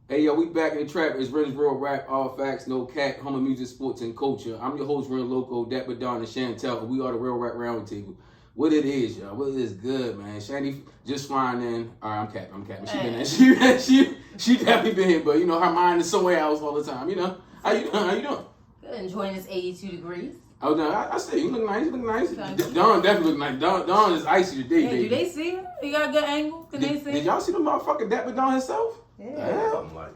Hey, yo, we back in the trap. It's Rin's Real Rap, all facts, no cat, home of music, sports, and culture. I'm your host, Rin Loco, Dapper Don, and Shantel, and we are the Real Rap Roundtable. What it is, y'all. What it is good, man. Shandy just flying in. All right, I'm capping. She been in. She definitely been here, but, you know, her mind is somewhere else all the time, you know. How you doing? Good, enjoying this 82 degrees. Oh, no, I see. You look nice. Don definitely look nice. Don is icy today, baby. Do they see him? He got a good angle? Can they see him? Did y'all see the motherfucking Dapper Don himself? Yeah. Something like.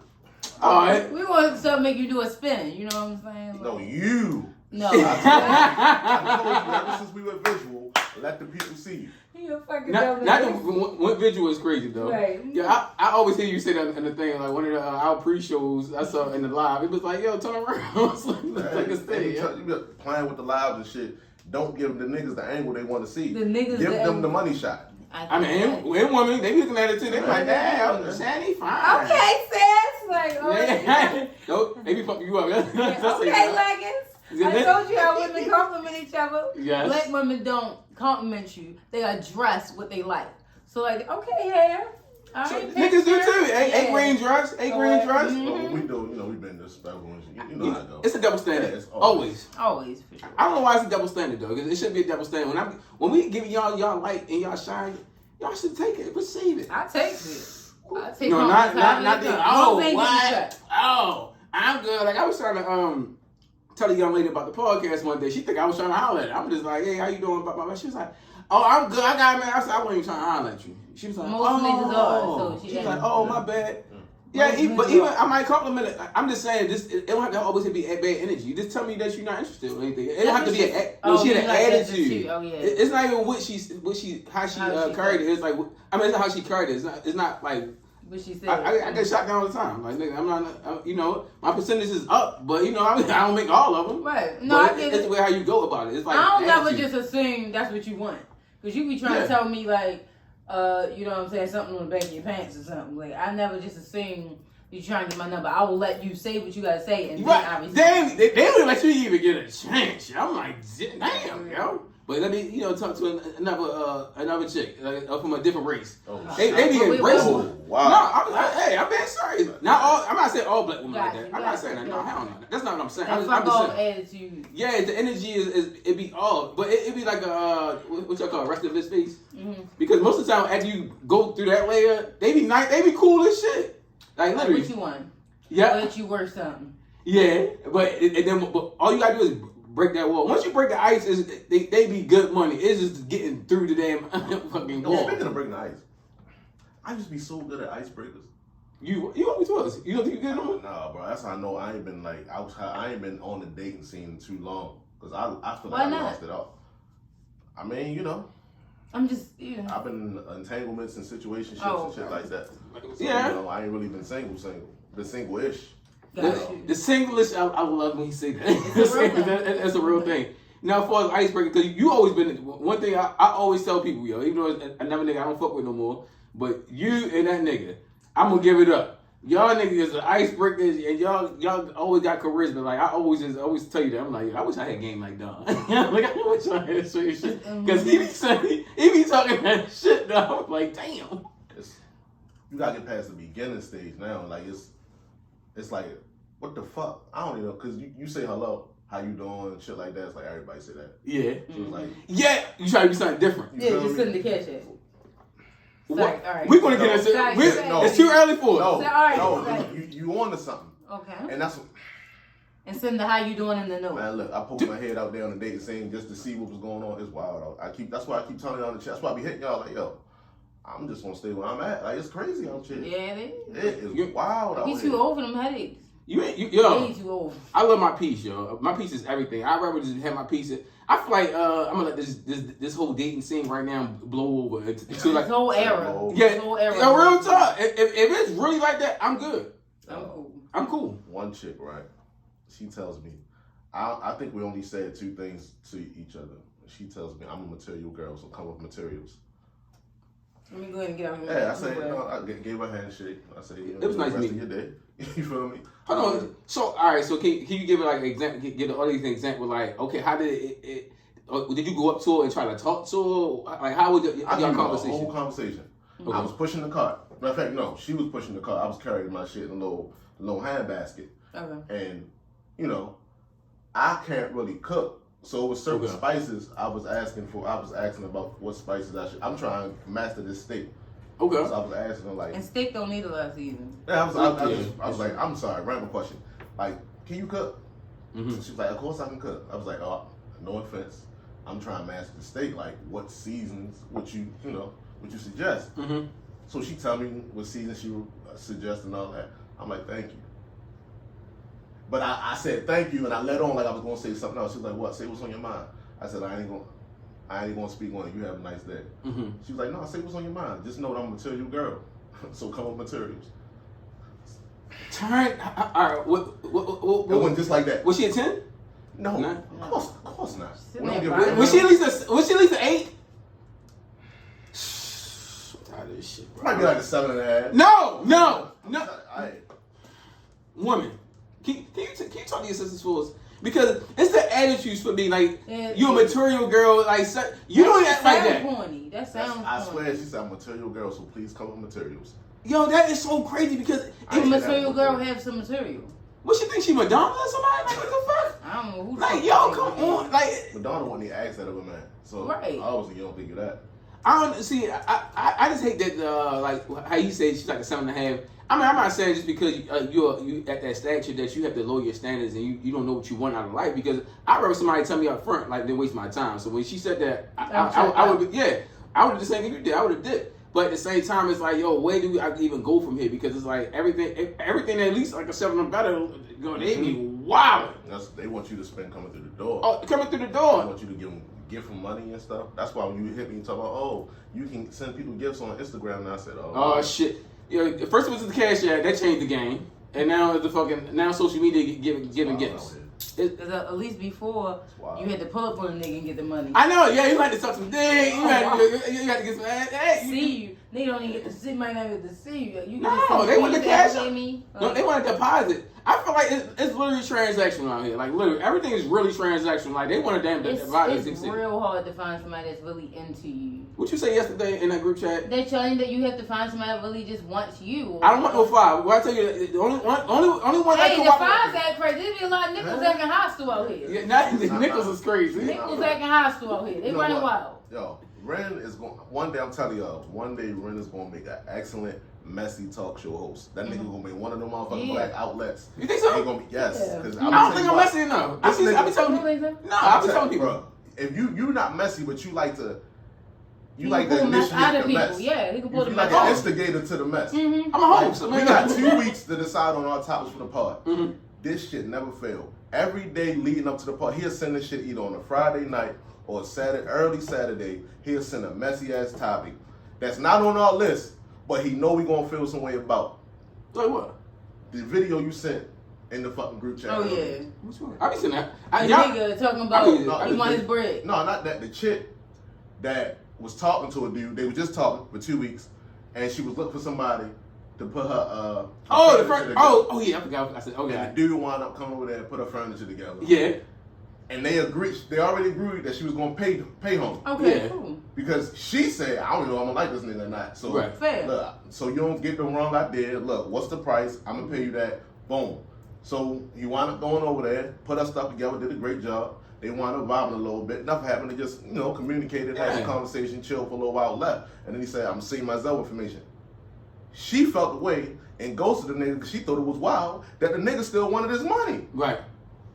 All right. We want to make you do a spin, you know what I'm saying? No, you. No. I told you ever since we went visual, let the people see you. You a fucking Not one visual is crazy though. Right. Yeah, I always hear you say that in the thing. Like one of the our pre-shows I saw in the live, it was like, "Yo, turn around." It's like a stage. You be playing with the lives and shit. Don't give the niggas the angle they want to see. The niggas give them the money shot. I mean, and women, they be looking at it too. They be like, "Damn, Shandy, fine." Okay, sis. Like, oh, yeah. No, they be fucking you up. okay, leggings. I told you how women compliment each other. Yes. Black women don't compliment you. They address what they like. So like, okay, hair. All right, niggas do too. A green dress. Well, we do, you know, we've been disrespectful and shit. You know how it goes. It's a double standard. Yeah, it's Always, for sure. I don't know why it's a double standard though, because it shouldn't be a double standard. When we give y'all light and y'all shine, y'all should take it, receive it. I take it. I take no, it. not the. Oh, what? what? Oh, I'm good. Like I was trying to tell a young lady about the podcast one day. She think I was trying to holler at her. I'm just like, hey, how you doing? She was like, oh, I'm good. I got it, man. I said, I wasn't even trying to holler at you. She was like, most niggas are. So she's like, oh, my bad. Yeah, but even I might compliment it. I'm just saying, it don't have to always be bad energy. You just tell me that you're not interested in anything. It don't have to be she had an attitude. Oh yeah. It's not even how she carried it. It's like it's not how she carried it. It's not like. What she said. I get shot down all the time. Like nigga, I'm not. You know, my percentage is up, but you know, I don't make all of them. Right. No, I get it. It's the way how you go about it. It's like I don't never just assume that's what you want, because you be trying to tell me like. You know what I'm saying, something on the back of your pants or something. Like, I never just assume you trying to get my number. I will let you say what you gotta say, and then obviously they don't let you even get a chance. I'm like, damn, yo. But let me, talk to another chick from a different race. Oh, they be embracing. Wow. No, I'm being serious. I'm not saying all black women like that. I'm not saying that. No, hell no. That's not what I'm saying. I'm just saying. Attitude. Yeah, the energy is it be all, but it be like what y'all call it, rest of his face. Mm-hmm. Because most of the time after you go through that layer, they be nice, they be cool as shit. Like literally. What you want? Yeah. Or that you worth something. Yeah, but all you gotta do is break that wall. Once you break the ice, they be good money. It's just getting through the damn fucking wall. Speaking of breaking the ice, I used to be so good at icebreakers. You always was. You don't think you good no more? Nah, bro. That's how I know I ain't been like I ain't been on the dating scene too long, because I feel like I lost it all. I mean, you know. I'm just I've been in entanglements and situationships and shit like that. So, yeah. You know, I ain't really been single. Been single-ish. The singlish, I love when he say that. That's a real thing. Now, as far as icebreaker, because you always been one thing I always tell people, yo, even though it's another nigga I don't fuck with no more, but you and that nigga, I'm gonna give it up. Y'all niggas are icebreakers, and y'all always got charisma. Like I always tell you that. I'm like, I wish I had game like Don. Like I wish I had certain shit, because he be talking that shit. Though I'm like, damn. You gotta get past the beginning stage now. Like it's like, what the fuck? I don't even know, because you say hello, how you doing, shit like that. It's like everybody say that. Yeah. So it's like, yeah, you try to be something different. Yeah, just send the cash at. Sorry, all right. We're gonna get into it's too early for it. No, you on to something. Okay. And that's and send the how you doing in the note. Man, look, I poked my head out there on the dating scene just to see what was going on. It's wild. That's why I keep telling y'all on the chat. That's why I be hitting y'all like, yo, I'm just gonna stay where I'm at. Like, it's crazy out here. Yeah, it is. It is wild out here. You too old for them headaches. Yo, way too old. I love my piece, yo. My piece is everything. I'd rather just have my piece. I feel like I'm gonna let this whole dating scene right now blow over into like this whole era. Yeah, this whole era. Real talk. If it's really like that, I'm good. I'm cool. One chick, right? She tells me, I think we only said two things to each other. She tells me, I'm a material girl, so come with materials. Let me go ahead and get out here. Yeah, I say, I gave her a handshake. I said, it was nice meeting you. Your day. You feel me? Hold on. So, all right. So, can you give it like an example? Give the audience an example. Like, okay, how did it did you go up to her and try to talk to her? Like, how was your conversation? Whole conversation. Okay. I was pushing the cart. Matter of fact, no, she was pushing the car. I was carrying my shit in a little hand basket. Okay. And, you know, I can't really cook. So with certain spices, I was asking about what spices I'm trying to master this steak. Okay. So I was asking her, like... And steak don't need a lot of seasoning. Yeah, I was like, I'm sorry, random question. Like, can you cook? Mm-hmm. So she was like, of course I can cook. I was like, oh, no offense. I'm trying to master the steak. Like, what seasons would you suggest? Mm-hmm. So she tell me what seasons she would suggest and all that. I'm like, thank you. But I said thank you, and I let on like I was gonna say something else. She was like, "What? Say what's on your mind." I said, "I ain't gonna speak on it. You have a nice day." Mm-hmm. She was like, "No, say what's on your mind. Just know that I'm a material girl, so come with materials." Tyrin, all right. What? It wasn't just like that. Was she a 10? No, of course not. Was she at least an 8? Tired of this shit, bro. Might be like a 7.5. No. Right. Woman. Can you talk to your sisters for us? Because it's the attitudes for me, like, you a material girl, like, you don't act like that. Corny. That sounds corny. I swear she said I'm a material girl, so please come with materials. Yo, that is so crazy because... A material girl have some material. What, she think she Madonna or somebody? Like, what the fuck? I don't know who... Like, yo, come on. Like, Madonna wouldn't even ask that of a man. So, right. obviously, you don't think of that. I don't see. I just hate that like how you say she's like a 7.5. I mean, I'm not saying just because you at that stature that you have to lower your standards and you don't know what you want out of life. Because I'd rather somebody tell me up front like they waste my time. So when she said that, I would I would have the same thing you did. I would have did. But at the same time, it's like, yo, where do I even go from here? Because it's like everything at least like a 7 or better. You know, they be wild. They want you to spend coming through the door. Oh, coming through the door. They want you to give them money and stuff. That's why when you hit me and talk about, oh, you can send people gifts on Instagram. And I said, oh shit. You know, first it was the Cash App, that changed the game, and now now social media giving gifts. Because at least before you had to pull up on a nigga and get the money. I know, yeah, you had to suck some dick. You had to get some. Hey, see you. They don't even get to see. Might not get to see you. They want the cash. No, they want to deposit. I feel like it's literally transactional out here. Like literally, everything is really transactional. Like they want to damn deposit. It's real hard to find somebody that's really into you. What you say yesterday in that group chat? They're telling that you have to find somebody that really just wants you. I don't want no 5. Well, I tell you, the only one. Hey, the 5's act crazy. There's be a lot of nickels acting hostile out here. Yeah, the nickels is crazy. Nickels acting hostile out here. They running wild. Yo, Rin is going. One day I'm telling y'all. One day Rin is going to make an excellent, messy talk show host. That nigga gonna be one of them motherfucking black outlets. You think so? He gonna be I don't think I'm messy enough. I be telling people. Bro, if you not messy, but you like to initiate the mess. Yeah, he can pull the mess. Like an instigator to the mess. Mm-hmm. I'm a host. We got 2 weeks to decide on our topics for the pod. Mm-hmm. This shit never failed. Every day leading up to the pod, he'll send this shit either on a Friday night or early Saturday. He'll send a messy ass topic that's not on our list, but he know we gonna feel some way about. Like what? The video you sent in the fucking group chat. Oh yeah. Which one? I be seeing that. The nigga talking about he want his bread. No, not that. The chick that was talking to a dude. They were just talking for 2 weeks, and she was looking for somebody to put her. Oh yeah, I forgot. I said okay. And the dude wound up coming over there and put her furniture together. Yeah. And they already agreed that she was gonna pay home. Okay, cool. Because she said, I don't know if I'm gonna like this nigga or not. So fair. Look, so you don't get the wrong idea. Look, what's the price? I'm gonna pay you that. Boom. So he wound up going over there, put her stuff together, did a great job. They wound up vibing a little bit. Nothing happened. They just, communicated, had a conversation, chilled for a little while, left. And then he said, I'm gonna send my Zelle information. She felt the way and ghosted the nigga because she thought it was wild that the nigga still wanted his money. Right.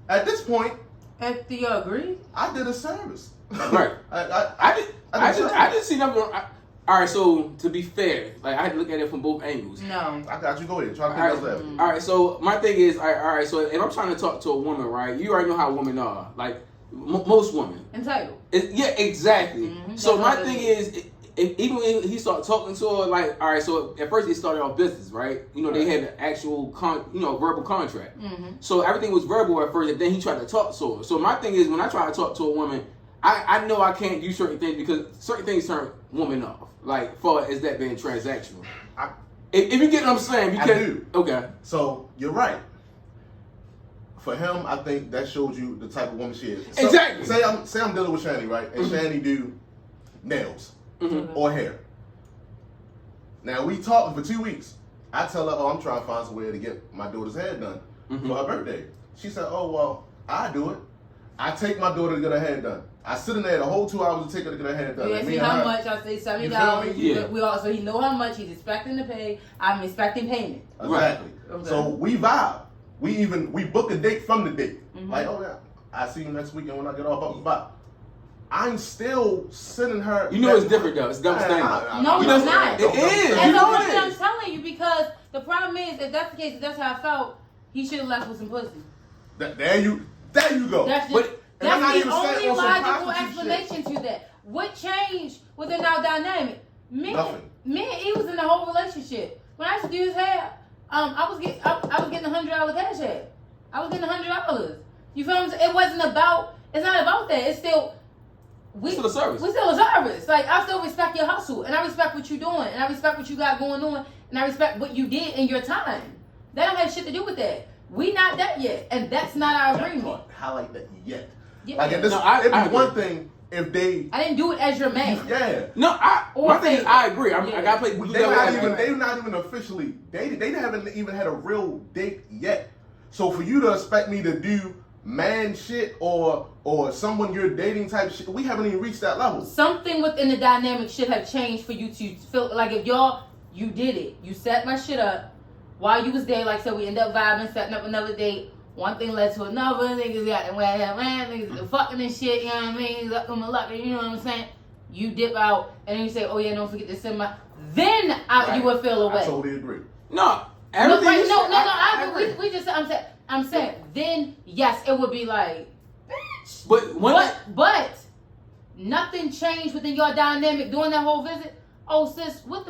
At this point, after you agree, I did a service. Right. I didn't see nothing. All right, so to be fair, like I had to look at it from both angles. No. I got you. Go ahead. Try to pick those out. All right, so my thing is, all right, so if I'm trying to talk to a woman, right, you already know how women are. Like most women. Entitled. Yeah, exactly. Mm-hmm. So my thing is, even when he started talking to her, like, all right, so at first they started off business, right? They had an actual, verbal contract. Mm-hmm. So everything was verbal at first, and then he tried to talk to her. So my thing is, when I try to talk to a woman, I know I can't do certain things because certain things turn women off. Like, far as that being transactional. If you get what I'm saying, because I do. Okay. So you're right. For him, I think that shows you the type of woman she is. So, exactly. Say I'm dealing with Shani, right? And Shani do nails or hair. Now we talking for 2 weeks. I tell her, I'm trying to find some way to get my daughter's hair done for her birthday. She said, well, I do it. I take my daughter to get her hair done. I sit in there the whole 2 hours to take her to get her hair done. You ask me how much, I say $70. Yeah. We also, he know how much he's expecting to pay. I'm expecting payment. Exactly. Okay. So we vibe. We book a date from the date. Like, yeah, I see you next weekend when I get off. But I'm still sending her. You know it's different though. It's double standard. No, it's not. It is. And that's what I'm telling you, because the problem is, if that's the case, if that's how I felt, he should have left with some pussy. There you go. That's the only logical explanation to that. What changed within our dynamic? Me and he was in the whole relationship. When I used to do his hair, I was getting $100 cash hair. I was getting $100. You feel what I'm saying? It wasn't about. It's not about that. It's still. We still a service. We still a service. Like, I still respect your hustle, and I respect what you're doing, and I respect what you got going on, and I respect what you did in your time. That don't have shit to do with that. We not that yet, and that's not our agreement. Highlight that yet. Yeah. Like, it'd be one thing if they. I didn't do it as your man. Yeah. No, my thing is, I agree. I gotta play. They're not even officially dated. They haven't even had a real date yet. So for you to expect me to do man shit or someone you're dating type shit, we haven't even reached that level. Something within the dynamic should have changed for you to feel like, if you did it. You set my shit up while you was there. Like I said, we end up vibing, setting up another date. One thing led to another. Niggas got the way niggas fucking and shit. You know what I mean? Luck on my luck. You know what I'm saying? You dip out and then you say, oh yeah, don't forget to send my. Then you would feel away. I totally agree. No. Everything I agree. We just. I'm saying. Then yes, it would be like. Bitch. But nothing changed within your dynamic during that whole visit. Oh sis, why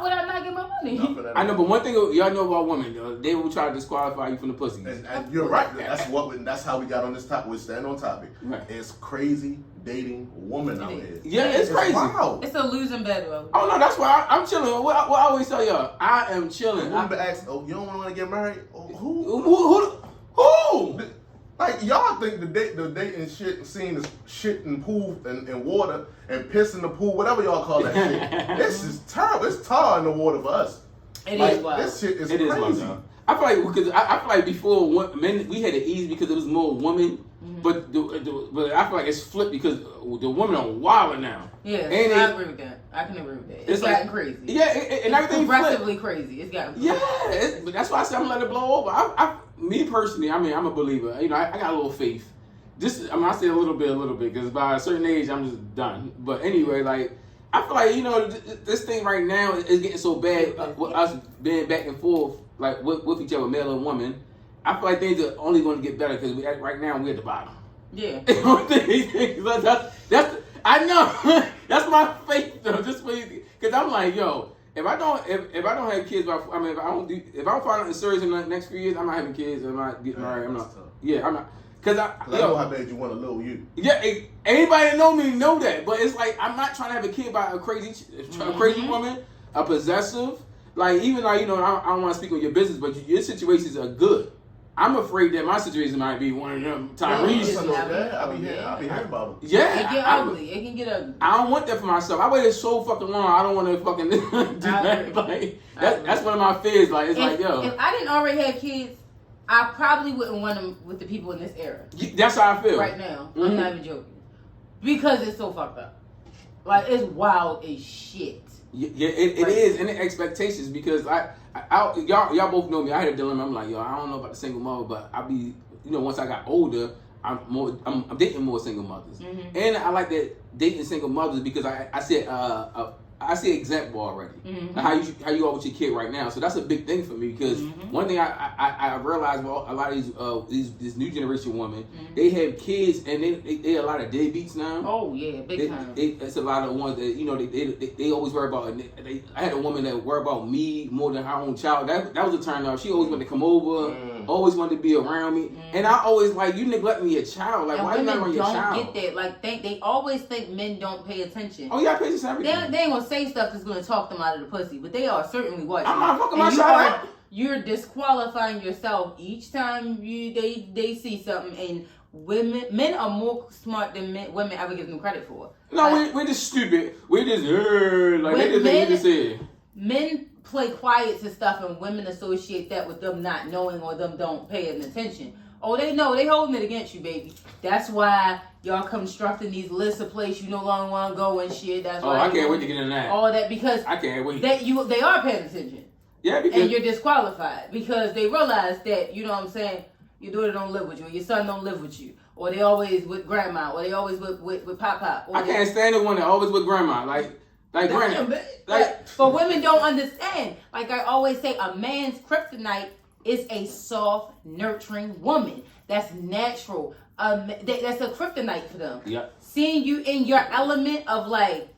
would I not get my money? I know, but one thing y'all know about women, they will try to disqualify you from the pussy. And you're right. That's how we got on this topic. We stand on topic. Right. It's crazy dating women out here. Yeah, it's crazy. Wow. It's a losing battle. Oh no, that's why I'm chilling. What I always tell y'all, I am chilling. Women ask, you don't want to get married? Who? Like, y'all think the dating shit scene is shit in pool and water and piss in the pool, whatever y'all call that shit. This is terrible. It's tar in the water for us. It is wild. This shit is crazy. I feel like because I feel like before men we had it easy because it was more women, but I feel like it's flipped because the women are wilder now. Yeah, I agree with that. I can agree with that. It's gotten crazy. Yeah, and everything progressively crazy. It's gotten crazy. Yeah, but that's why I said I'm gonna let it blow over. Me personally, I mean, I'm a believer. You know, I got a little faith. I say a little bit, because by a certain age, I'm just done. But anyway, like, I feel like, you know, this thing right now is getting so bad with us being back and forth, like, with each other, male and woman. I feel like things are only going to get better because right now we're at the bottom. Yeah. I know. That's my faith, though. Just because I'm like, yo. If I don't have kids, if I don't find out serious in the next few years, I'm not having kids. I'm not getting married. I'm not. Yeah, I'm not. Cause I know how bad you want a little you. Yeah, anybody that know me know that. But it's like I'm not trying to have a kid by a crazy woman, a possessive. Like even like I don't want to speak on your business, but your situations are good. I'm afraid that my situation might be one of them. Tyrese. I'll be hearing about them. Yeah. It get ugly. It can get ugly. I don't want that for myself. I waited so fucking long. I don't want to fucking do that. Like, that's one of my fears. Like, it's like, yo. If I didn't already have kids, I probably wouldn't want them with the people in this era. That's how I feel. Right now. Mm-hmm. I'm not even joking. Because it's so fucked up. Like, it's wild as shit. Yeah, it is. And the expectations, because y'all both know me. I had a dilemma. I'm like, yo, I don't know about the single mother, but I be, once I got older, I'm dating more single mothers, and I like that dating single mothers because I see example already. How you are with your kid right now, so that's a big thing for me because one thing I realized about a lot of this new generation women, they have kids and they a lot of deadbeats now. Oh yeah, big time. It's a lot of ones that they always worry about. I had a woman that worried about me more than her own child. That was a turn off. She always wanted to come over, always wanted to be around me, and I always like, you neglect me, your child. Like, why you not around your child? Don't get that. Like they always think men don't pay attention. Oh yeah, I pay attention to everything. They ain't gonna say stuff that's gonna talk them out of the pussy, but they are certainly watching. I'm not fucking my child. You're disqualifying yourself each time they see something, and men are more smart than women ever give them credit for. No, we're just stupid. We're just like they just say. men play quiet to stuff and women associate that with them not knowing or them don't paying attention. Oh, they know. They holding it against you, baby. That's why y'all constructing these lists of places you no longer want to go and shit. That's why. I can't wait to get in that. All that because I can't wait. They are paying attention. Yeah, because... And you're disqualified because they realize that, you know what I'm saying, your daughter don't live with you or your son don't live with you. Or they always with grandma. Or they always with pop. I can't stand the one that always with grandma. Like grandma. But women don't understand. Like I always say, a man's kryptonite is a soft, nurturing woman. That's natural. That's a kryptonite for them. Yep. Seeing you in your element of like,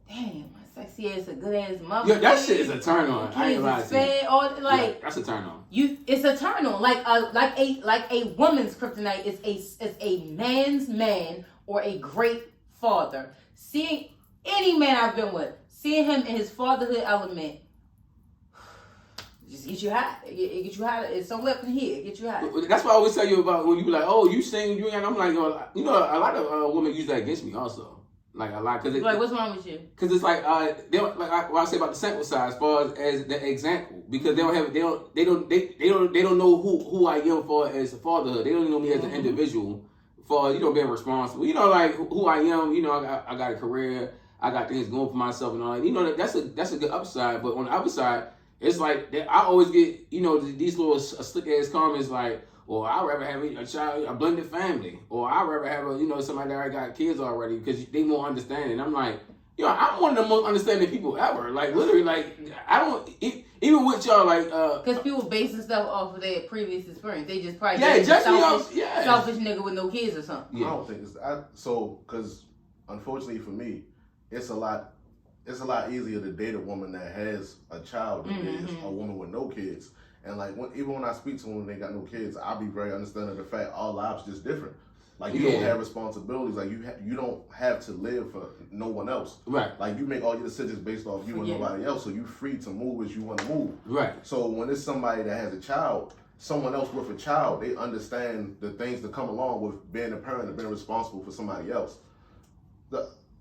damn, my sexy ass, a good ass mother. Yeah, that shit is a turn on. I ain't lying to you. Or like, yeah, that's a turn on. It's a turn on. Like a woman's kryptonite is a man's man or a great father. Seeing any man I've been with, seeing him in his fatherhood element. Just get you hot. It get you hot. It's somewhere up in here. Get you hot. That's what I always tell you about when you be like, oh, you sing, you ain't. I'm like, you know, a lot of women use that against me also. Like a lot, cause like, what's wrong with you? Because it's like they don't, like what I say about the sample size, as far as the example, because they don't know who I am for as a fatherhood. They don't know me as an individual for being responsible. You know, like who I am. You know, I got a career. I got things going for myself and all that. You know, that's a good upside. But on the other side, it's like I always get these little slick ass comments like, or I'd rather have a child, a blended family, or I'd rather have somebody that already got kids already because they more understanding. I'm like, I'm one of the most understanding people ever. Like literally, like I don't even with y'all like because people basing stuff off of their previous experience. They just probably selfish nigga with no kids or something. Yeah. I don't think it's because unfortunately for me, it's a lot easier to date a woman that has a child than it is a woman with no kids. And like even when I speak to women, they got no kids, I'll be very understanding of the fact our lives just different. Like you don't have responsibilities. Like you don't have to live for no one else. Right. Like you make all your decisions based off you and nobody else. So you free to move as you want to move. Right. So when it's somebody that has a child, someone else with a child, they understand the things that come along with being a parent and being responsible for somebody else.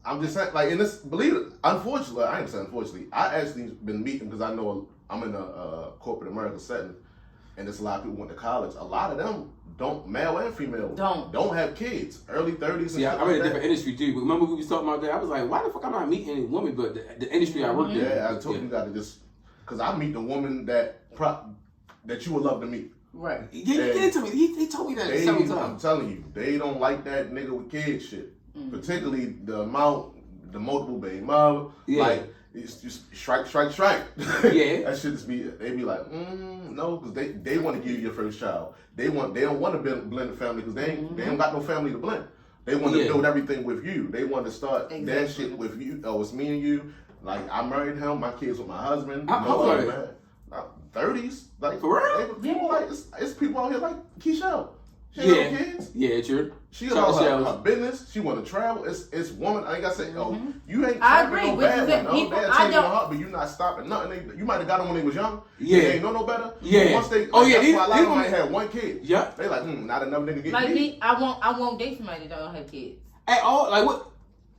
I'm just saying, like, in this, believe it, unfortunately, I ain't saying unfortunately, I actually been meeting, because I know I'm in a corporate America setting, and there's a lot of people went to college. A lot of them don't, male and female, don't have kids, early 30s. Yeah, I'm in a different industry too, but remember we was talking about that? I was like, why the fuck I'm not meeting any women, but the industry I work in. Yeah, I told you got to just, because I meet the woman that you would love to meet. Right. Yeah, you get into me. He told me that several times. I'm telling you, they don't like that nigga with kids shit. Particularly the multiple baby mother, like it's just strike. Yeah, that shit just they be like, no, because they want to give you your first child. They don't want to blend the family because they don't got no family to blend. They want to build everything with you. They want to start that shit with you. Oh, it's me and you. Like I married him, my kids with my husband. How old are 30s, like for real. People like it's people out here like Keisha. She ain't no kids. Yeah, true. She about her business. She want to travel. It's woman. I ain't got to say, you ain't I agree. no bad one. No, they'll take your heart, but you not stopping nothing. You might have got them when they was young. Yeah. They ain't know no better. Yeah. But once they, that's why a lot of them had one kid. Yeah. They like, not enough nigga get like me. I won't date somebody that don't have kids. At all? Like what?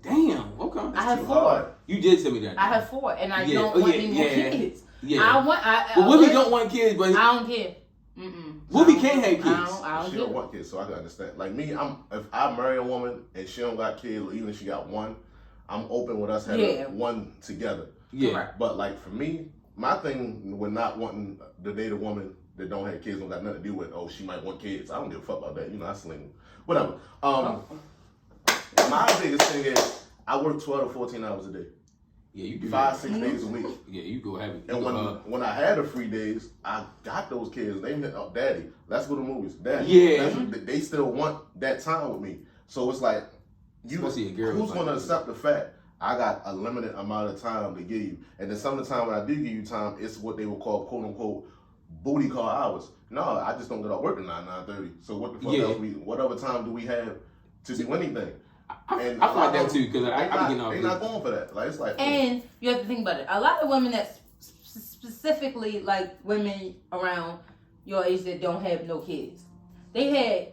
Damn. Okay. I have 4. You did tell me that. I have 4, and I don't want any more kids. Yeah. But women don't want kids, but I don't care. Women can't have kids. She don't want kids, so I can understand. Like me, if I marry a woman and she don't got kids, or even if she got one, I'm open with us having one together. Yeah. But like for me, my thing with not wanting to date a woman that don't have kids don't got nothing to do with she might want kids. I don't give a fuck about that. I sling whatever. My biggest thing is I work 12 to 14 hours a day. Yeah, you do 5-6 days a week. Yeah, you go have it. And when I had the free days, I got those kids. They hit up, Daddy, let's go to movies. Daddy, they still want that time with me. So it's like, who's going to accept the fact I got a limited amount of time to give you? And then some of the time when I do give you time, it's what they will call quote unquote booty call hours. No, I just don't get off work at 9:30. So what the fuck else what other time do we have to do anything? I feel like that too because I be getting off. They're not going for that. Like it's like. And you have to think about it. A lot of women that specifically like women around your age that don't have no kids, they had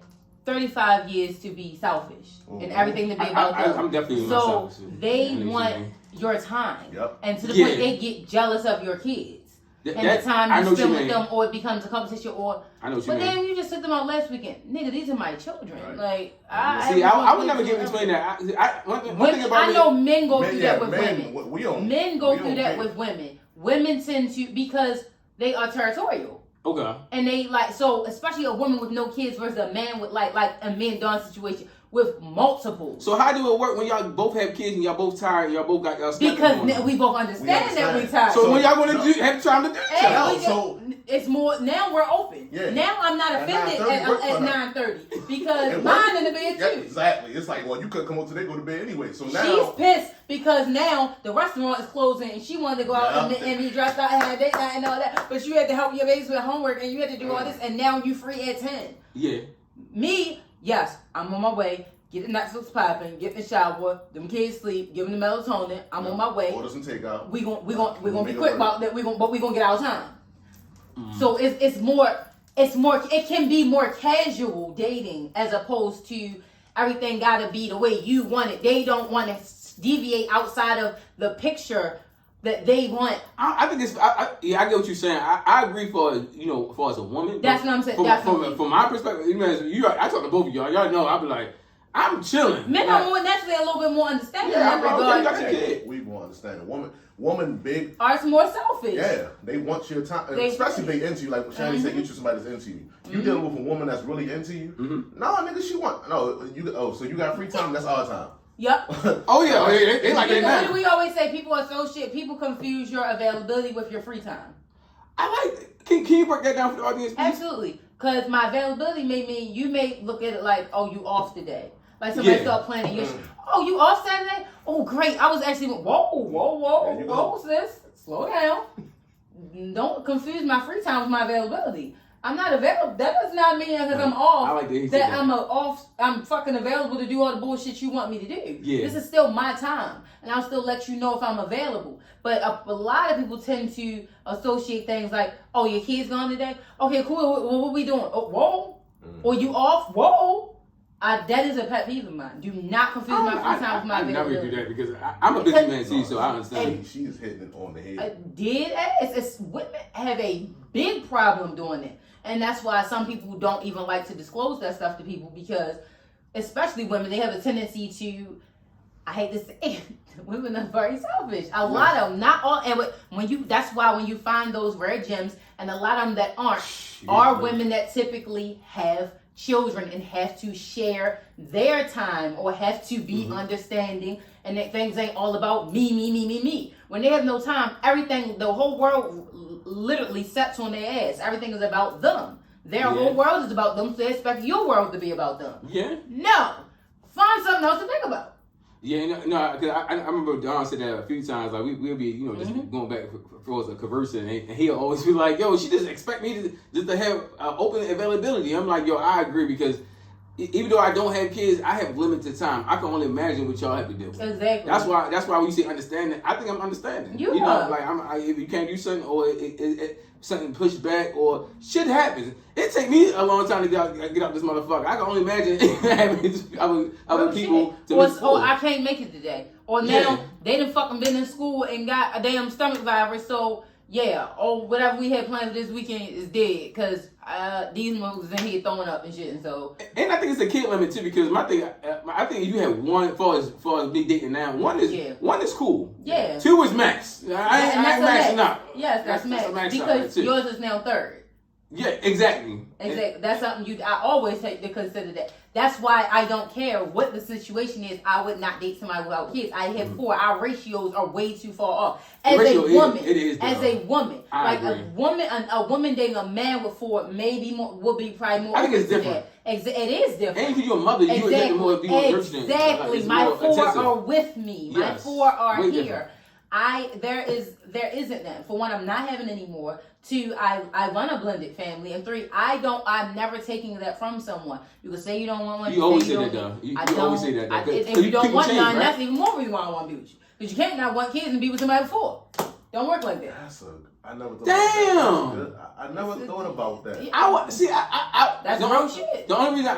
35 years to be selfish and everything to be about them. I'm definitely so they want your time. Yep. And to the point they get jealous of your kids. And the time you spend with them, or it becomes a competition, or. I know what you mean. But then you just took them out last weekend. Nigga, these are my children. Right. Like, I would never get between that. One thing about I know men go through that with women. Men go through that with women. Women tend to, because they are territorial. Okay. And they like, so especially a woman with no kids versus a man with like a men Don situation with multiple. So how do it work when y'all both have kids and y'all both tired and y'all both got y'all stuff? Because we both understand that we tired. So when y'all gonna have time to do that? So it's more, now we're open. Yeah. Now I'm not offended at 9:30 because mine in the bed too. Exactly. It's like, well, you could come over today, go to bed anyway. So now she's pissed because now the restaurant is closing and she wanted to go out and he dressed out and had a date night and all that. But you had to help your babies with homework and you had to do all this, and now you free at 10. Yeah. Me, yes, I'm on my way. Get the Netflix popping, get in the shower, them kids sleep, give them the melatonin. I'm on my way. Order some takeout. We gonna be quick about that. But we gonna get our time. So it's more. It can be more casual dating as opposed to everything gotta be the way you want it. They don't want to deviate outside of the picture that they want. I think it's. I get what you're saying. I agree for as a woman. That's what I'm saying. From my perspective, I talk to both of y'all. Y'all know I be like, I'm chilling. Men are more naturally a little bit more understanding in that regard. We more understanding. Woman big. Are more selfish. Yeah, they want your time, especially if they into you. Like what Shanny said, get you somebody that's into you. You dealing with a woman that's really into you. No, nigga, she want so you got free time. That's our time. Yep. Oh yeah, they like that now. We always say people associate, people confuse your availability with your free time. I like that. Can you break that down for the audience, please? Absolutely. Because my availability may mean you may look at it like, oh, you off today. Like somebody start planning your oh, you off Saturday? Oh, great. I was actually, whoa, sis. Slow down. Don't confuse my free time with my availability. I'm not available. That does not mean because I'm off I like that I'm fucking available to do all the bullshit you want me to do. Yeah. This is still my time. And I'll still let you know if I'm available. But a lot of people tend to associate things like, oh, your kid's gone today? Okay, cool. What we doing? Oh, whoa. Or you off? Whoa. That is a pet peeve of mine. Do not confuse my free time with my availability. I never do that because I'm a busy man too, so I understand. She's hitting it on the head. Women have a big problem doing it. And that's why some people don't even like to disclose that stuff to people because, especially women, they have a tendency to, I hate to say it, women are very selfish. A lot of them, not all, and that's why when you find those rare gems, and a lot of them that aren't, are women that typically have children and have to share their time or have to be understanding, and that things ain't all about me. When they have no time, everything, the whole world literally sets on their ass. Everything is about them. Their whole world is about them, so they expect your world to be about them. Yeah. No. Find something else to think about. Yeah, no, because I remember Don said that a few times. Like we'll be, just going back for us conversing, and he'll always be like, "Yo, she just expect me to have open availability." I'm like, "Yo, I agree because even though I don't have kids, I have limited time. I can only imagine what y'all have to do. Exactly. That's why when you say understanding, I think I'm understanding. You know, like if you can't do something or something pushed back or shit happens. It take me a long time to get out this motherfucker. I can only imagine having other people to miss school. Or I can't make it today. Or now they done fucking been in school and got a damn stomach virus, so or whatever we had planned for this weekend is dead because these moves in here throwing up and shit, and so. And I think it's a kid limit too because my thing, I think you have one as far as big dating now. One is cool. Yeah. 2 is max. I ain't maxing out. Yes, that's max because yours is now 3rd. Yeah, exactly. That's something I always take to consider that. That's why I don't care what the situation is. I would not date somebody without kids. I have 4. Our ratios are way too far off. As a woman, a woman dating a man with 4 maybe more will be probably more. I think it's different. It is different. And if you're a mother, you would have more nurturing. Exactly. My 4 are with me. My 4 are here. There isn't that. For one, I'm not having any more. 2, I run a blended family, and 3, I'm never taking that from someone. You can say you don't want one. You always say that though. You always say that. If you don't want none, that's even more reason why I want to be with you. Because you can't not want kids and be with somebody before. Don't work like that. I never thought about that. I never thought about that. That's real shit. The only reason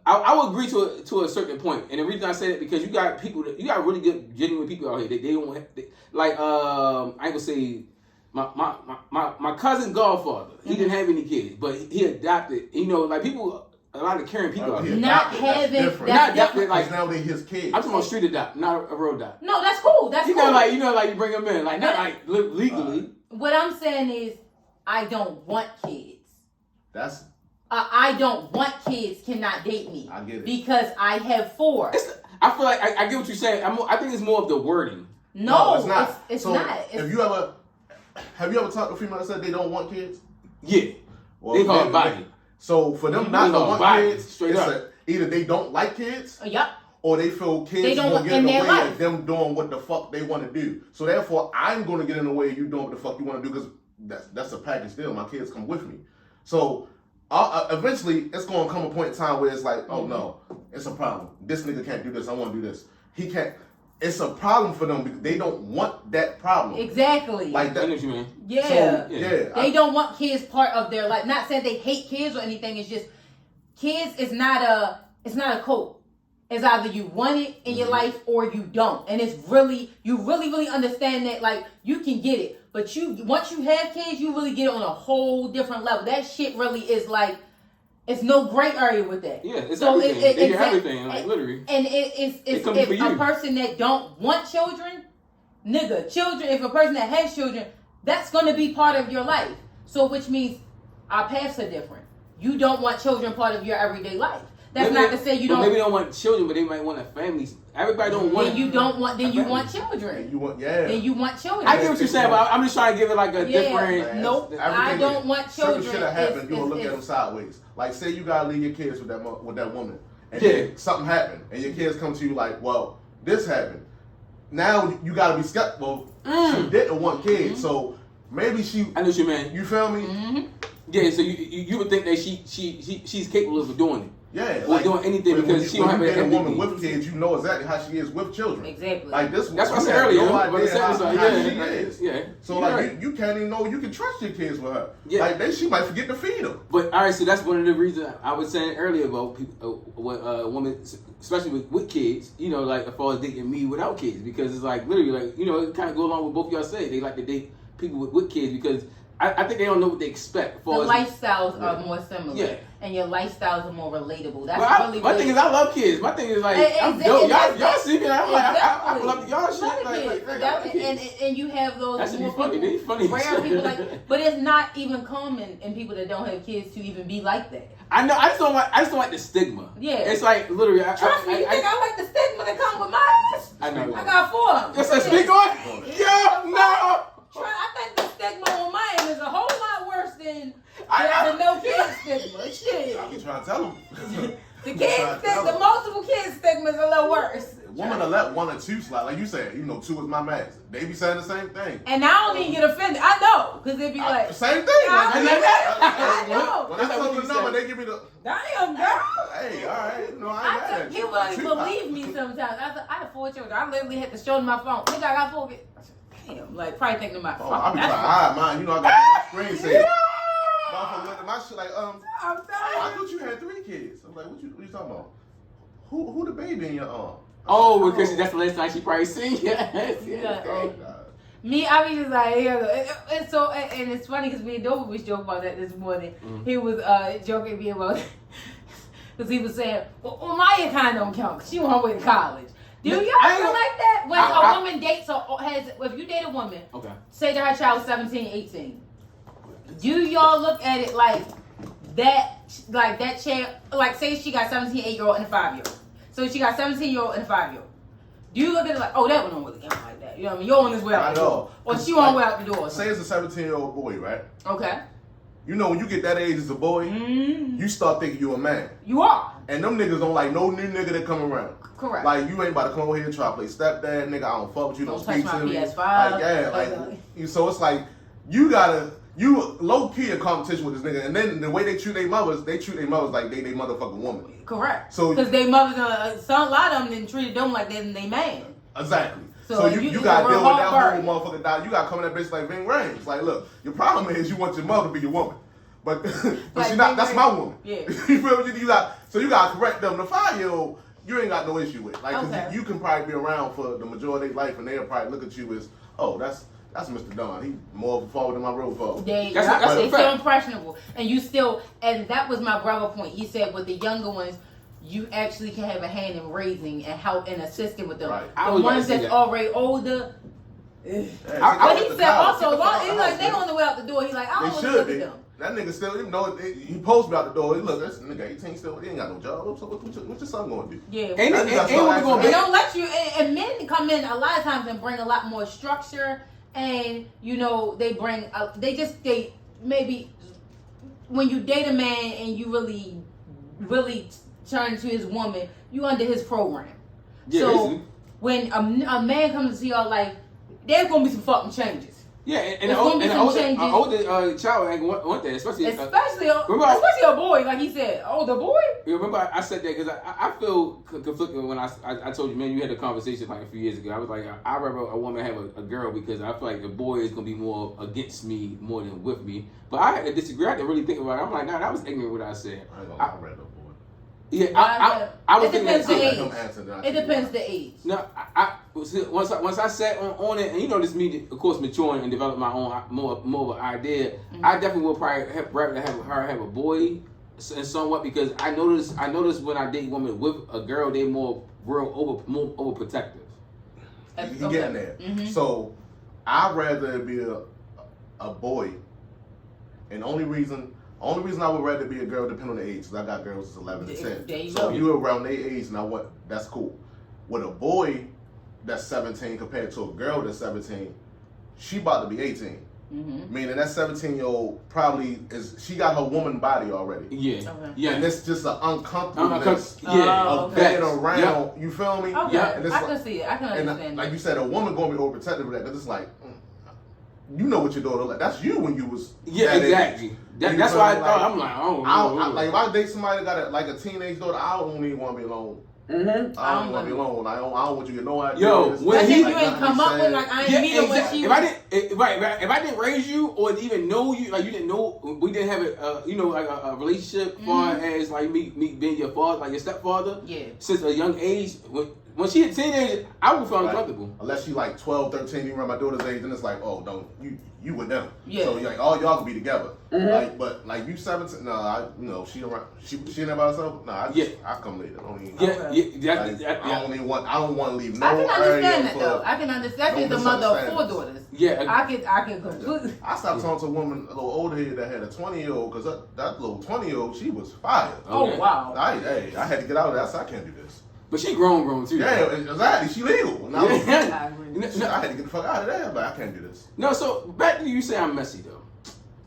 I I would agree to a certain point, and the reason I say that because you got really good, genuine people out here. They don't like I ain't gonna say my cousin godfather. He didn't have any kids, but he adopted. You know, like people. A lot of caring people out here. Not having not adopted like now they his kids. I'm talking about street adopt, not a real adopt. No, that's cool. That's you cool. know, like you bring them in, like not like legally. What I'm saying is, I don't want kids. That's. I don't want kids. Cannot date me. I get it because I have 4. I feel like I get what you're saying. I think it's more of the wording. No, it's not. It's so not. Have you ever talked to a female that said they don't want kids? Yeah, well, they call it body. So for them not to want kids, straight up. Either they don't like kids, yep, or they feel kids will get in the way of them doing what the fuck they want to do. So therefore, I'm going to get in the way of you doing what the fuck you want to do because that's a package deal. My kids come with me. So eventually, it's going to come a point in time where it's like, oh no, it's a problem. This nigga can't do this. I want to do this. He can't. It's a problem for them because they don't want that problem. Exactly. Like that. I know what you mean. Yeah. So, They don't want kids part of their life. Not saying they hate kids or anything. It's just kids is not a code. It's either you want it in your life or you don't. And it's really, you really understand that like you can get it. But once you have kids, you really get it on a whole different level. That shit really is like, it's no gray area with that. Yeah, it's so everything. They hear everything, like literally. And it's if a person that don't want children, children, if a person that has children, that's going to be part of your life. So which means our paths are different. You don't want children part of your everyday life. That's maybe, not to say you don't. Maybe they don't want children, but they might want a family. Everybody don't want. Then you don't want. Then you want children. Then you want children. I get what you're saying, but I'm just trying to give it like a different. Nope. I don't want children. Certain shit that happen, you will look at them sideways. Like say you gotta leave your kids with that woman, and then something happened, and your kids come to you like, well, this happened. Now you gotta be skeptical. She didn't want kids, so maybe she. I know what you mean. You feel me? Mm-hmm. Yeah. So you would think that she's capable of doing it. Yeah, or doing anything because she don't have a woman with kids. You know exactly how she is with children. Exactly. Like this. That's what I said earlier. No idea how she is. Yeah. So like you can't even know you can trust your kids with her. Yeah. Like she might forget to feed them. But all right, so that's one of the reasons I was saying earlier about women, especially with kids. You know, like as far as dating me without kids, because it's like literally like it kind of go along with both y'all say they like to date people with kids because. I think they don't know what they expect. The lifestyles are more similar, and your lifestyles are more relatable. That's my thing is I love kids. My thing is like I'm dope. Y'all see me. I'm like I love y'all shit. And you have those more funny. rare people like, but it's not even common in people that don't have kids to even be like that. I know. I just don't like the stigma. Yeah, it's like literally. Trust me. You think I like the stigma that come with my ass? I know. I got 4 of them. Just a speak on. Yeah, no. I think the stigma on my end is a whole lot worse than the no kids stigma. Shit. I be trying to tell them. The multiple kids stigma is a little worse. Woman to let 1 or 2 slide, like you said, 2 is my max. They be saying the same thing. And I don't even get offended. I know, because they be like, same thing. I know. When I tell them the number, they give me the. Damn, girl. Hey, all right. No, I ain't mad at you. People don't even believe me sometimes. I have 4 children. I literally had to show them my phone. Nigga, I got 4 kids. Damn, like probably thinking about. Oh, I be trying to hide mine. I got my screen saver. Motherfucker look at my shit like, I'm sorry. I thought you had 3 kids. I'm like, what you talking about? Who the baby in your arm? Oh, because that's the last time she probably seen you. Me, I mean, just like, it's so, and it's funny because me and Dover was joking about that this morning. He was joking me about, because he was saying, well, Maya kind of don't count because she on her way to college. Do y'all feel like that? When a woman dates or if you date a woman, say that her child is 17, 18, do y'all look at it like that child, like say she got 17, 8-year-old and a 5-year-old. So she got 17-year-old and a 5-year-old. Do you look at it like, oh, that one don't really count like that? You know what I mean? You're on his way out the door. Or she on her way out the door. Say it's a 17-year-old boy, right? Okay. You know, when you get that age as a boy, you start thinking you're a man. You are. And them niggas don't like no new nigga that come around. Correct. Like, you ain't about to come over here and try to play stepdad, nigga. I don't fuck with you, don't speak to me. PS5. Like, so it's like, you low-key in competition with this nigga. And then the way they treat their mothers like they motherfucking woman. Correct. So because they mothers, a lot of them didn't treat them like they man. Exactly. So you got to deal with that whole motherfucker die. You got to come in that bitch like Ving Rhames. Like, look, your problem is you want your mother to be your woman. but Like, she not. That's my woman. Yeah. You feel me? So you gotta correct them. The 5-year-old, you ain't got no issue with. Like, 'cause Okay. you can probably be around for the majority of their life, and they'll probably look at you as, oh, that's Mr. Don. He more of a forward than my road forward. They That's still impressionable, and you still, and that was my brother point. He said with the younger ones, you actually can have a hand in raising and help and assisting with them. Right. The ones that's already older. Yeah, But he the said college. also, Get the fuck he's out like the they house, on the way out the door. He like I They don't want to should look be. at them. That nigga still, even though he posts me out the door, he look, this nigga 18 still, he ain't got no job. So what your son gonna do? Yeah. Ain't That nigga what we start gonna They be? don't let you, and men come in a lot of times and bring a lot more structure, and you know they bring, they maybe when you date a man and you really turn to his woman, you under his program. Yeah, So basically. when a man comes to your life, there's gonna be some fucking changes. Yeah, and There's gonna be some the older child ain't want that, especially Especially remember a boy, like he said. Oh, the boy. remember I said that because I feel conflicted when I told you, man, you had a conversation like a few years ago. I was like, I'd rather a woman have a girl because I feel like the boy is going to be more against me more than with me. But I had to disagree. I had to really think about it. I'm like, nah, that was ignorant what I said. I ain't gonna lie, I read the boy. Yeah, I was It thinking depends that the too. age. It depends the age. No, once I sat on it, and you know, this me, of course, maturing and develop my own more of an idea. Mm-hmm. I definitely would probably rather have her have a boy, and somewhat because I notice when I date women with a girl, they more overprotective. You getting there? Mm-hmm. So I'd rather it be a boy, and only reason I would rather be a girl, depending on the age, because I got girls that's 11 to 10. There you So go. if you're around their age, now that's cool. With a boy that's 17 compared to a girl that's 17, she about to be 18. Mm-hmm. Meaning that 17-year-old probably she got her woman body already. Yeah, Okay. yeah. And it's just an uncomfortableness Yeah, of okay. being around. Yep. You feel me? Okay, Yeah, and it's I can see it. I can And understand like that. you said, a woman gonna be overprotective of that because it's like, you know what your daughter like. That's you when you was Yeah, that exactly. age. That's You why I feel me? thought Like, I'm like, oh, like if I date somebody that got a teenage daughter, I don't even want to be alone. Mm-hmm. I don't want to be alone. I don't want you to get no idea. Yo, This- when But he- then you ain't come up with like I ain't meet her when she. If I didn't raise you or even know you, like you didn't know, we didn't have a relationship, far as like me being your father, like your stepfather. Yeah. Since a young age, when she a teenager, I would feel Right. uncomfortable. Unless you like 12, 13, you remember my daughter's age, then it's like, oh, don't you with them. Yeah. So like all y'all can be together. Mm-hmm. Like, but like you 17, no, she around, she in there by herself. No, I come later. I don't even. Yeah, Okay. yeah, Like, yeah. I don't want to leave no I can understand area that for. though. I can understand. She's no the mother of 4 misunderstandings. daughters. Yeah. I can completely. I stopped talking to a woman a little older here that had a 20-year-old because that little 20-year-old, she was fired. Oh Okay. wow. I had to get out of that. I said, I can't do this. But she grown too. Yeah, exactly. She legal. And I I agree. had to get the fuck out of there, but I can't do this. No, so back to you say I'm messy though.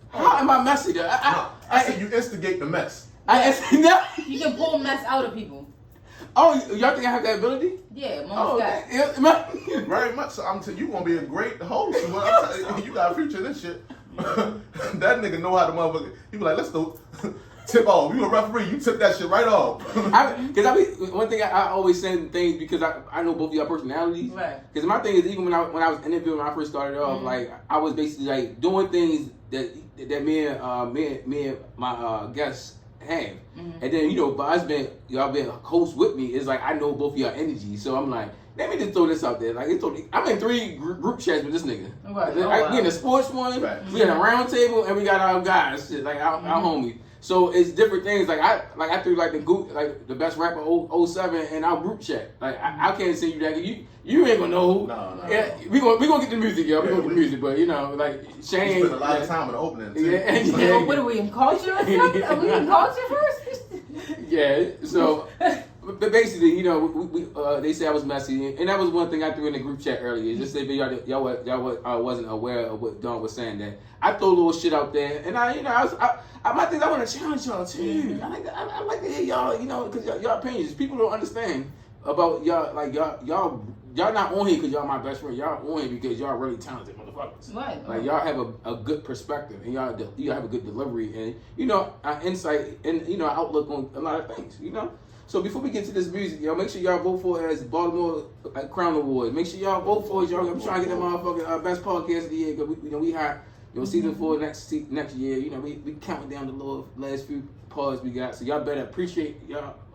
How am I messy though? I said you instigate the mess. You can pull mess out of people. Oh, y'all think I have that ability? Yeah, Oh, most guys. Very much so. I'm telling you, gonna be a great host. You got a future in this shit. That nigga know how to motherfucker. He be like, let's do tip off. You a referee? You tip that shit right off. One thing I always send things because I know both of y'all personalities. Right. Because my thing is even when I was interviewing when I first started off, like I was basically like doing things that me and my guests have, and then but y'all been hosts with me. It's like I know both of y'all energy, so I'm like, let me just throw this out there. Like I'm in 3 group chats with this nigga. Right. We in the sports one, Right. we in a round table, and we got our guys, shit, like our homie. So it's different things. Like I threw like the best rapper 07 in our group chat. Like I can't say you that you ain't gonna know who. No. Yeah, we gonna get the music, yo. We gonna get the music, but like We Shane. spent a lot of time in the opening. Too. Yeah. So what are we in culture or something? Are we in culture first? Yeah. So, but basically, we they say I was messy, and that was one thing I threw in the group chat earlier. Just say y'all wasn't aware of what Don was saying. That I throw little shit out there, and my things I want to challenge y'all too. I like to hear y'all, because y'all opinions. People don't understand about y'all. Like y'all not on here because y'all my best friend. Y'all on here because y'all really talented motherfuckers. Right. Like y'all have a good perspective, and y'all have a good delivery, and insight, and outlook on a lot of things. So before we get to this music, y'all make sure y'all vote for it as Baltimore Crown Award. Make sure y'all vote for it, y'all. I'm trying to get that motherfucking best podcast of the year because we hot. season 4 next year. You know, we counting down the little last few pods we got. So y'all better appreciate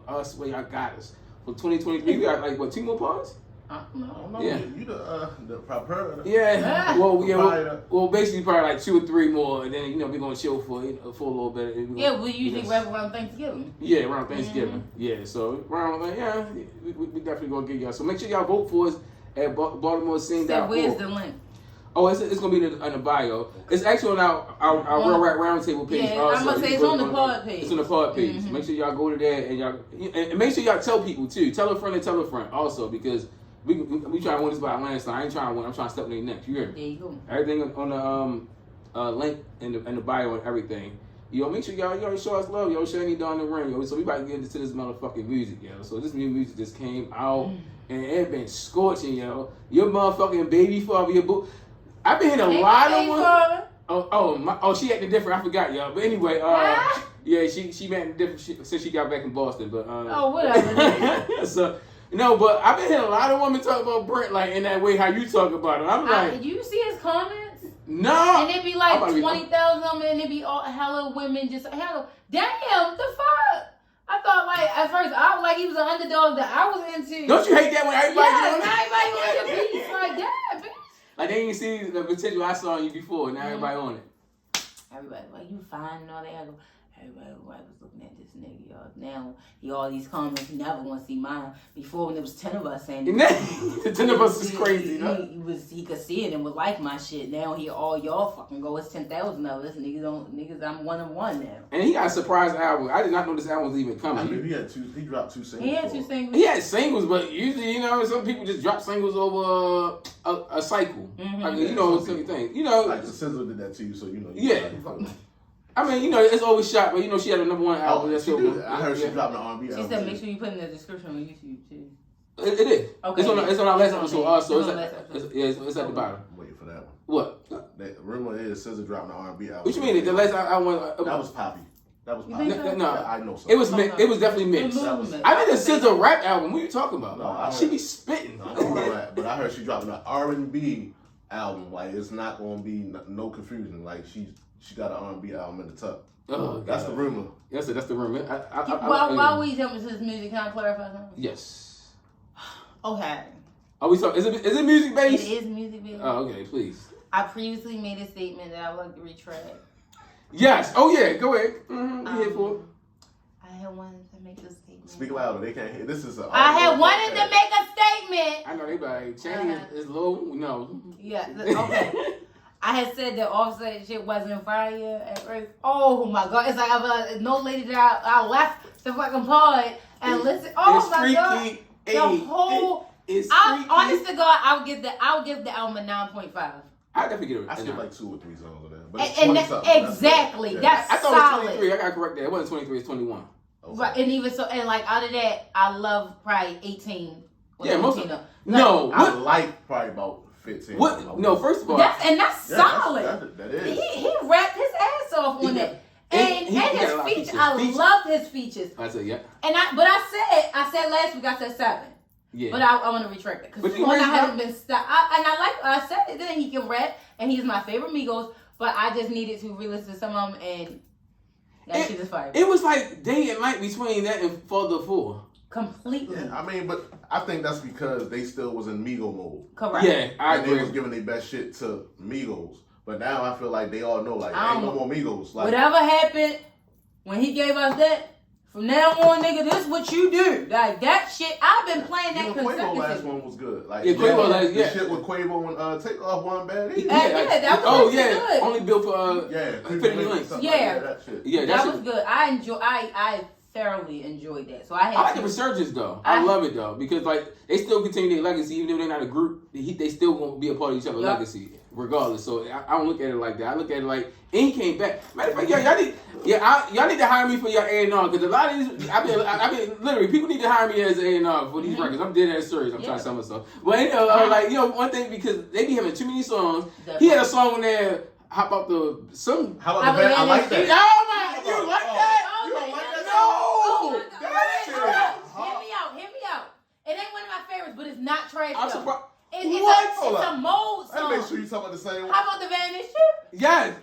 us where y'all got us. For 2023, we got like what 2 more pods? I don't know. Yeah. You the proper. Yeah. Well, basically probably like 2 or 3 more, and then we're gonna chill for a little bit. We usually wrap around Thanksgiving. Yeah, around Thanksgiving. Yeah, so around we definitely gonna get y'all. So make sure y'all vote for us at BaltimoreScene.org. Where's the link? Oh, it's gonna be in the bio. It's actually on our Real Rap Roundtable page. Yeah, also. I'm gonna say it's on the pod page. It's on the pod page. Make sure y'all go to there and make sure y'all tell people too. Tell a friend and tell a friend also, because we try to win this by Atlanta, so I ain't trying to win. I'm trying to step in their necks. You hear me? There you go. Everything on the link in the bio and everything. Make sure y'all show us love. Shani Dawn and Rin. So we about to get into this motherfucking music, So this new music just came out and it been scorching, Your motherfucking baby father, your boo. I've been hitting a lot of one. She acting different. I forgot, y'all. But anyway, she acting different since she got back in Boston. But whatever. So. No, but I've been hearing a lot of women talk about Brent like in that way how you talk about him. I'm like, you see his comments? No. And it be like 20,000 of them, and it be all hella women just hella. Damn, the fuck. I thought like at first I was like he was an underdog that I was into. Don't you hate that when everybody? Everybody on your piece like that, bitch. Like they didn't see the potential I saw in you before. Now everybody on it. Everybody like you fine and all that. Everybody was looking at this nigga, y'all. Now, all these comments, you never want to see mine. Before, when there was 10 of us saying the 10 of us is crazy, he could see it and would like my shit. Now, all y'all fucking go, it's 10,000 of us. Niggas, I'm 1 of 1 now. And he got a surprise album. I did not know this album was even coming. I mean, he dropped 2 singles. He had 2 singles. He had singles, but usually, some people just drop singles over a cycle. Like, certain things. Like the SZA did that to you, so Yeah. I mean, it's always shot, but she had a number 1 album. I heard she dropped an R&B album. She said, make sure you put in the description on YouTube too. It is. Okay. It's on our last episode also. It's at the bottom. I'm waiting for that one. What? The rumor is SZA dropping an R&B album. What you mean? The last album? That was Poppy. That was Poppy. No, I know something. It was it was definitely mixed. I did a SZA rap album. What are you talking about? No, she be spitting. But I heard she dropping an R&B album. Like it's not gonna be no confusion. Like she got an R&B album in the tuck. Oh, that's the rumor. Yes, that's the rumor. While we jumping to this music, can I clarify something? Yes. Okay. Are we talking? Is it music based? It is music based. Oh, okay. Please. I previously made a statement that I would like to retract. Yes. Oh yeah. Go ahead. Here for it. I had wanted to make a statement. Speak louder. They can't hear. This is. I had wanted to make a statement. I know they like Channing is low. No. Yeah. Okay. I had said that Offset shit wasn't fire at first. Oh my god! It's like I've no lady that I left the fucking pod and listen. Oh my god! The whole. Honest to God, I'll give the album a 9.5. I definitely give it. I skipped like 2 or 3 songs of that. But exactly. That's I thought solid. It was 23. I gotta correct that. It wasn't 23. It's 21. Okay. Right, and even so, and like out of that, I love probably 18. Yeah, most of no. I like probably about 15. What? No, first of all, that's solid. That is. He rapped his ass off on that. And his features, I love his features. I said, yeah. And I said last week, I said 7. Yeah. But I want to retract it because I haven't been stopped. I said it. Then he can rap, and he's my favorite Migos. But I just needed to re-listen to some of them, and that shit is fire. It was like day and night between that and Father 4. Completely. Yeah, I mean, but I think that's because they still was in Migo mode. Correct. Yeah, I agree. They was giving their best shit to Migos. But now I feel like they all know, like, ain't no more Migos. Like, whatever happened when he gave us that, from now on, nigga, this is what you do. Like, that shit, I've been playing that consecutively. Quavo last one was good. Like, Quavo the shit with Quavo and Take Off One Bad. That was good. Only built for Infinity Links. That was good. I thoroughly enjoyed that. So I like the resurgence though. I love it though because like they still continue their legacy even though they're not a group. They still won't be a part of each other's legacy regardless. So I don't look at it like that. I look at it like and he came back. Matter of fact, y'all need to hire me for your A&R because a lot of these I mean literally people need to hire me as A&R for these records. I'm dead ass serious. I'm trying to sell myself. But one thing because they be having too many songs. He had a song in there. How about the some? How about the band? I like that. Oh my! You like that? You don't like that? No! Hear me out. It ain't one of my favorites, but it's not trash though. It's a mode song. Let me make sure you talk about the same one. How about the Vanish? Yes.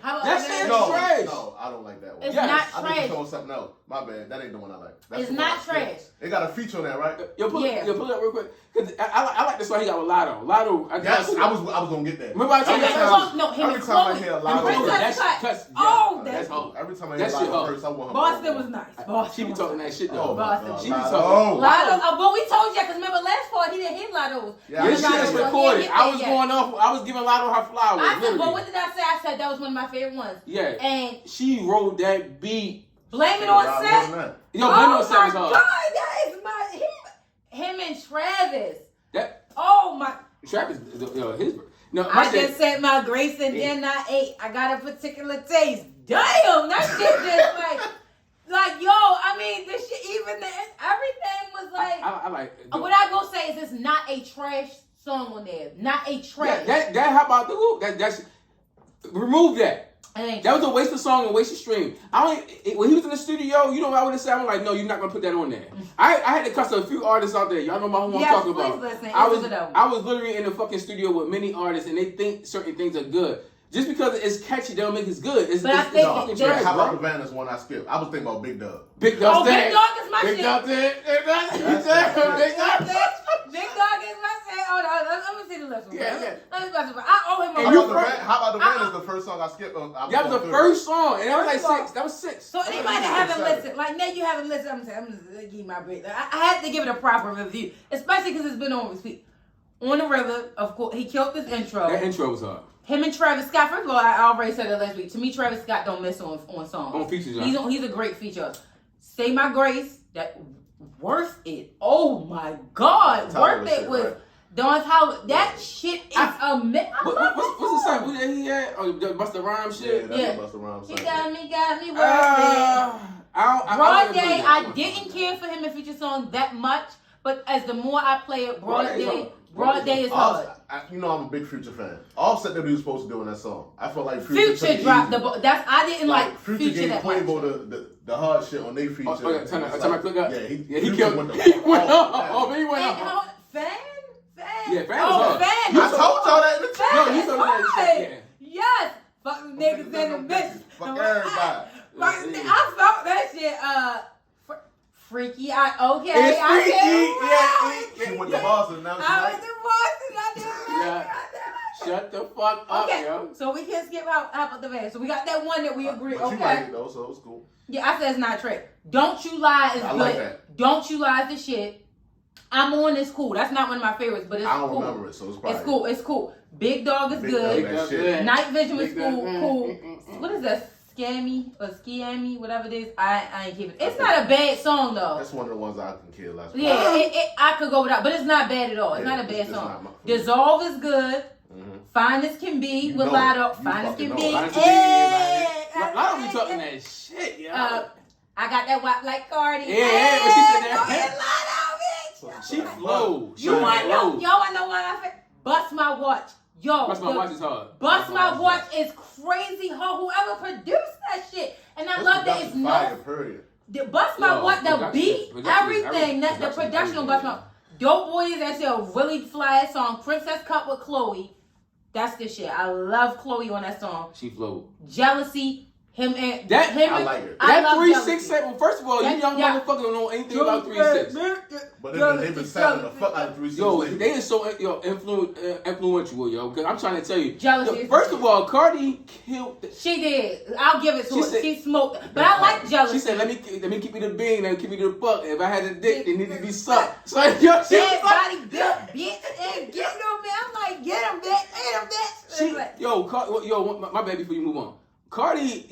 that one. It's Yes. not I think trash. you told something else. My bad. That ain't the one I like. That's It's the one not I skipped. trash. It got a feature on that, right? Yo, pull Yeah. it up real quick. Cause I like the song he got with Lotto. Lotto. Yes, I was gonna get that. Remember I told Him you and that? Chloe- no, him every and time I Chloe. hear a And lot of Princess Cut. That's Oh, that's that's hard. every time I That hear shit Lotto hard. first, I want her. Boston was nice. Boston. She be was talking nice. that shit Oh, though. my Boston. God. She be Lotto. talking. Lotto, but we told you because remember last part he didn't hit Lotto's. Yeah, This I shit is did. recorded. I was going off. I was giving Lotto her flowers. I said, literally. but what did I say? I said that was one of my favorite ones. Yeah. And She wrote that beat. blame it on Seth. Yo, Oh Bynum my Seth was God, hard. that is my him and Travis. That Oh my! Travis, yo, his. No, I just said my grace and then I ate. I got a particular taste. Damn, that shit just like yo. I mean, this shit even everything was like. I like. What I gonna say is it's not a trash song on there. Not a trash. That how about the whoop? That's remove that. It ain't That was a waste of song and waste of stream. When he was in the studio, you know what I would have said? I'm like, no, you're not gonna put that on there. I had to cuss a few artists out there. Y'all know who I'm talking about. Listen. I was literally in the fucking studio with many artists, and they think certain things are good. Just because it's catchy, they don't make it good. It's fucking trash, How about bro. the Vanna's one I skipped? I was thinking about Big Dog. Big Dog. Big Dog is my Big shit. Dog did. Big Dog. Big Dog is my shit. Hold on, let me see the list. Yeah. Let me pass it. I owe him And a you How about the Vanna's the first song I skipped? That was the first song, and that was like six. That was six. So anybody that haven't listened, like now you haven't listened, I'm gonna give you my break. I had to give it a proper review, especially because it's been on repeat. On the River, of course, he killed this intro. That intro was hard. Him and Travis Scott. First of all, I already said it last week. To me, Travis Scott don't miss on songs. On features, He's a great feature. Say My Grace. That worth it. Oh my God, worth it was. Don's House, that shit is amazing. What's the song? Who that he had? Oh, the Busta Rhymes shit? Yeah, that's Busta Rhymes. He got me worth it. Broad Day, I didn't care for him in feature songs that much, but as the more I play it, Broad Day is hard. You know I'm a big Future fan. Offset that he was supposed to do in that song. I felt like Future dropped the that's I didn't like Future gave that much. Quavo the hard shit on their feature. Oh, yeah, turn my click up. Yeah, he killed. He went up. Fan. Yeah, Fan was hard. Fan. I told y'all that in the chat. No, you told me that. Yeah. Yes. Fuck the niggas in the bitch. Fuck everybody. I felt that shit. Freaky. Okay. It's I freaky. She went to Boston now. I went to Boston. I did. Shut the fuck up, Okay, yo. so we can skip out about the van. So we got that one that we agree. But you Okay. like it though, so it's cool. Yeah, I said it's not trick. Don't You Lie is I good. like that. Don't You Lie is the shit. I'm On is cool. That's not one of my favorites, but it's I don't cool. remember it, so it's probably. It's cool. It's cool. Big Dog is Big good. Dog, that shit. Night Vision was Big Dog, cool. What is that? Scammy or Skiammy, whatever it is. I ain't keeping it. It's not a bad song though. That's one of the ones I can kill last. Yeah, I could go without, but it's not bad at all. It's not a bad song. Dissolve is good. Fine as Can Be with Lotto. Fine as Can Be. Lotto be talking that shit, yo. I got that wop like Cardi. Yeah, but she said that. Lotto, bitch. She flowed. You want to know? Yo, I know why Bust My Watch. Yo, Bust My Watch is hard. Bust My Watch is crazy hard. Whoever produced that shit. And I love that it's no. The Bust My Watch, the beat, everything. The production on Bust My. Dope Boy is actually a really fly song. Princess Cut with Chloe. That's the shit. I love Chloe on that song. She flowed. Jealousy. Him and that. Him I like it. That 3-6. First of all, you young motherfuckers don't know anything about 3-6. But they've been selling the fuck out of 3-6. Yo, they is so influential, yo. Because I'm trying to tell you. Jealousy. First of all, Cardi killed. She did. I'll give it to her. She smoked. But I like Jealousy. She said, "Let me keep you the bean and keep you the fuck. If I had a dick, it needed to be sucked." So yo, she dead body built bitch and get him, man. I'm like, get him, bitch. Yo, my baby, before you move on. Cardi,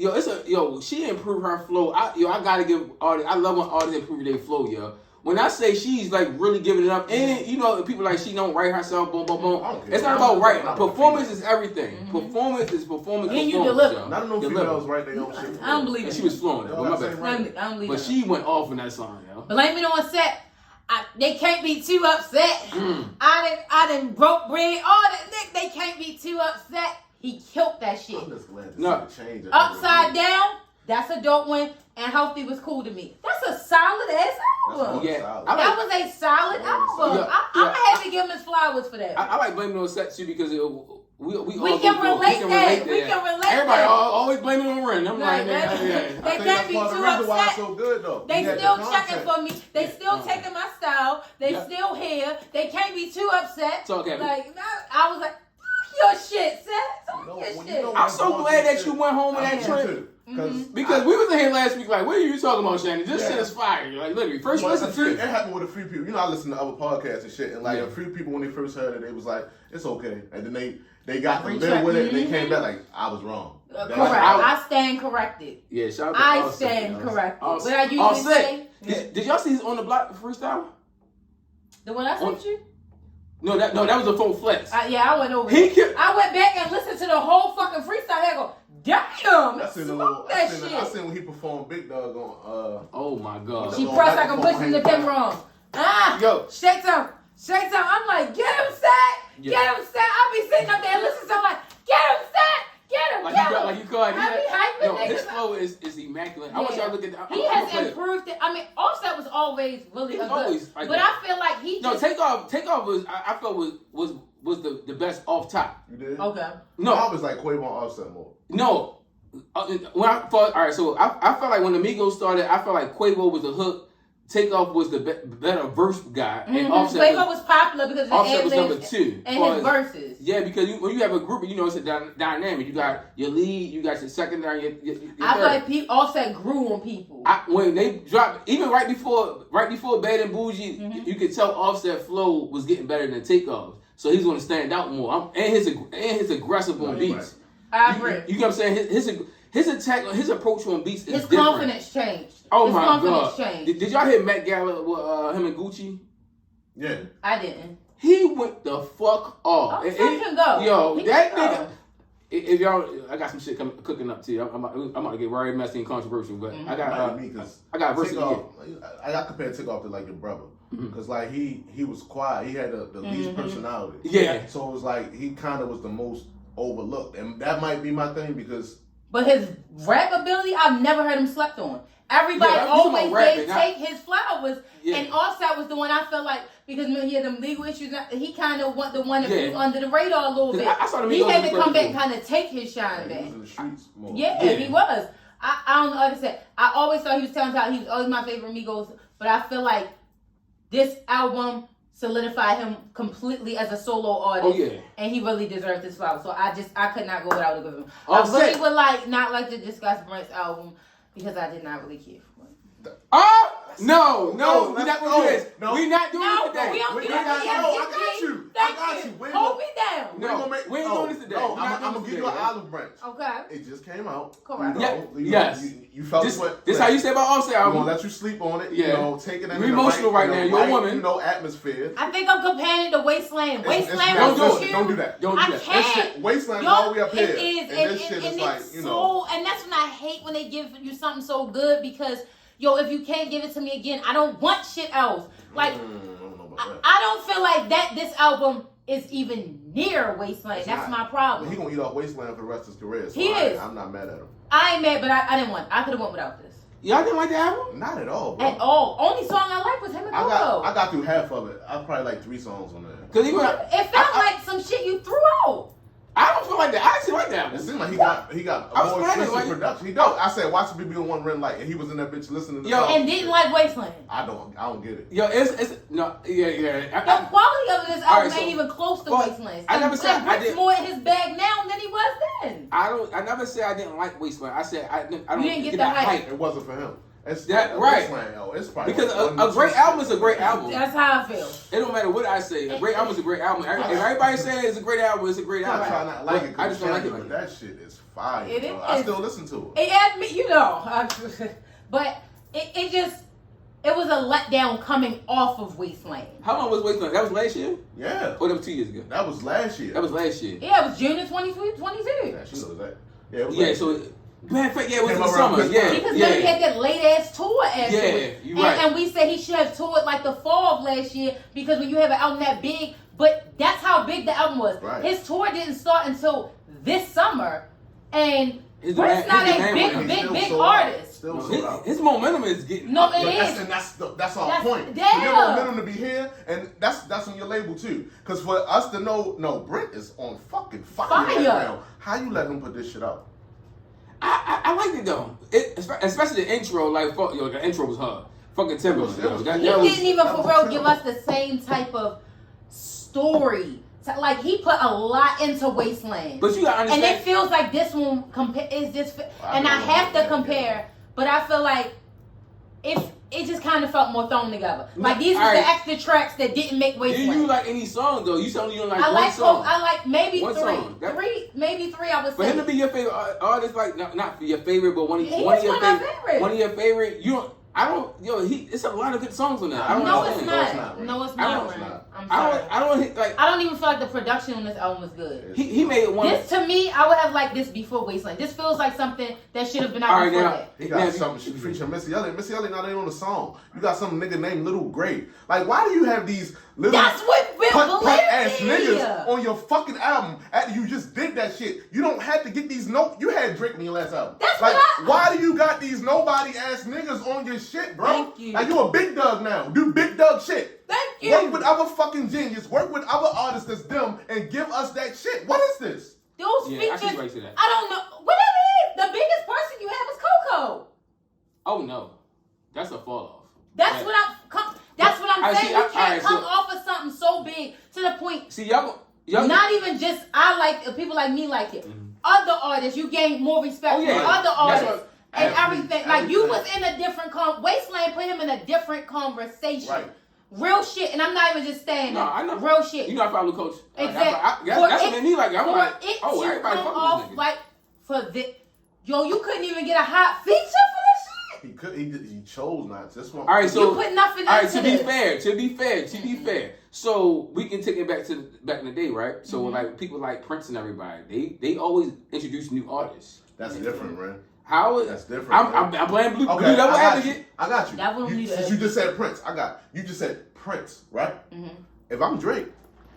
she improved her flow. I gotta give artists. I love when artists improve their flow, yo. When I say she's like really giving it up, and people like she don't write herself, boom, boom, boom. It's not about writing. Performance is everything. Mm-hmm. Performance is performance. And you deliver. I don't know if females write their own shit. I don't believe it. She was flowing it. I don't believe but she went off in that song, yo. Blame it on set. They can't be too upset. I done broke bread. All that. They can't be too upset. He killed that shit. I'm just glad to see the change. Upside Down, that's a dope one. And Healthy was cool to me. That's a solid ass album. That was a solid album. I had to give him his flowers for that. I like Blame It on Set too because We can relate that. We can relate Everybody that. always blaming on Rin. I'm like, They can't be too upset. So good, though. They still checking for me. They still taking my style. They still here. They can't be too upset. So, okay. Like, I was like, your shit, Seth. Talk your shit. I'm so glad that you went home on that trip. Because we was in here last week, like, what are you talking about, Shannon? This shit is fire. Like, literally, first listen to it happened with a few people. You know, I listen to other podcasts and shit, and like a few people when they first heard it, they was like, it's okay, and then they got the middle with it, and they came back like, I was wrong. Correct. I stand corrected. Yeah, shout out to I stand corrected. What I usually say. Did y'all see his On the Block freestyle? The one I sent you? No, that was a full flex. I went over it. I went back and listened to the whole fucking freestyle. I go, damn, I seen when he performed Big Dog on. Oh my god. She pressed like I'm pushing the pin wrong. Shake some. I'm like, get him set. Get him set. I be sitting up there listening. So I'm like, get him set. Get him. Like you call it. I be hyping his flow is immaculate. I want y'all to look at that. He has improved it. I mean, Offset was always really good. Like but I feel like he. No, Takeoff was. I felt was the best off top. You did? Okay. No, I was like Quavo on Offset more. No. When I thought, all right, so I felt like when the Migos started, I felt like Quavo was the hook. Takeoff was the better verse guy, and Offset Quavo was popular because Offset was number 2 and his verses. Yeah, because when you have a group, you know it's a dynamic. You got your lead, you got your secondary. Your I feel like Offset grew on people. When they dropped, even right before Bad and Bougie, you could tell Offset flow was getting better than Takeoff, so he's going to stand out more. And his aggressive on beats. I agree. You know what I'm saying? His attack, his approach on beats is different. His confidence changed. Oh my god! Did y'all hear Met Gala with him and Gucci? Yeah, I didn't. He went the fuck off. He can go. Yo, that nigga. If y'all, I got some shit cooking up too. I'm about to get very messy and controversial, but I got a verse. I compare Takeoff to like your brother. Because like he was quiet. He had the least personality. Yeah. So it was like he kind of was the most overlooked, and that might be my thing because. But his rap ability, I've never heard him slept on. Everybody always take his flowers, and Offset was the one I felt like because when he had them legal issues, he kind of the one that flew under the radar a little bit. He had to come back and kind of take his shine back. He was in the streets more. Yeah, he was. I don't know. Like I said, I always thought he was talented. He was always my favorite Migos, but I feel like this album solidified him completely as a solo artist, and he really deserved this flower. So I could not go without it. I really would not like to discuss Brent's album because I did not really care for it. No, we're not doing this. We're not doing this today. We don't I got you. Hold me down. No, we ain't doing this today. No, I'm gonna give you an olive branch. Okay. It just came out. Correct. Yes. You felt this how you say about Offset album. I'm gonna let you sleep on it. Yeah. You know, taking it. You're emotional right now. You're a woman. You know, atmosphere. I think I'm comparing it to Wasteland. Wasteland don't was do it. Don't do that. Don't do that. I can't. Wasteland's all the way up here. It is. And this shit is like, you know. And that's when I hate when they give you something so good because, if you can't give it to me again, I don't want shit else. Like, I don't feel like this album is even near Wasteland. That's my problem. He gonna eat off Wasteland for the rest of his career. So he is. I'm not mad at him. I ain't mad, but I didn't want. I could have went without this. Y'all didn't like the album? Not at all, bro. At all. Only song I liked was him and Coco. I got through half of it. I probably like 3 songs on there. Cause it felt like some shit you threw out. I don't feel like that. I actually like that. It seemed like he got a more expensive production. He don't. I said, watch me be the one Rin like, and he was in that bitch listening to the and didn't like Wasteland. I don't get it. It's no, The quality of this album ain't even close to Wasteland. I never said I did more in his bag now than he was then. I never said I didn't like Wasteland. I said I don't. You didn't get the hype. It wasn't for him. It's that right. It's probably because a great album is a great album. That's how I feel. It don't matter what I say. A great album is a great album. If everybody says it's a great album, it's a great album. I try not to like it. I just don't like it. But that shit is fire. It is. I still listen to it. It had me, but it was a letdown coming off of Wasteland. How long was Wasteland? That was last year? Yeah. Or that was 2 years ago? That was last year. That was last year. Yeah, it was June of 2022. Yeah, she knows that. Yeah, it was yeah, so matter of fact, it was in the summer. Because then he had that late ass tour afterwards. Yeah, you're right. And we said he should have toured like the fall of last year because when you have an album that big, but that's how big the album was. Right. His tour didn't start until this summer, and Brent's not a big artist. Still sold out. His momentum is getting. No, it But is. that's our point. Damn. For your momentum to be here, and that's on your label too. Because for us to know, no, Brent is on fucking fire right now. How you let him put this shit out? I liked it though. Especially the intro, like the intro was hard. Fucking Timberland. He didn't even for real give us the same type of story. So, like he put a lot into Wasteland. But you gotta understand. And it feels like this one is just, and I have to compare, but I feel like it just kind of felt more thrown together. Like these were the extra tracks that didn't make Wasteland. Do you like any song though? You said you don't like one song. I like maybe one three. Song. Maybe three. I would say. For him to be your favorite artist, like not your favorite, but one of your favorite. One of your favorite. You don't. I don't. It's a lot of good songs on that. No, it's not. No, it's not. I'm sorry. I don't even feel like the production on this album was good. He made one. This to me, I would have liked this before Wasteland. This feels like something that should have been out before that. He got something featuring Missy Elliott. Missy Elliott not even on the song. You got some nigga named Little Gray. Like, why do you have these little ass niggas on your fucking album after you just did that shit? You don't have to get these You had Drake on your last album. That's like, why do you got these nobody ass niggas on your shit, bro? Thank you. Like, you a big dog now. Do big dog shit. Thank you. Work with other fucking genius. Work with other artists that's them and give us that shit. What is this? Those features. I don't know. What it is? The biggest person you have is Coco. Oh no, that's a fall off. That's what I'm saying. You can't come off of something so big to the point. See, y'all not even just I like it, people like me like it. Mm-hmm. Other artists, you gain more respect from other artists and everything. Like you was in a different Wasteland put him in a different conversation. Right. Real shit, and I'm not even just saying that. I know. Real shit. You know I follow Coach. Exactly. That's what made me like. I'm like, oh, everybody fuck off this nigga. Like for the you couldn't even get a hot feature for this shit. He chose not. This one. All right, so you put nothing into this. To be fair. So we can take it back in the day, right? So like people like Prince and everybody, they always introduce new artists. That's different, man. That's different. I'm playing Blue Double Advocate. I got you. Since you just said Prince, you just said Prince, right? Mm-hmm. If I'm Drake,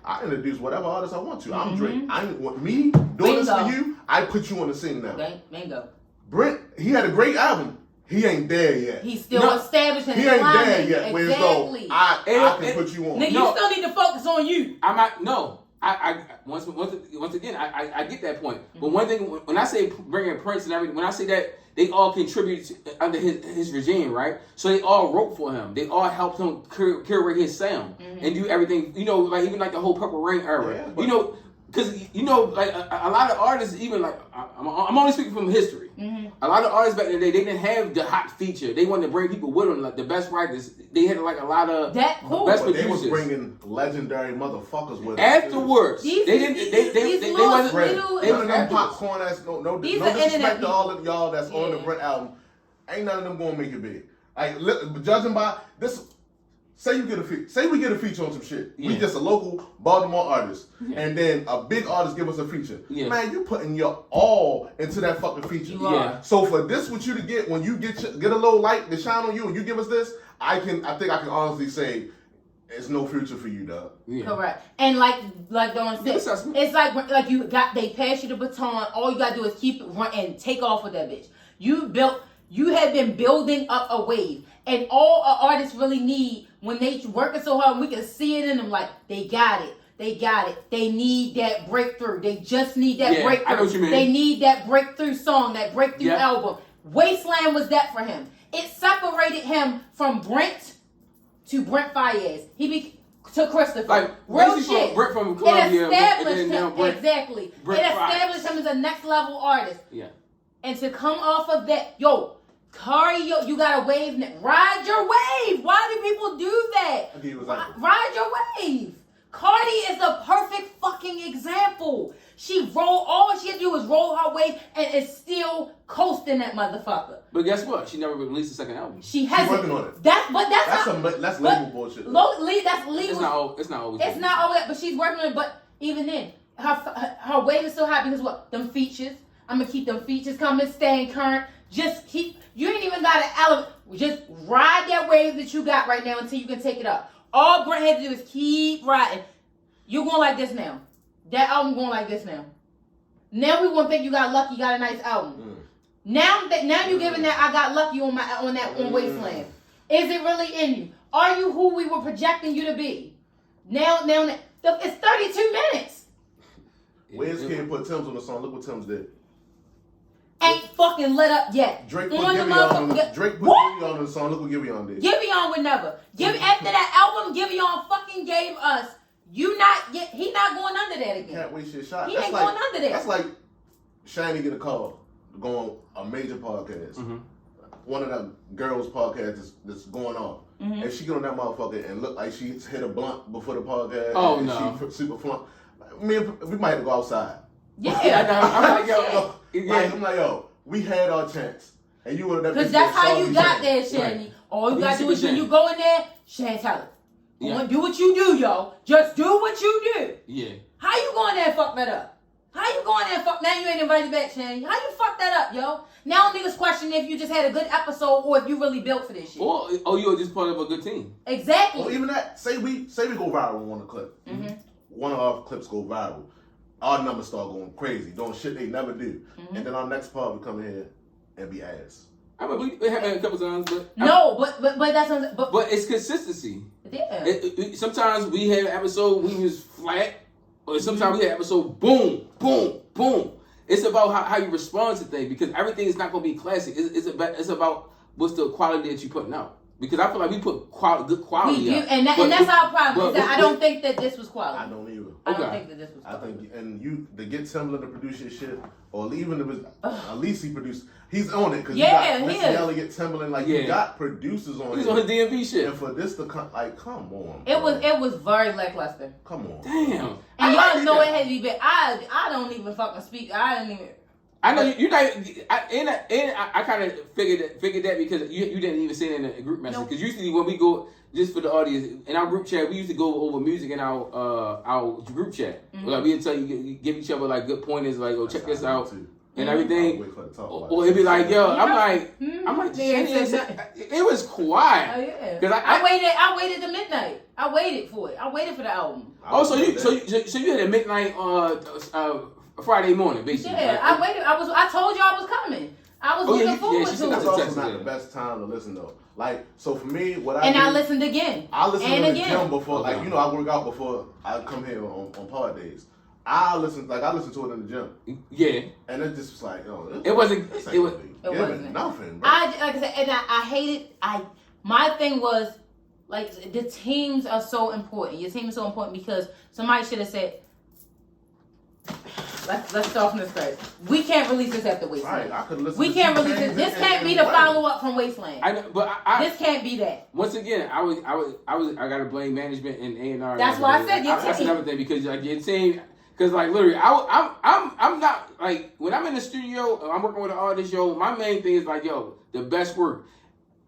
I introduce whatever artist I want to. I'm Drake. I want me doing this for you. I put you on the scene now. Bingo. Brent, he had a great album. He ain't there yet. He's still establishing. He ain't there yet. Exactly. I can put you on. Nigga, you still need to focus on you. I once again I get that point. But one thing when I say bringing Prince and everything, when I say that they all contribute under his regime, right? So they all wrote for him. They all helped him curate his sound and do everything. Like even like the whole Purple Rain era. Yeah, because like a lot of artists, even like I'm only speaking from history. Mm-hmm. A lot of artists back in the day, they didn't have the hot feature. They wanted to bring people with them, like the best writers. They had like a lot of best producers. They was bringing legendary motherfuckers with them. Afterwards, they wasn't popcorn ass. No disrespect to all of y'all that's on the Brent album. Ain't none of them gonna make it big. Like judging by this. Say we get a feature on some shit. Yeah. We just a local Baltimore artist, and then a big artist give us a feature. Yeah. Man, you putting your all into that fucking feature. Yeah. So for this, what you to get when you get a little light to shine on you, and you give us this, I think I can honestly say, it's no future for you, dog. Yeah. Correct. And like Dawn said, it's like they pass you the baton. All you gotta do is keep it run and take off with that bitch. You have been building up a wave, and all an artist really need. When they working so hard, we can see it in them. Like they got it. They need that breakthrough. They just need that breakthrough. I know what you mean. They need that breakthrough song, that breakthrough album. Wasteland was that for him. It separated him from Brent to Brent Fiyaz. To Christopher. Like real shit. Brent from Columbia. It established him exactly. It established him as a next level artist. Yeah. And to come off of that, Cardi, you got a wave. Ride your wave. Why do people do that? Okay, ride your wave. Cardi is a perfect fucking example. All she had to do was roll her wave and is still coasting that motherfucker. But guess what? She never released a second album. She hasn't. She's working on it. That's label bullshit. That's legal. It's not always. It's not always. But she's working on it. But even then, her wave is so high because what? Them features. I'm gonna keep them features coming, staying current. You ain't even got an element. Just ride that wave that you got right now until you can take it up. All Brent had to do is keep riding. You're going like this now. That album going like this now. Now we won't think you got lucky, you got a nice album. Now you giving that I got lucky on Wasteland. Is it really in you? Are you who we were projecting you to be? Now it's 32 minutes. Wiz Kid put Tim's on the song. Look what Tim's did. Ain't fucking lit up yet. Drake put Giveon on the song. Look what Giveon did. Giveon would never. After that album, Giveon fucking gave us. He not going under that again. Can't waste your shot. He ain't going under that. That's like Shiny get a call to go on a major podcast. Mm-hmm. One of the girls' podcasts that's going on. Mm-hmm. And she get on that motherfucker and look like she hit a blunt before the podcast. Oh, and no. She super flunk. We might have to go outside. Yeah. I'm like, yo, I'm like, yo, we had our chance. And you would have because that's how you got there, Shani. Right. All you gotta do is when you go in there, Shantell. Yeah. Do what you do, yo. Just do what you do. Yeah. How you going there and fuck that up? How you going there and fuck? Now you ain't invited back, Shani. How you fuck that up, yo? Now niggas question if you just had a good episode or if you really built for this shit. Or you were just part of a good team. Exactly. Or even that. Say we go viral on a clip. Mm-hmm. One of our clips go viral. Our numbers start going crazy, doing shit they never do. Mm-hmm. And then our next part we come in here and be ass. I mean, we happened a couple times, but that's but it's consistency. Yeah. Sometimes we had an episode we was flat, or sometimes we had an episode boom, boom, boom. It's about how you respond to things because everything is not going to be classic. It's about what's the quality that you're putting out. Because I feel like we put good quality out. And that's our problem. I don't think that this was quality. I don't either. I don't think that this was quality. I think, and to get Timberland to produce your shit, or even if it's, at least he produced, he's on it. Because you got Missy Elliott, Timberland, you got producers on it. He's on his DMV shit. And for this to come, come on. It was very lackluster. Come on. Damn. And y'all know it had to be bad. I don't even fucking speak. I didn't even. I know you're not. I kind of figured that because you didn't even say it in a group message. Because usually when we go, just for the audience, in our group chat, we used to go over music in our group chat. Mm-hmm. Like we'd tell you, give each other like good pointers, like check this out and everything. Or it'd be like, yo, I'm like, it was quiet. Oh yeah. Because I waited to midnight. I waited for it. I waited for the album. Oh, so you had a midnight Friday morning, basically. Yeah, right? I waited. I told you I was coming. I was looking forward to it. That's also not the best time to listen though. Like, so for me, I listened again. I listened to the gym before, I work out before I come here on pod days. I listened to it in the gym. Yeah. And it just was like, it wasn't nothing. Bro. Like I said, and I hated. My thing was like the teams are so important. Your team is so important because somebody should have said. Let's start from the start. We can't release this after Wasteland. Right, I could listen. We can't release this. This can't be the follow up from Wasteland. I know, but this can't be that. Once again, I gotta blame management and A&R. That's why I said your team. That's another thing because like your team, because like literally, I'm not like when I'm in the studio, I'm working with an artist. Yo, my main thing is like the best work.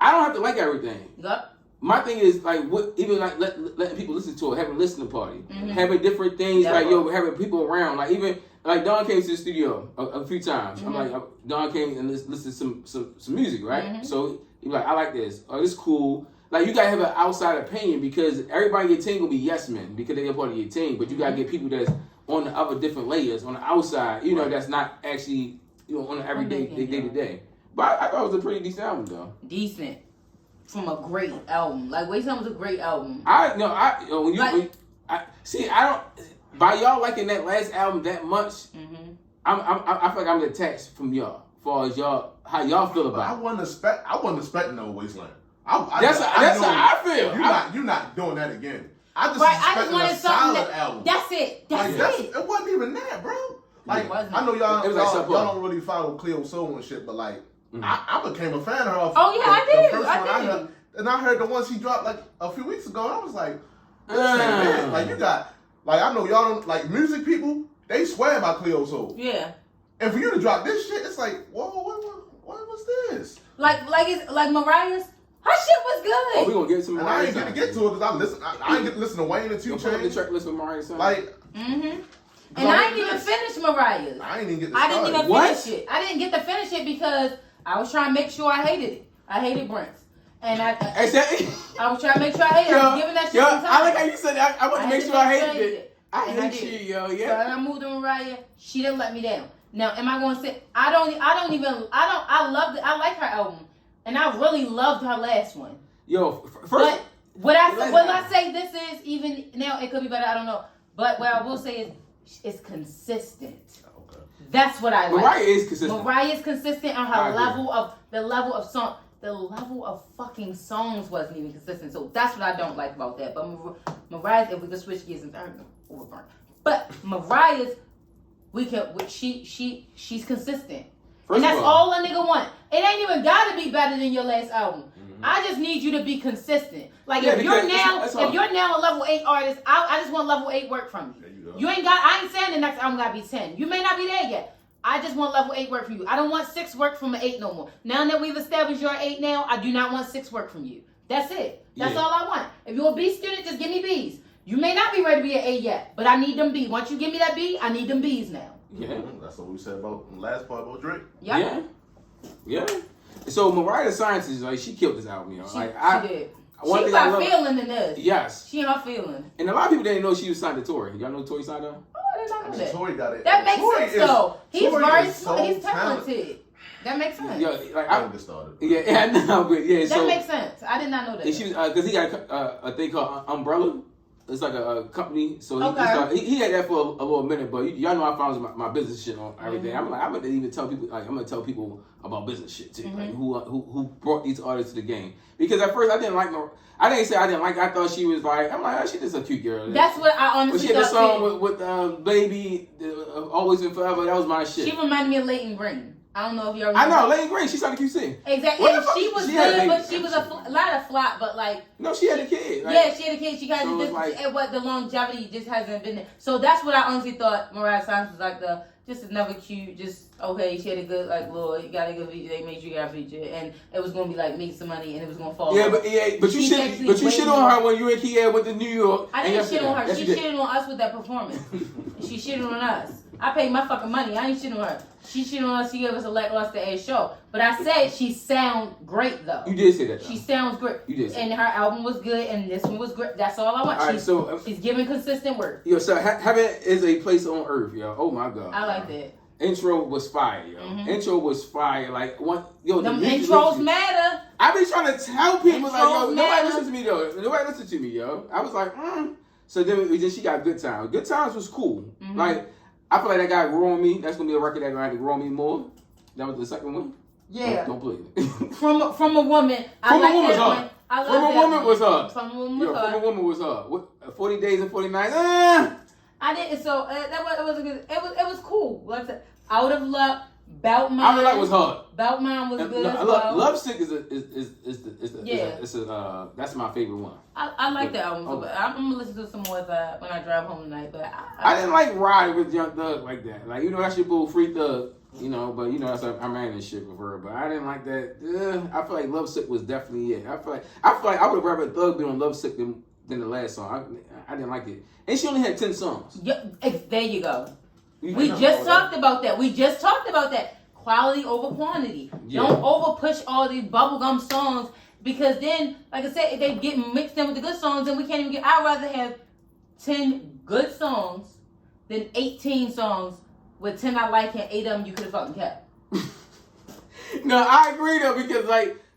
I don't have to like everything. Yep. My thing is like even like letting people listen to it, having a listening party, having different things having people around, like even. Like Don came to the studio a few times. I'm like Don came and listened to some music, right? Mm-hmm. So he's like, I like this. Oh, this is cool. Like you gotta have an outside opinion because everybody in your team will be yes men because they're part of your team. But you gotta get people that's on the other different layers on the outside. That's not actually on the everyday day to day. But I thought it was a pretty decent album though. Decent from a great album. Like Wasteland was a great album. I don't. By y'all liking that last album that much, I feel like I'm detached from y'all. As far as how y'all feel about it. I wasn't expecting no Wasteland. That's how I feel. You're not doing that again. I just wanted a solid album. That's it. It wasn't even that, bro. Like I know y'all don't really follow Cleo Soul and shit, but like I became a fan of her. I did. The first one I heard, and I heard the one she dropped like a few weeks ago. And I was like, man, like you got. Like, I know y'all don't, like, music people, they swear by Cleo Soul. Yeah. And for you to drop this shit, it's like, whoa, what was this? Like Mariah's, her shit was good. Oh, we gonna get some Mariah. And I ain't get to get to it because I ain't get to listen to Wayne and 2 Chainz. The track list with Mariah. Like, and I ain't even finished Mariah's. I ain't even get to start. I didn't even finish it. I didn't get to finish it because I was trying to make sure I hated it. I hated Brent. And I was trying to make sure I hated it. I was giving that shit some time. I like how you said that. I want to make sure I hated it. I hate you, yo. Yeah. So I moved to Mariah. She didn't let me down. Now, am I going to say I like her album, and I really loved her last one. Yo, first. But will I say this is even now? It could be better. I don't know. But what I will say is it's consistent. Okay. That's what I like. Mariah is consistent. Mariah is consistent on her level of song. The level of fucking songs wasn't even consistent. So that's what I don't like about that. But Mariah's, if we could switch gears and but Mariah's, she's consistent. And that's all a nigga want. It ain't even gotta be better than your last album. Mm-hmm. I just need you to be consistent. Like if you're now a level 8 artist, I just want level 8 work from you. You ain't got. I ain't saying the next album gotta be 10. You may not be there yet. I just want level 8 work from you. I don't want 6 work from an 8 no more. Now that we've established you're 8 now, I do not want 6 work from you. That's it. That's all I want. If you're a B student, just give me B's. You may not be ready to be an A yet, but I need them B's. Once you give me that B, I need them B's now. Yeah. That's what we said about the last part about Drake. Yep. Yeah. So Mariah Sciences, like, she killed this album, you know. She did. One she got feeling in this. Yes. She her feeling. And a lot of people didn't know she was signed to Tory. Y'all know Tory signed her? Tory got it. That makes sense though. He's very so he's talented. That makes sense. Yeah, like I get started. Yeah, I know, but yeah. That makes sense. I did not know that. And she was because he got a thing called Umbrella. It's like a company, so he had that for a little minute. But y'all know I found my business shit on everything. Mm-hmm. I'm gonna even tell people I'm gonna tell people about business shit too, mm-hmm. like who brought these artists to the game. Because at first I didn't like her. I didn't say I didn't like her. I thought she was like, I'm like, oh, she's just a cute girl. That's what I honestly thought. But she had the song with Baby, Always and Forever. That was my shit. She reminded me of Leighton Green. I don't know if you ever remember. I know, Leighton Green. She started QC. Exactly. And she was good, but she was a lot of flop, but like. No, she had a kid. Like, yeah, she had a kid. She got what the longevity just hasn't been there. So that's what I honestly thought Mariah Science was like just another cute, just okay, she had a good you got a good feature, they made sure you got a feature, and it was gonna be like make some money and it was gonna fall. Yeah, but you shit on her when you and Kia went to New York. I didn't shit on her. She shitted on us with that performance. She shitted on us. I paid my fucking money. I ain't shitting on her. She shitted on us. She gave us a lackluster ass show. But I said she sound great though. You did say that. She sounds great. You did. And her album was good, and this one was great. That's all I want. All right, so she's giving consistent work. Yo, so heaven is a place on earth, yo. Oh my god. I like that. Intro was fire, yo. Mm-hmm. Intro was fire. Like them intros matter. I been trying to tell people intros like, yo, matter. nobody listen to me though. Nobody listen to me, yo. I was like, So then she got Good Times. Good Times was cool. Mm-hmm. Like I feel like that guy grew on me. That's gonna be a record that's gonna have to grow on me more. That was the second one. Yeah. Don't play it. From a woman. From a woman was hard. From a woman was hard. From a woman was hard. What 40 Days and 40 Nights? I didn't. So that was a good. It was cool. Like I said, Out of Luck. Bout Mine. Out of Luck was hard. Bout Mine was good as well. Love Sick that's my favorite one. I like that album. Okay. I'm gonna listen to some more when I drive home tonight. But I didn't like Ride with Young Thug like that. Like that shit bull Free Thug. But that's like, I'm in this shit with her. But I didn't like that. I feel like Love Sick was definitely it. I feel like I would have rather Thug been on Love Sick than the last song. I didn't like it. And she only had 10 songs. Yeah, there you go. We just talked about that. Quality over quantity. Yeah. Don't over push all these bubblegum songs because then, like I said, they get mixed in with the good songs and we can't even I'd rather have 10 good songs than 18 songs with 10 I like and 8 of them you could have fucking kept. No, I agree though because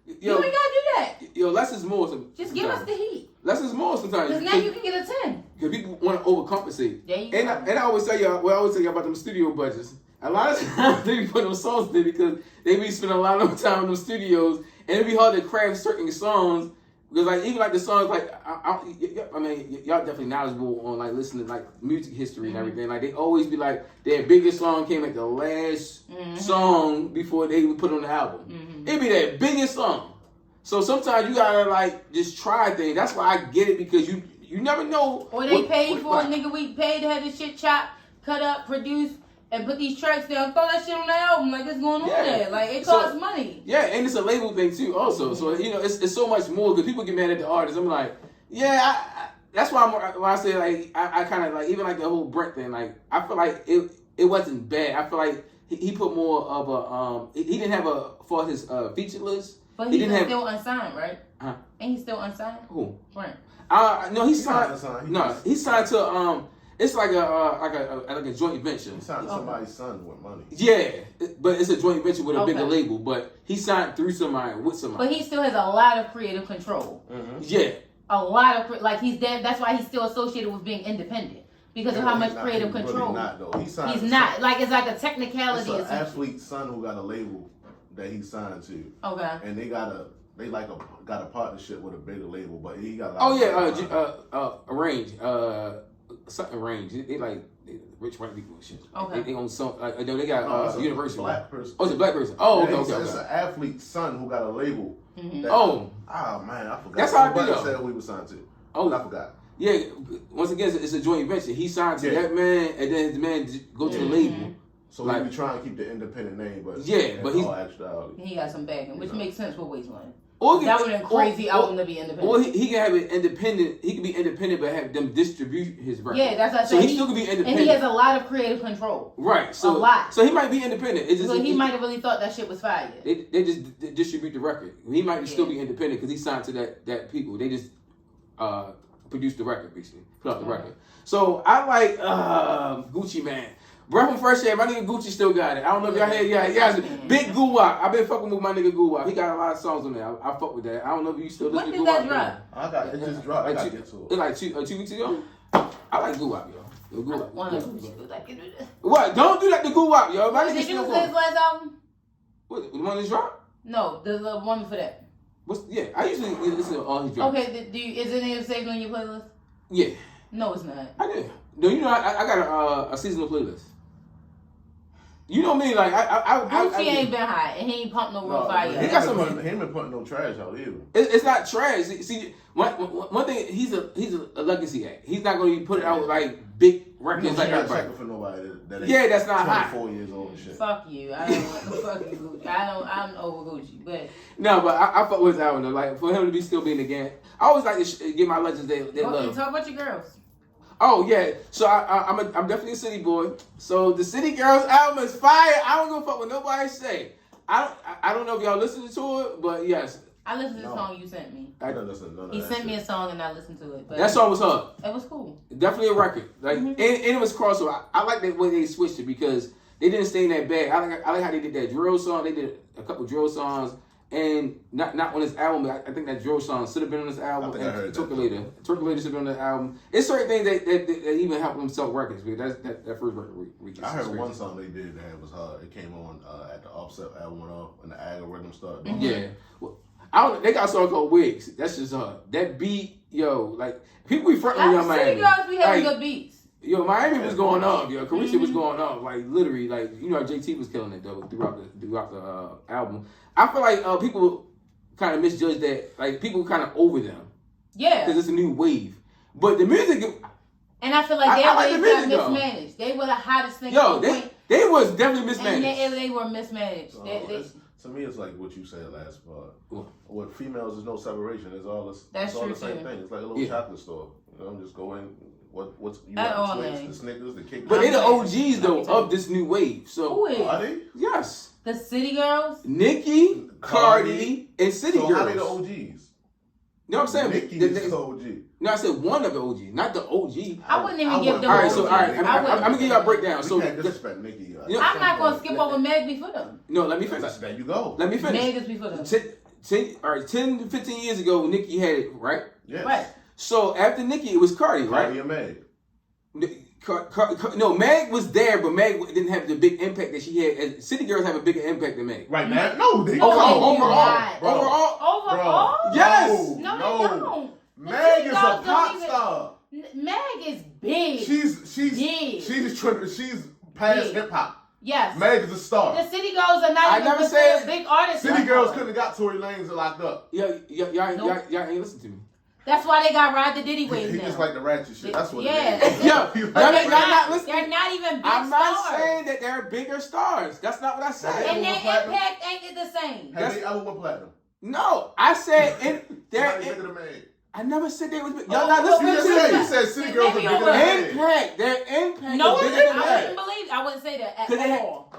you ain't gotta do that. Yo, less is more. Just give us the heat. Less is more sometimes. Because now you can get a 10. Because people want to overcompensate. There you go. And I always tell y'all, about them studio budgets. A lot of times they be putting them songs there because they be spending a lot of time in them studios, and it be hard to craft certain songs because even the songs I mean y'all definitely knowledgeable on listening to music history and everything. Like they always be their biggest song came at the last song before they would put on the album. Mm-hmm. It'd be their biggest song. So sometimes you gotta just try things. That's why I get it because you never know. Or they paid for a nigga. We paid to have this shit chopped, cut up, produced, and put these tracks down. Throw that shit on the album. What's going on there? It costs money. Yeah, and it's a label thing too. Also, so it's so much more because people get mad at the artists. I'm like, that's why when I say I kind of even the whole Brent thing. I feel like it wasn't bad. I feel like he put more of a he didn't have for his feature list. But he's still unsigned, right? Ain't he still unsigned? Who? Brent. No, he's signed. He signed to It's like a joint venture. He signed somebody's son with money. Yeah, but it's a joint venture with a bigger label. But he signed through somebody with somebody. But he still has a lot of creative control. Mm-hmm. Yeah, a lot of like he's dead. That's why he's still associated with being independent because of how much creative control. Really not, though. He's not like it's like a technicality. It's an athlete's son who got a label that he signed to. Okay. And they got a partnership with a bigger label, but he got. Arrange. Something Range. They like rich white people and shit. Okay. They own some. They got Universal. Black person. Oh, it's a black person. Oh, yeah, okay. It's an athlete's son who got a label. Mm-hmm. Man, I forgot. That's how I be said who he was signed to. I forgot. Yeah. Once again, it's a joint venture. He signed to that man, and then the man go to the label. So he be trying to keep the independent name, but but he's actuality. He got some backing, which makes sense for Wasteland. That would have been crazy album to be independent. Or he can have it independent. He can be independent, but have them distribute his record. Yeah, that's what I said. So he still can be independent. And he has a lot of creative control. Right. So a lot. So he might be independent. He might have really thought that shit was fire. They just distribute the record. He might still be independent because he signed to that people. They just produce the record, basically. Put out the record. So I like Gucci Man. Bro, from first year, my nigga Gucci still got it. I don't know if y'all heard, Big Goo-Wop. I've been fucking with my nigga Goo-Wop. He got a lot of songs on there. I fuck with that. I don't know if you still listen to Goo-Wop. When did that drop? It just dropped. I got to get to it. It's like 2 weeks ago? I like Goo-Wop, yo. Goo-Wop. What? Don't do that to Goo-Wop, yo. My Did you listen to his last album? What? The one that dropped? No, the one for that. I usually listen to all his drops. Okay, is it even saved on your playlist? Yeah. No, it's not. I did. No, I got a seasonal playlist. You know me, like Gucci ain't been hot, and he ain't pumped no real fire. He got some. He ain't been putting no trash out either. It's not trash. See, one thing, he's a legacy act. He's not going to put it out with like big records like everybody. For nobody that's not hot. 24 years old and shit. Fuck you. I don't fuck you, Gucci. I'm over Gucci, but no, but I fuck with his album though. Like for him to be still being the game, I always like to give my legends their love. Talk about your girls. Oh yeah, so I'm definitely a city boy. So the City Girls album is fire. I don't give a fuck what nobody say. I don't know if y'all listened to it, but yes. I listened to the song you sent me. I didn't listen to none of that. He sent me a song and I listened to it. But that song was hard. It was cool. Definitely a record. Like and it was crossover. I like the way they switched it because they didn't stay in that bag. I like how they did that drill song. They did a couple drill songs. And not on this album, but I think that drill song should have been on this album. I think I heard Turkulator should have been on the album. It's certain things that even help them sell records. Because that first record I heard one song they did that was hard. It came on at the Offset album went off and the algorithm started. Yeah, well, they got a song called Wigs. That's just hard. That beat, yo, like people be fronting on Miami. City Girls be having good beats. Yo, Miami was going off. Yo, Carisha was going off. Like literally, like JT was killing it though throughout the album. I feel like people kind of misjudge that. Like people kind of over them. Yeah. Because it's a new wave. But the music. And I feel like they got mismanaged. They were the hottest thing. Yo, they was definitely mismanaged. And they were mismanaged. To me, it's like what you said last part. With females, there's no separation. It's all the same thing. It's like a little chocolate store. Just go in. What's you got the Twix, the Snickers, the cake. But they're the OGs though of this new wave. So who is? Are they? Yes. The City Girls? Nicki, Cardi, and City Girls. How they the OGs? You know what I'm saying? Nicki is the OG. No, I said one of the OGs, not the OG. I wouldn't even give them. All right, I'm gonna give you a breakdown. So can't disrespect Nicki. I'm not gonna skip over Meg before them. No, let me finish. There you go. Let me finish. Meg is before them. 10 to 15 years ago, Nicki had it, right? Yes. Right. So after Nicki, it was Cardi, right? Cardi and Meg. No, Meg was there, but Meg didn't have the big impact that she had. City Girls have a bigger impact than Meg. Right now? No, they overall. Overall? Yes. No, they don't. Meg is a pop star. Meg is big. She's past hip hop. Yes. Meg is a star. The City Girls are not even considered big artists. City Girls couldn't have got Tory Lanez locked up. Y'all ain't listen to me. That's why they got Ride the Diddy waves now. He just like the ratchet shit. That's what it is. They're not even big I'm not stars. saying that they're bigger stars. That's not what I said. And their impact ain't the same. Have they ever won platinum? No, I said they're bigger than Meg. I never said they was big. Y'all not listening to me. You said City Girls are bigger than Meg. Impact. Their impact no, is bigger than Meg. I wouldn't say that at all.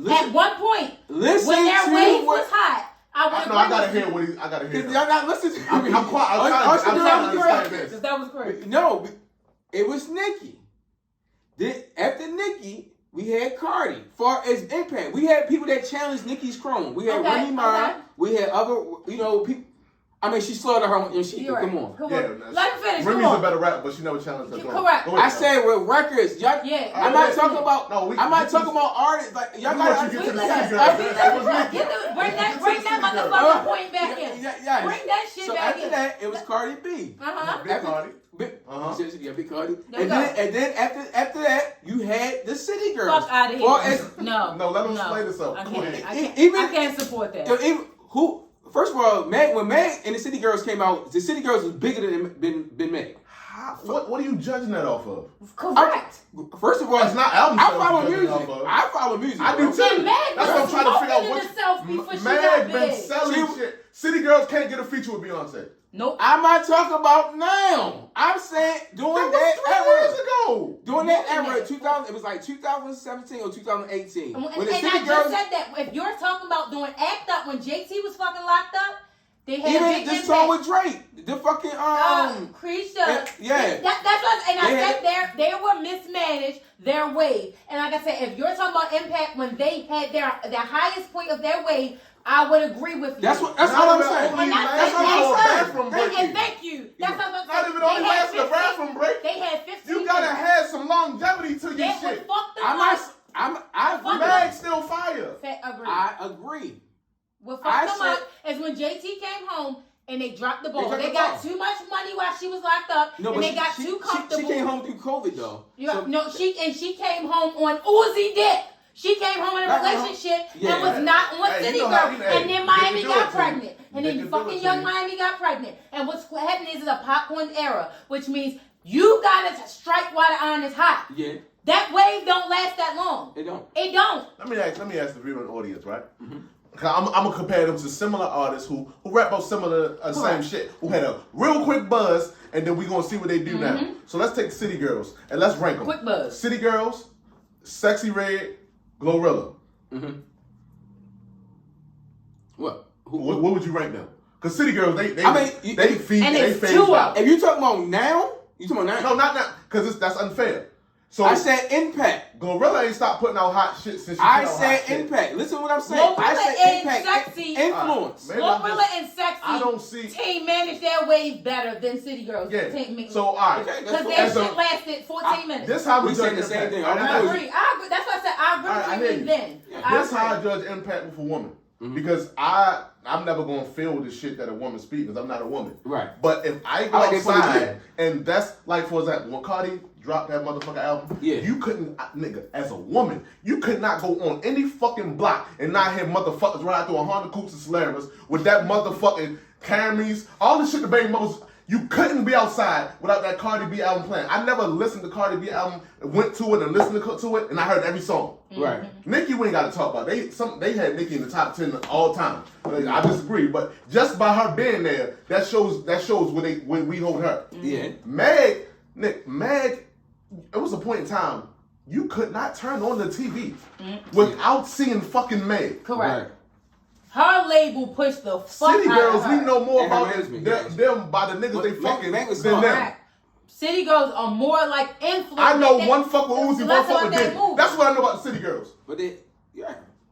At one point, when their wave was hot, I gotta hear what I gotta hear. Y'all not listening to me. I'm trying to understand this. That was crazy. No, it was Nicki. Then after Nicki, we had Cardi. Far as impact, we had people that challenged Nicki's chrome. We had Remy Ma. We had other, people. I mean, she slaughtered her. And she come on. Let him finish. Remy's a better rapper, but she never challenged her. Correct. I said with records, y'all. Yeah. I'm not talking about. I'm not talking about artists. Like y'all got to bring that motherfucking point back in. Yeah. Bring that shit back in. So after that, it was Cardi B. Big Cardi. Yeah, Big Cardi. And then after that, you had the City Girls. Fuck out of here. No, let them play this up. I can't support that. First of all, when Meg and the City Girls came out, the City Girls was bigger than Meg. What are you judging that off of? Correct. First of all, it's not album. I follow music. I do too. That's what I'm trying to figure out. Meg been selling shit. City Girls can't get a feature with Beyonce. Nope. I'm not talking about now. I'm saying during that era. 3 years ago. During that era, 2000, it was like 2017 or 2018. And I just said that if you're talking about doing Act Up when JT was fucking locked up, they had even a big this song with Drake, the fucking Creature. Yeah. That's what. And I said they were mismanaged their wave. And like I said, if you're talking about impact when they had their highest point of their wave, I would agree with you. That's what I'm saying. Thank you. That's what I'm saying. Not even only lasting a bathroom break. They had 15. You gotta have some longevity to your shit. I agree. Meg still fire. I agree. What fucked them up is when JT came home and they dropped the ball. They got too much money while she was locked up, and they got too comfortable. She came home through COVID though. She came home on Uzi dick. She came home in a relationship and was not on City Girl. And then Miami got pregnant. And then fucking young Miami got pregnant. And what's happening is a popcorn era, which means you gotta strike while the iron is hot. Yeah. That wave don't last that long. It don't. Let me ask the viewing audience, right? Mm-hmm. I'm gonna compare them to similar artists who rap about similar same shit, who had a real quick buzz, and then we gonna see what they do now. So let's take City Girls and let's rank them. Quick buzz. City Girls, Sexy Red, Glorilla. Mm-hmm. What would you rank them? Because City Girls, they feed and they phase out. If you talking about now, No, not now, because that's unfair. So I said impact. Glorilla ain't stopped putting out hot shit since I said impact. Listen to what I'm saying. I said impact. Sexy. Influence. Glorilla and Sexy. I don't see. Team managed their wave better than City Girls. Yeah. So all right. Because their shit lasted 14 minutes. This how we said the same thing. I agree. That's why I said I agree with you then. This how I judge impact with a woman. Because I'm never gonna feel the shit that a woman speaks because I'm not a woman. Right. But if I go outside and that's like, for example, when Cardi dropped that motherfucking album, you couldn't, nigga, as a woman, you could not go on any fucking block and not hear motherfuckers ride through a Honda Coops and Solaris with that motherfucking Camrys, all the shit the baby mothers. You couldn't be outside without that Cardi B album playing. I never listened to Cardi B album, went to it and listened to it, and I heard every song. Right. Nicki, we ain't got to talk about. They had Nicki in the top 10 all time. I disagree, but just by her being there, that shows when we hold her. Yeah. Meg, it was a point in time you could not turn on the TV without seeing fucking Meg. Correct. Right. Her label pushed the fuck City out Girls, of her. we know more about them by the niggas they fucking than them. City Girls are more like influence. I know one fuck with Uzi, one fuck with Diddy. That's what I know about the City Girls. But I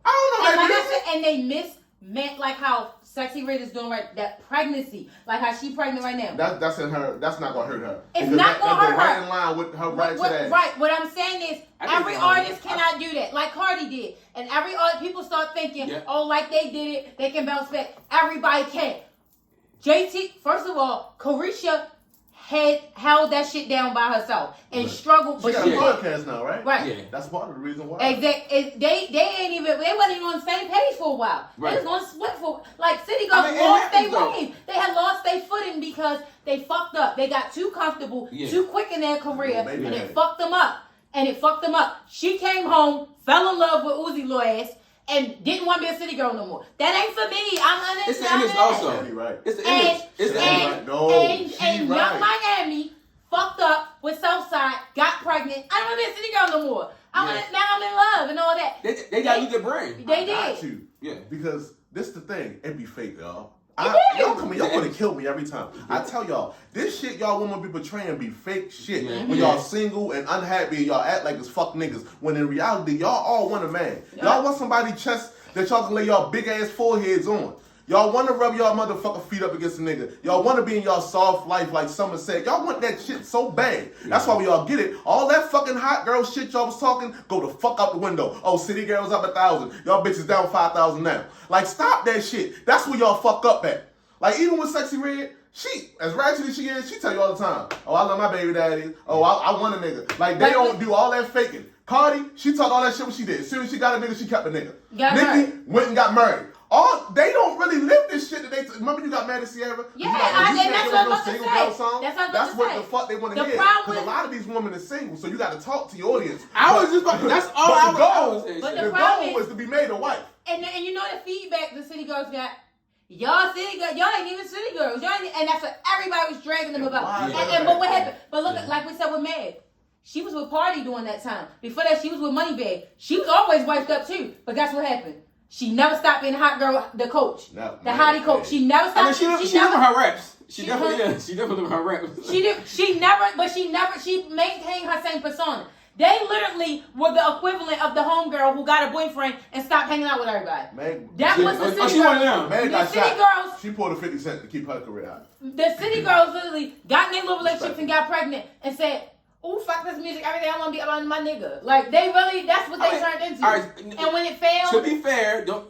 don't know. And they meant like how Sexy Red is doing right, that pregnancy, like how she pregnant right now. That's in her. That's not gonna hurt her. It's not gonna hurt her. Right in line with her right to that. Right. What I'm saying is, every artist cannot do that, like Cardi did, and every people start thinking, like they did it, they can bounce back. Everybody can. JT, first of all, Carisha had held that shit down by herself and struggled, but she got a podcast now, right? Right. Yeah. That's part of the reason why. Exactly. They wasn't even on the same page for a while. Right. They was going to split for City Girls lost their wave. They had lost their footing because they fucked up. They got too comfortable, too quick in their career, and it fucked them up. She came home, fell in love with Uzi Loas, and didn't want to be a City Girl no more. That ain't for me. It's the image also. Right. It's the image. And young Miami fucked up with Southside, got pregnant. I don't want to be a City Girl no more. Now I'm in love and all that. They got you the brain. They did. Got you. Yeah. Because this is the thing. it be fake, y'all. Y'all want to kill me every time. I tell y'all, this shit y'all women be portraying be fake shit. When y'all single and unhappy, y'all act like it's fuck niggas. When in reality, y'all all want a man. Y'all want somebody chest that y'all can lay y'all big ass foreheads on. Y'all want to rub y'all motherfucking feet up against a nigga. Y'all want to be in y'all soft life like Summer said. Y'all want that shit so bad. That's why we all get it. All that fucking hot girl shit y'all was talking, go the fuck out the window. Oh, city girls up 1,000. Y'all bitches down 5,000 now. Like, stop that shit. That's where y'all fuck up at. Like, even with Sexy Red, she, as ratchet as she is, she tell you all the time, oh, I love my baby daddy. Oh, I want a nigga. Like, they don't do all that faking. Cardi, she talked all that shit when she did. As soon as she got a nigga, she kept a nigga. Nicki went and got married. They don't really live this shit that they. Remember you got mad at Sierra? Yeah, and that's what I'm about to say. That's what the fuck they want to hear. Because a lot of these women are single, so you got to talk to your audience. That's all I was saying. But the goal was to be made a wife. And you know the feedback the city girls got. Y'all city girls, y'all ain't even city girls. And that's what everybody was dragging them about. But what happened? But look, like we said with Meg. She was with Party during that time. Before that, she was with Moneybag. She was always wiped up too. But guess what happened? She never stopped being hot girl, the coach, the hottie coach. She never stopped. She never her reps. She definitely lived her reps. She maintained her same persona. They literally were the equivalent of the homegirl who got a boyfriend and stopped hanging out with everybody. That was the city girls. Meg got shot. She pulled a 50 Cent to keep her career high. The city girls literally got in their little relationships and got pregnant and said, "Ooh, fuck this music. Every day I want to be around my nigga." Like that's what they turned into. And when it failed, to be fair, don't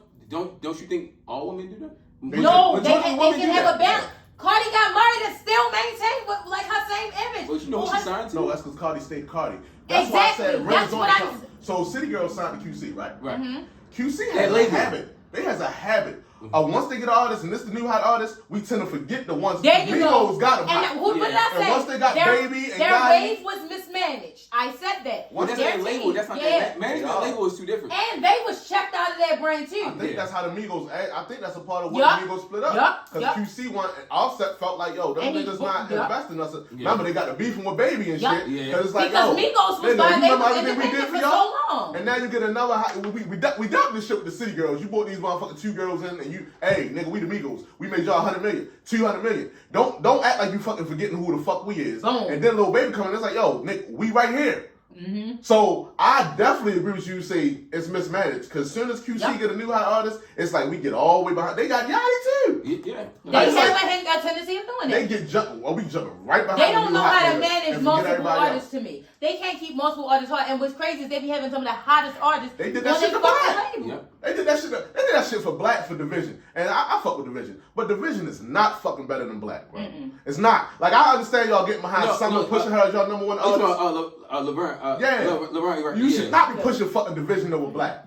you think all women do that? No, they can have a balance. Cardi got married and still maintained with like her same image. But you know who she signed to? No, that's because Cardi stayed Cardi. That's why I said Rin is on something. So City Girls signed to QC, right? Right. Mm-hmm. QC has a habit. They has a habit. Once they get artists, and this is the new hot artist, we tend to forget the ones Migos got them hot. What did I say? And once they got Baby and their wave was mismanaged. I said that. Well, that's their label. That's not their management label is too different. And they was checked out of that brand too. I think that's how the Migos. I think that's a part of what the Migos split up. Because QC Offset felt like, yo, them niggas not investing us. Remember they got the beefing with Baby and shit. Because it's like, because Migos was by they was independent for so long. And now you get another. We dumped this shit with the City Girls. You brought these motherfucking two girls in, and you, hey nigga. We the Migos. We made y'all 100 million, 200 million. Don't act like you fucking forgetting who the fuck we is. Boom. And then Lil Baby coming, it's like, yo, Nick, we right here. Mm-hmm. So I definitely agree with you. Say it's mismanaged because as soon as QC get a new hot artist, it's like we get all the way behind. They got Yachty too. Yeah, they have a tendency of doing it. They get jumping. Well, we jumping right behind. They don't know how to manage multiple artists. To me, they can't keep multiple artists hot. And what's crazy is they be having some of the hottest artists. They did that shit for Black. They did that shit. They did that shit for Black for Division, and I fuck with Division, but Division is not fucking better than Black, bro. It's not. Like I understand y'all getting behind Summer pushing her as y'all number one artist. Laverne, you should not be pushing fucking Division over Black.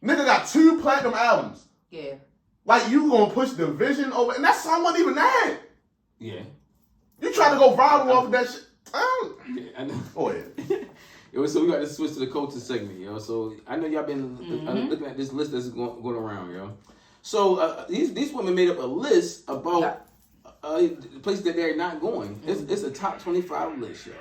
Nigga got 2 platinum albums. Yeah. Like you gonna push Division over, and that song wasn't even that. Yeah. You trying to go viral off of that shit? Yeah, I know. Oh yeah. So we got to switch to the culture segment, yo. So I know y'all been looking at this list that's going around, yo. So these women made up a list about the places that they're not going. It's a top 25 list, yo.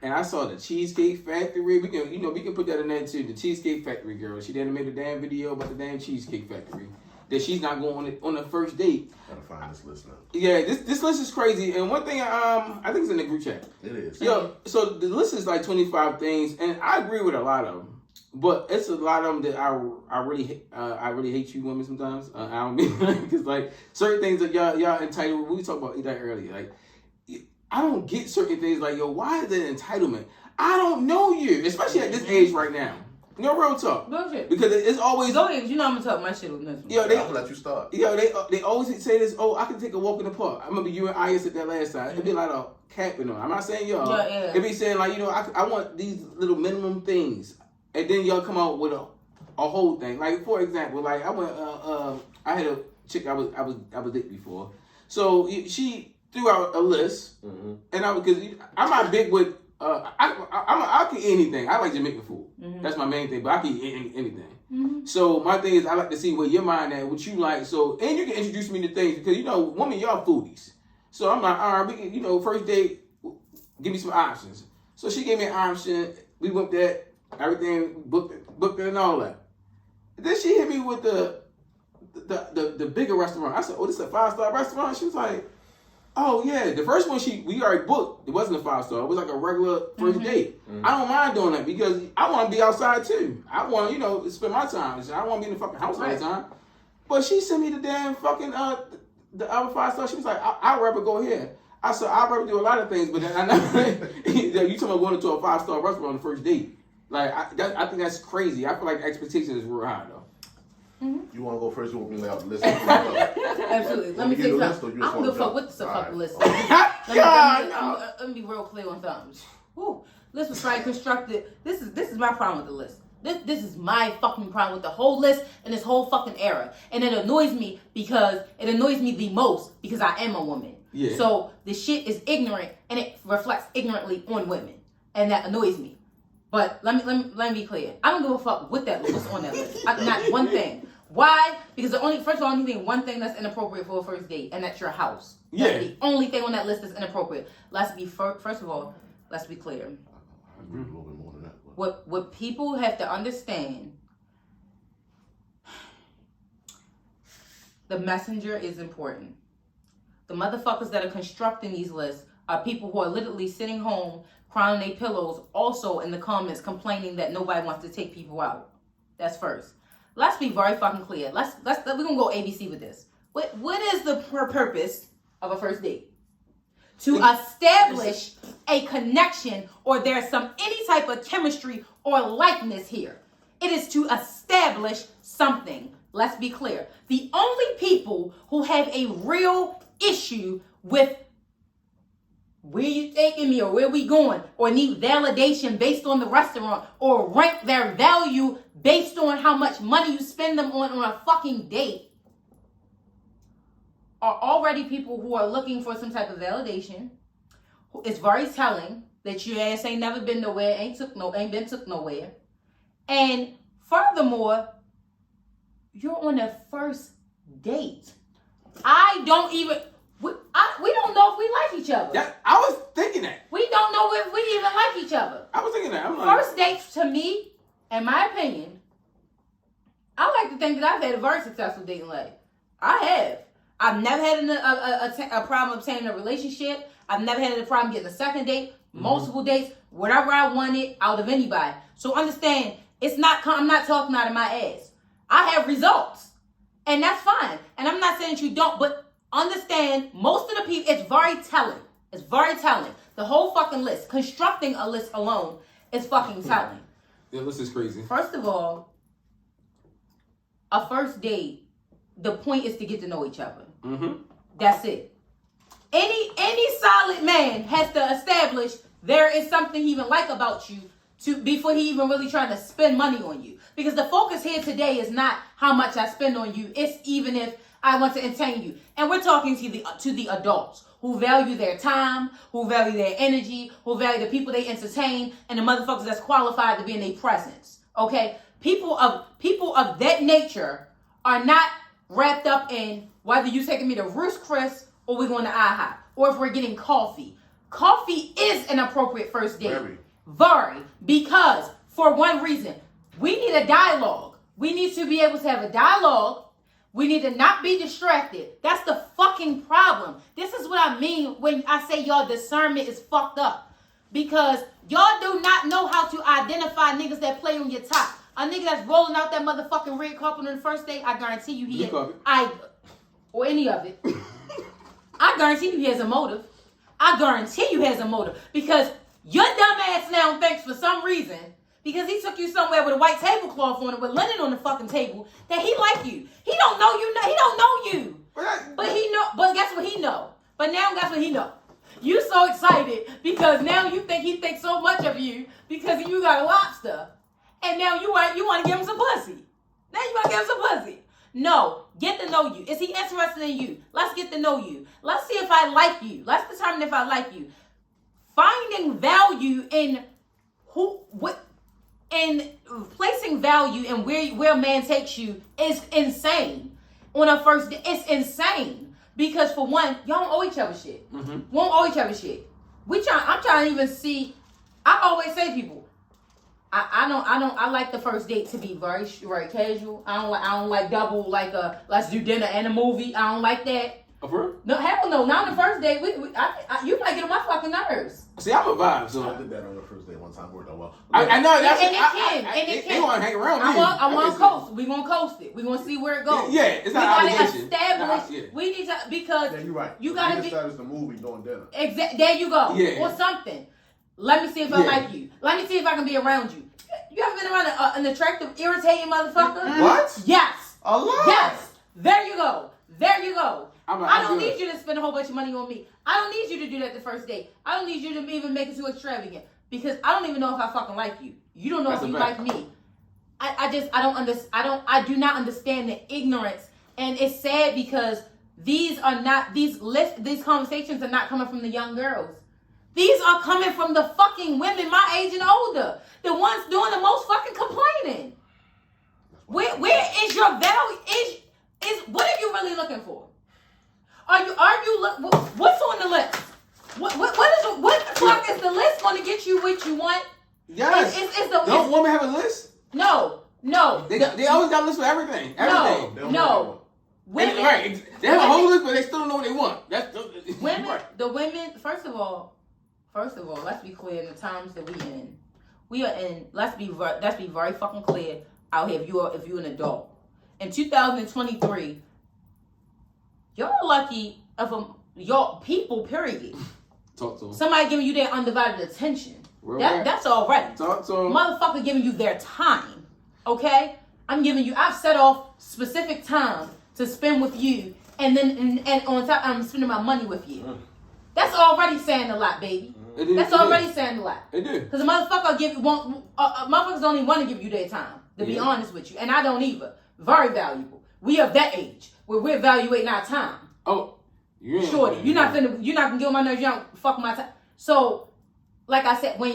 And I saw the Cheesecake Factory. We can put that in there too. The Cheesecake Factory girl. She done made a damn video about the damn Cheesecake Factory. That she's not going on the first date. Gotta find this list now. Yeah, this list is crazy. And one thing I think it's in the group chat. It is. Yo, so the list is like 25 things, and I agree with a lot of them. But it's a lot of them that I really hate you women sometimes. I don't mean because like certain things that y'all entitled. We talked about that earlier. Like I don't get certain things. Like yo, why is that entitlement? I don't know you, especially at this age right now. No real talk. Bullshit. Because it's always go ahead. You know I'm gonna talk my shit on this one. Yo, I'm gonna let you start. Yo, they always say this. Oh, I can take a walk in the park. I remember you and I said that last time. It'd be like a capping on. I'm not saying y'all. Yeah. It'd be saying like I want these little minimum things, and then y'all come out with a whole thing. Like for example, like I went. I had a chick I was dating before, so she threw out a list, and because I'm not big with. I can eat anything. I like Jamaican food. That's my main thing. But I can eat anything. So my thing is, I like to see where your mind at, what you like. So and you can introduce me to things because women, y'all foodies. So I'm like, all right, we can, first date, give me some options. So she gave me an option. We went there, everything booked it and all that. And then she hit me with the the bigger restaurant. I said, oh, this is a 5-star restaurant? She was like, oh yeah. The first one we already booked. It wasn't a 5-star. It was like a regular first date. I don't mind doing that because I want to be outside too. I want, spend my time. I don't want to be in the fucking house all the time. But she sent me the damn fucking the other 5-star. She was like, I'd rather go here. I said, I'd rather do a lot of things, but I never. You talking about going to a 5-star restaurant on the first date? Like I think that's crazy. I feel like expectations is real high though. You want to go first? You want me to lay out the list? Absolutely. Let me say something. I don't give a fuck what the fucking list is. Let me be real clear on something. Whew. List was probably constructed. This is my problem with the list. This is my fucking problem with the whole list and this whole fucking era. And it annoys me because it annoys me the most because I am a woman. Yeah. So the shit is ignorant and it reflects ignorantly on women. And that annoys me. But let me be clear. I don't give a fuck what that list is on that list. Not one thing. Why? Because first of all, only one thing that's inappropriate for a first date, and that's your house. Yeah. That's the only thing on that list that's inappropriate. First of all, let's be clear. I agree a little bit more than that. What people have to understand, the messenger is important. The motherfuckers that are constructing these lists are people who are literally sitting home crying their pillows, also in the comments complaining that nobody wants to take people out. That's first. Let's be very fucking clear. We're gonna go ABC with this. What is the purpose of a first date? To establish a connection, or there's any type of chemistry or likeness here. It is to establish something. Let's be clear. The only people who have a real issue with where you taking me or where we going, or need validation based on the restaurant, or rank their value based on how much money you spend them on a fucking date, are already people who are looking for some type of validation. It's very telling that your ass ain't never been nowhere, ain't been took nowhere. And furthermore, you're on a first date. We don't know if we like each other. I was thinking that. We don't know if we even like each other. I was thinking that. First dates, to me, in my opinion, I like to think that I've had a very successful dating life. I have. I've never had a problem obtaining a relationship. I've never had a problem getting a second date, multiple dates, whatever I wanted out of anybody. So understand, I'm not talking out of my ass. I have results. And that's fine. And I'm not saying that you don't, but understand, most of the people, it's very telling. It's very telling. The whole fucking list, constructing a list alone is fucking telling. The list is crazy. First of all, a first date, the point is to get to know each other. That's it. Any solid man has to establish there is something he even like about you before he even really trying to spend money on you. Because the focus here today is not how much I spend on you. It's even if I want to entertain you. And we're talking to the adults who value their time, who value their energy, who value the people they entertain, and the motherfuckers that's qualified to be in their presence. Okay? People of that nature are not wrapped up in whether you taking me to Ruth's Chris or we're going to IHOP, or if we're getting coffee. Coffee is an appropriate first date. Very. Because for one reason, we need a dialogue. We need to be able to have a dialogue. We need to not be distracted. That's the fucking problem. This is what I mean when I say y'all discernment is fucked up. Because y'all do not know how to identify niggas that play on your top. A nigga that's rolling out that motherfucking red carpet on the first date, I guarantee you or any of it. I guarantee you he has a motive. I guarantee you he has a motive. Because your dumb ass now thinks for some reason, because he took you somewhere with a white tablecloth on it, with linen on the fucking table, that he like you. He don't know you. He don't know you. But he know. But guess what he know? But now guess what he know? You so excited because now you think he thinks so much of you because you got a lobster, and now you want to give him some pussy. Now you want to give him some pussy. No, get to know you. Is he interested in you? Let's get to know you. Let's see if I like you. Let's determine if I like you. Finding value in and placing value in where a man takes you is insane. On a first date, it's insane. Because for one, y'all don't owe each other shit. Won't owe each other shit. I'm trying to even see, I always say to people, I like the first date to be very casual. I don't like double like let's do dinner and a movie. I don't like that. Oh, for real? No, hell no. Not on the first date. You might get on my fucking nerves. See, I'm a vibe, so I did that on the first date one time. Worked out well. I know that's and it can. They want to hang around me. I want to coast. We gonna coast it. We gonna see where it goes. Yeah, it's not we obligation. gotta establish. We need to because you're right. You gotta establish the movie during dinner. There you go. Yeah. Or something. Let me see if I like you. Let me see if I can be around you. You ever been around an attractive, irritating motherfucker? What? Yes. A lot. Yes. There you go. There you go. I don't good. need you to spend a whole bunch of money on me. I don't need you to do that the first date. I don't need you to even make it too extravagant because I don't even know if I fucking like you. You don't know if you like me. I do not understand the ignorance, and it's sad because these conversations are not coming from the young girls. These are coming from the fucking women my age and older, the ones doing the most fucking complaining. Where is your value? Is what are you really looking for? Are you what's on the list? What the fuck is the list going to get you what you want? Yes. Don't women have a list? No. They always got a list for everything. Everything. No. Women, right. They have a whole list, but they still don't know what they want. That's women. Right. The women. First of all, let's be clear. In the times that we are in. Let's be very fucking clear out here. If you're an adult in 2023. Y'all lucky of y'all people, period. Talk to them. Somebody giving you their undivided attention. That's all right. Talk to them. Motherfucker giving you their time. Okay? I've set off specific time to spend with you, and then and on top I'm spending my money with you. That's already saying a lot, baby. That's already saying a lot. It do. Because a motherfucker motherfuckers don't even want to give you their time, to be honest with you. And I don't either. Very valuable. We of that age where we're evaluating our time. Oh, shorty, you're not gonna get on my nerves. You don't fuck my time. So, like I said, when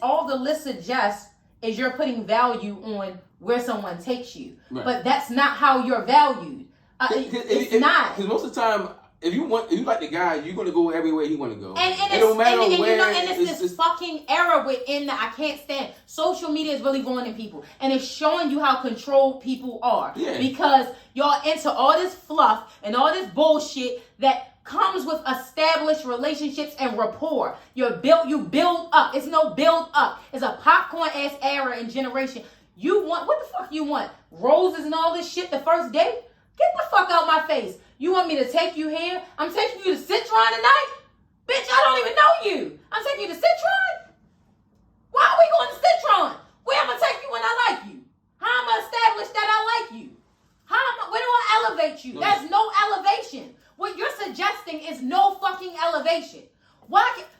all the list suggests is you're putting value on where someone takes you, but that's not how you're valued. It's not. Because most of the time, if you like the guy, you're gonna go everywhere he want to go. And it don't matter where. It's this fucking era within that I can't stand. Social media is really ruining people, and it's showing you how controlled people are. Yeah. Because y'all into all this fluff and all this bullshit that comes with established relationships and rapport. You build up. It's no build up. It's a popcorn ass era and generation. You want what the fuck you want? Roses and all this shit the first date? Get the fuck out my face. You want me to take you here? I'm taking you to Citron tonight? Bitch, I don't even know you. I'm taking you to Citron? Why are we going to Citron? Where am I take you when I like you? How am I establish that I like you? Where do I elevate you? There's no elevation. What you're suggesting is no fucking elevation.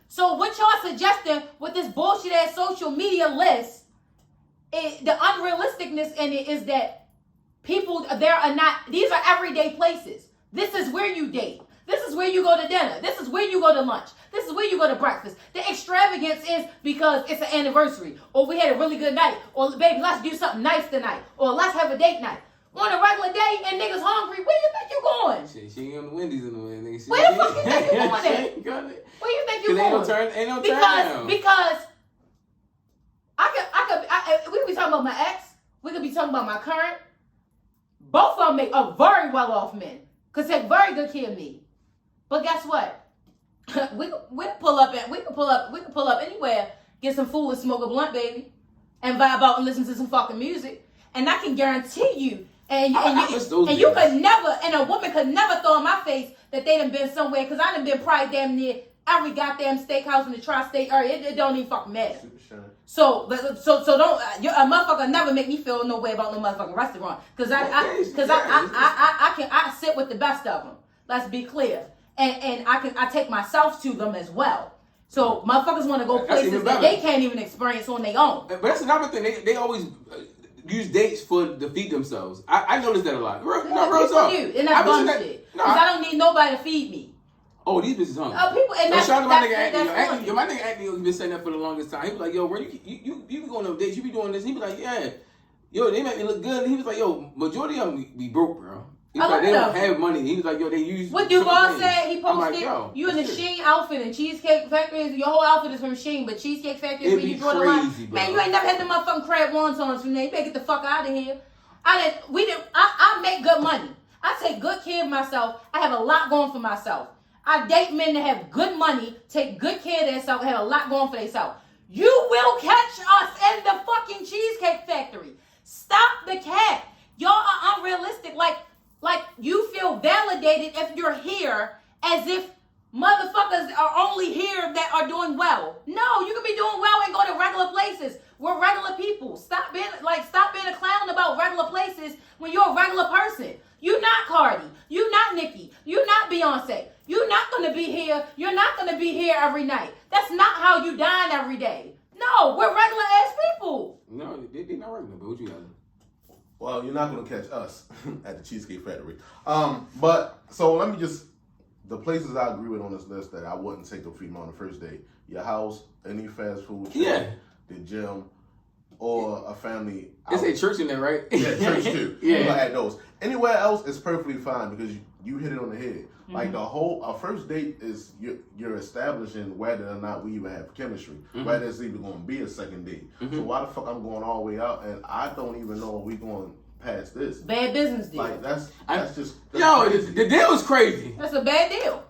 So what y'all suggesting with this bullshit ass social media list, the unrealisticness in it is that people, these are everyday places. This is where you date. This is where you go to dinner. This is where you go to lunch. This is where you go to breakfast. The extravagance is because it's an anniversary, or we had a really good night, or baby, let's do something nice tonight, or let's have a date night. On a regular day and niggas hungry, where you think you going? She ain't on the Wendy's in the way. Where the fuck you think you going at? Where you think you going? Ain't no turn. Because we could be talking about my ex. We could be talking about my current. Both of them are very well off men. Cause take very good care of me. But guess what? we can pull up anywhere, get some food and smoke a blunt, baby, and vibe out and listen to some fucking music. And I can guarantee you, you could never, and a woman could never throw in my face that they done been somewhere, because I done been probably damn near every goddamn steakhouse in the tri-state area. It don't even fucking matter. So don't a motherfucker never make me feel no way about no motherfucking restaurant, because I sit with the best of them. Let's be clear, and I take myself to them as well. So motherfuckers want to go places that they can't even experience on their own. But that's another thing. They always use dates to feed themselves. I noticed that a lot. Real talk. And that's bullshit. Because I don't need nobody to feed me. Oh, these bitches hungry. People, and that's my nigga Anthony. My nigga Anthony has been saying that for the longest time. He was like, yo, bro, you be going on dates, you be doing this. He be like, yeah. Yo, they make me look good. And he was like, yo, majority of them be broke, bro. He's like, they don't have money. He was like, yo, they use. What Duval said, he posted, like, yo, you in the Sheen outfit and Cheesecake Factory, your whole outfit is from Sheen, but Cheesecake Factory is where you draw the line. Man, you ain't never had the motherfucking crab wontons from there. You better get the fuck out of here. I make good money. I take good care of myself. I have a lot going for myself. I date men that have good money, take good care of themselves, have a lot going for themselves. You will catch us in the fucking Cheesecake Factory. Stop the cap. Y'all are unrealistic. Like you feel validated if you're here as if motherfuckers are only here that are doing well. No, you can be doing well and go to regular places. We're regular people. Stop being a clown about regular places when you're a regular person. You're not Cardi. You're not Nicki. You're not Beyonce. You're not going to be here. You're not going to be here every night. That's not how you dine every day. No, we're regular ass people. No, they're not regular, but what you got? Well, you're not going to catch us at the Cheesecake Factory. But, so let me just, the places I agree with on this list that I wouldn't take a female on the first date. Your house, any fast food chain, the gym, or a family. They say church in there, right? Yeah, church too. Yeah. You're gonna add those. Anywhere else is perfectly fine because you hit it on the head. Mm-hmm. Like our first date is you're establishing whether or not we even have chemistry, whether it's even going to be a second date. So why the fuck I'm going all the way out and I don't even know if we going past this. Bad business deal. Like that's yo, crazy. the deal is crazy. That's a bad deal.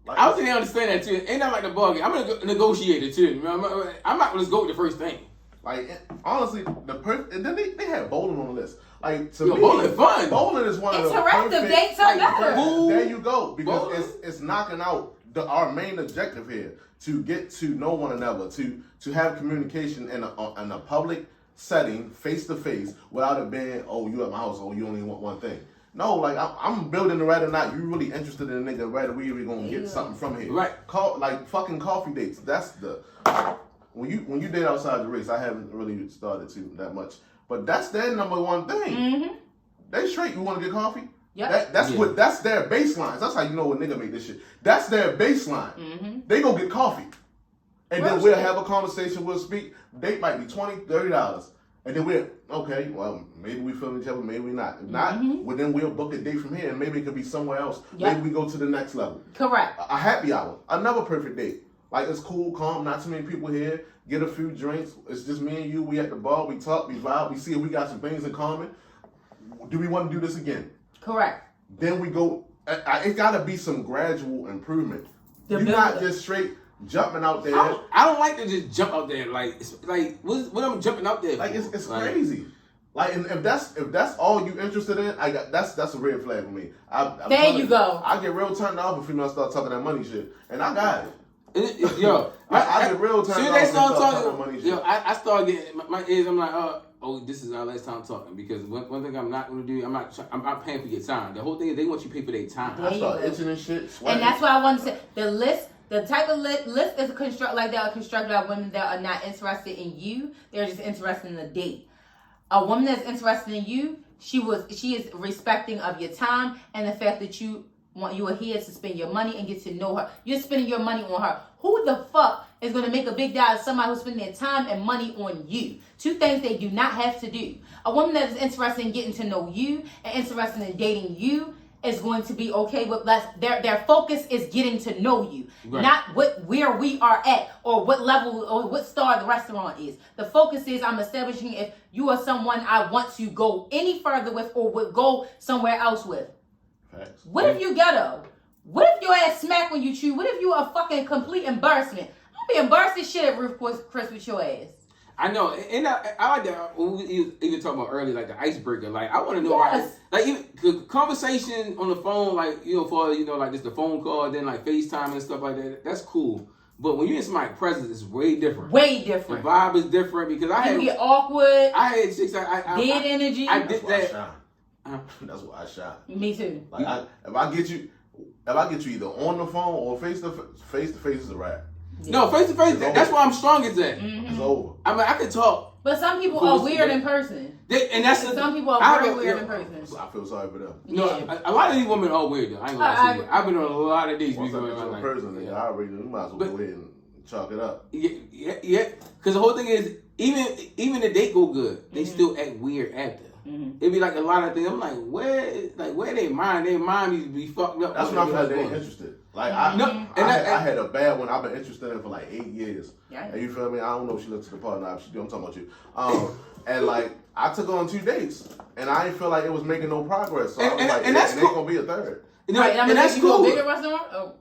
Like, I don't think they understand that too. Ain't that like the bargain? I'm a negotiator too. I'm not gonna just go with the first thing. Like honestly, and then they had bowling on the list. Like to me, bowling fun. Bowling is one of the interactive perfect dates are better. There you go, because Bowling. it's knocking out our main objective here to get to know one another, to have communication in a public setting, face to face, without it being, oh, you at my house, oh, you only want one thing. No, like I'm building the whether or not you really interested in a nigga, whether we really gonna get something from here. Right. Like fucking coffee dates. That's the when you date outside the race. I haven't really started to that much, but that's their number one thing. Mm-hmm. They straight. You want to get coffee? Yeah. That's their baseline. That's how you know a nigga make this shit. That's their baseline. Mm-hmm. They go get coffee, and then we'll have a conversation. We'll speak. Date might be $20, $30. And then we're, okay, well, maybe we feel each other, maybe we not. If not, well, then we'll book a date from here, and maybe it could be somewhere else. Yep. Maybe we go to the next level. Correct. A happy hour. Another perfect date. Like, it's cool, calm, not too many people here. Get a few drinks. It's just me and you. We at the bar. We talk. We vibe. We see if we got some things in common. Do we want to do this again? Correct. Then we go. It got to be some gradual improvement. You're build not it. just straight jumping out there. I don't like to just jump out there like what I'm jumping out there. Like for? it's crazy. Like, and if that's all you interested in, that's a red flag for me. There you go. I get real turned off if females start talking that money shit, and I got it. Yo, I get real turned off they if they start talking talking. that money shit. Yo, I start getting my ears. I'm like, oh, this is our last time talking because one thing I'm not gonna do. I'm not paying for your time. The whole thing is they want you to pay for their time. There I start you go. itching and shit. Sweating. And that's why I want to say the list. The type of list is constructed by women that are not interested in you. They're just interested in the date. A woman that's interested in you, she is respecting of your time and the fact that you are here to spend your money and get to know her. You're spending your money on her. Who the fuck is going to make a big deal of somebody who's spending their time and money on you? Two things they do not have to do. A woman that is interested in getting to know you and interested in dating you is going to be okay with less. Their focus is getting to know you, right. Not where we are at or what level or what star the restaurant is. The focus is I'm establishing if you are someone I want to go any further with or would go somewhere else with. Facts. What if you ghetto? What if your ass smack when you chew? What if you a fucking complete embarrassment? I'll be embarrassed as shit at Ruth Chris with your ass. I know, and I like that. When we even talking about earlier, like the icebreaker. Like I want to know, Yes. like even the conversation on the phone, like like just the phone call, then like FaceTime and stuff like that. That's cool. But when you're in somebody's presence, it's way different. Way different. The vibe is different because You get awkward. I had chicks. Dead energy. I That's did why I that. shine. That's why I shine. Me too. Like if I get you either on the phone or face to face is a wrap. No, face to face. It's That's why I'm strongest at. It's over. I mean, I can talk. But some people Cool, are weird in person. Some people are very weird in person. I feel sorry for them. No, Yeah. a lot of these women are weird though. I ain't gonna lie to you. I've been on a lot of dates Once I before. get you in person, nigga, I already know. You might as well go ahead and chalk it up. Yeah. Because the whole thing is, even the date go good, they still act weird after. It'd be like a lot of things. I'm like, where they mind? Their mind needs to be fucked up. That's when I feel like they ain't interested. Like I had a bad one. I've been interested in it for like 8 years. Yeah. And you feel me? I don't know if she looks to the part now. I'm talking about you. And like I took her on 2 dates, and I didn't feel like it was making no progress. So I was like, and that's cool. Ain't gonna be a third. And that's cool. Bigger restaurant? Oh.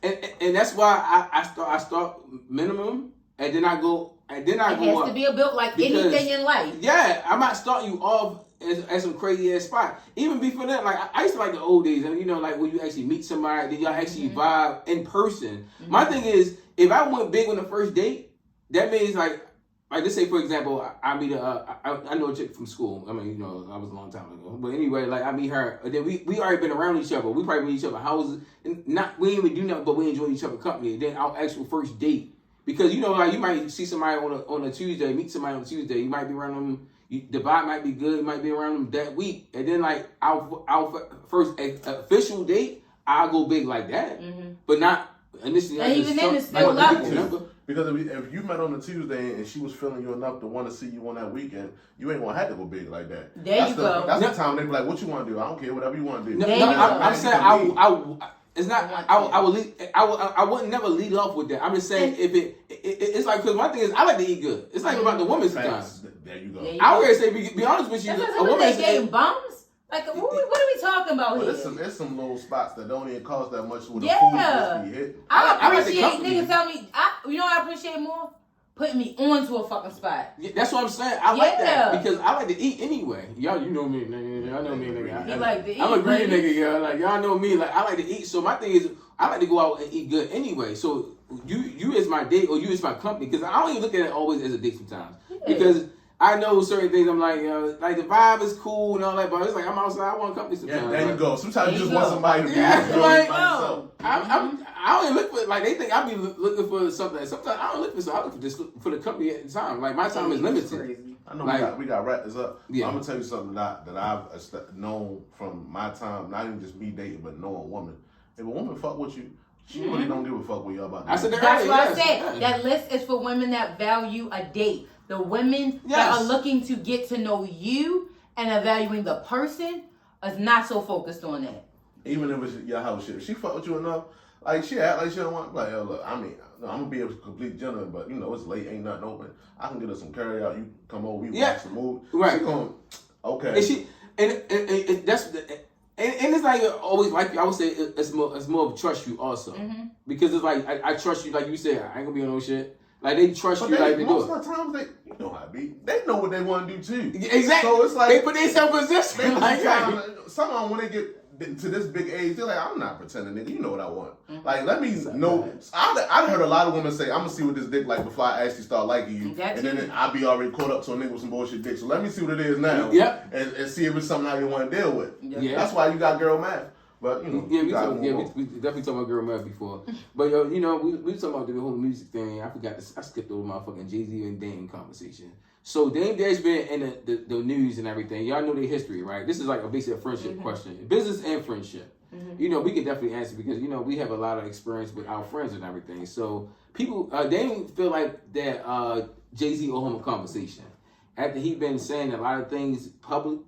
And that's why I start minimum, and then I go. And then I go up. It has to be a built like anything in life. Yeah, I'm not starting you off at some crazy ass spot. Even before that, like I used to like the old days, and like when you actually meet somebody, then y'all actually vibe in person. My thing is, if I went big on the first date, that means like let's say for example, I meet I know a chick from school. I mean, I was a long time ago, but anyway, like I meet her, and then we already been around each other. We probably meet each other houses, and we didn't even do nothing, but we enjoy each other's company. And then our actual first date. Because like you might see somebody on a Tuesday, meet somebody on a Tuesday. You might be around them. The vibe might be good. You might be around them that week, and then like our first official date, I'll go big like that. But not initially. And even then, it's still level. Because if you met on a Tuesday and she was feeling you enough to want to see you on that weekend, you ain't gonna have to go big like that. There you go. That's the time they be like, "What you want to do? I don't care. Whatever you want to do." I'm saying it's not. I wouldn't never lead off with that. I'm just saying if it's like because my thing is I like to eat good. It's like about the woman sometimes. There you go. I would say be honest with you. A woman getting bums. Like what are we talking about here? There's some little spots that don't even cost that much with the Yeah. food just be hit. I appreciate niggas tell me. You know what I appreciate more? Putting me onto a fucking spot. Yeah, that's what I'm saying. I like that because I like to eat anyway. Y'all, you know me, nigga. Y'all know me, nigga. I'm a greedy nigga, y'all. Like y'all know me. Like I like to eat. So my thing is, I like to go out and eat good anyway. So you as my date or you as my company because I don't even look at it always as a date sometimes because I know certain things. I'm like, like the vibe is cool and all that, but it's like I'm outside. I want company sometimes. Yeah, there you go. Sometimes you just want somebody to be like, by yourself. I don't even look for like they think I be looking for something. Sometimes I don't look for something. I look for just for the company at the time. Like my time is limited. I know we got wrap this up. Yeah. I'm gonna tell you something that I've known from my time, not even just me dating, but knowing a woman. If a woman fuck with you, she really don't give a fuck what y'all about. I said that's what I said. That list is for women that value a date. The women that are looking to get to know you and evaluating the person is not so focused on that. Even if it's your house shit, if she fuck with you enough, like she act like she don't want. Like, look, I mean, I'm gonna be a complete gentleman, but it's late, ain't nothing open. I can get her some carry out. You come over, we watch the movie. Right. She going okay. And she and that's and it's like always like I would say it's more of trust you also because it's like I trust you like you said I ain't gonna be on no shit. Like they trust you like they do. Most of the times you know how it be. They know what they want to do too. Exactly. So it's like they put themselves in position. Like some of them when they get to this big age, they're like, I'm not pretending, nigga. You know what I want. Like let me know. I heard a lot of women say, I'm gonna see what this dick like before I actually start liking you, and then I'll be already caught up to a nigga with some bullshit dick. So let me see what it is now. Yep. And see if it's something I want to deal with. Yeah. That's why you got girl math. But we definitely talked about girl math before. But we talking about the whole music thing. I skipped over motherfucking Jay-Z and Dame conversation. So Dame Dash been in the news and everything. Y'all know their history, right? This is like basically a friendship question, business and friendship. We can definitely answer because we have a lot of experience with our friends and everything. So people, Dame feel like that Jay-Z owe him a conversation after he been saying a lot of things public.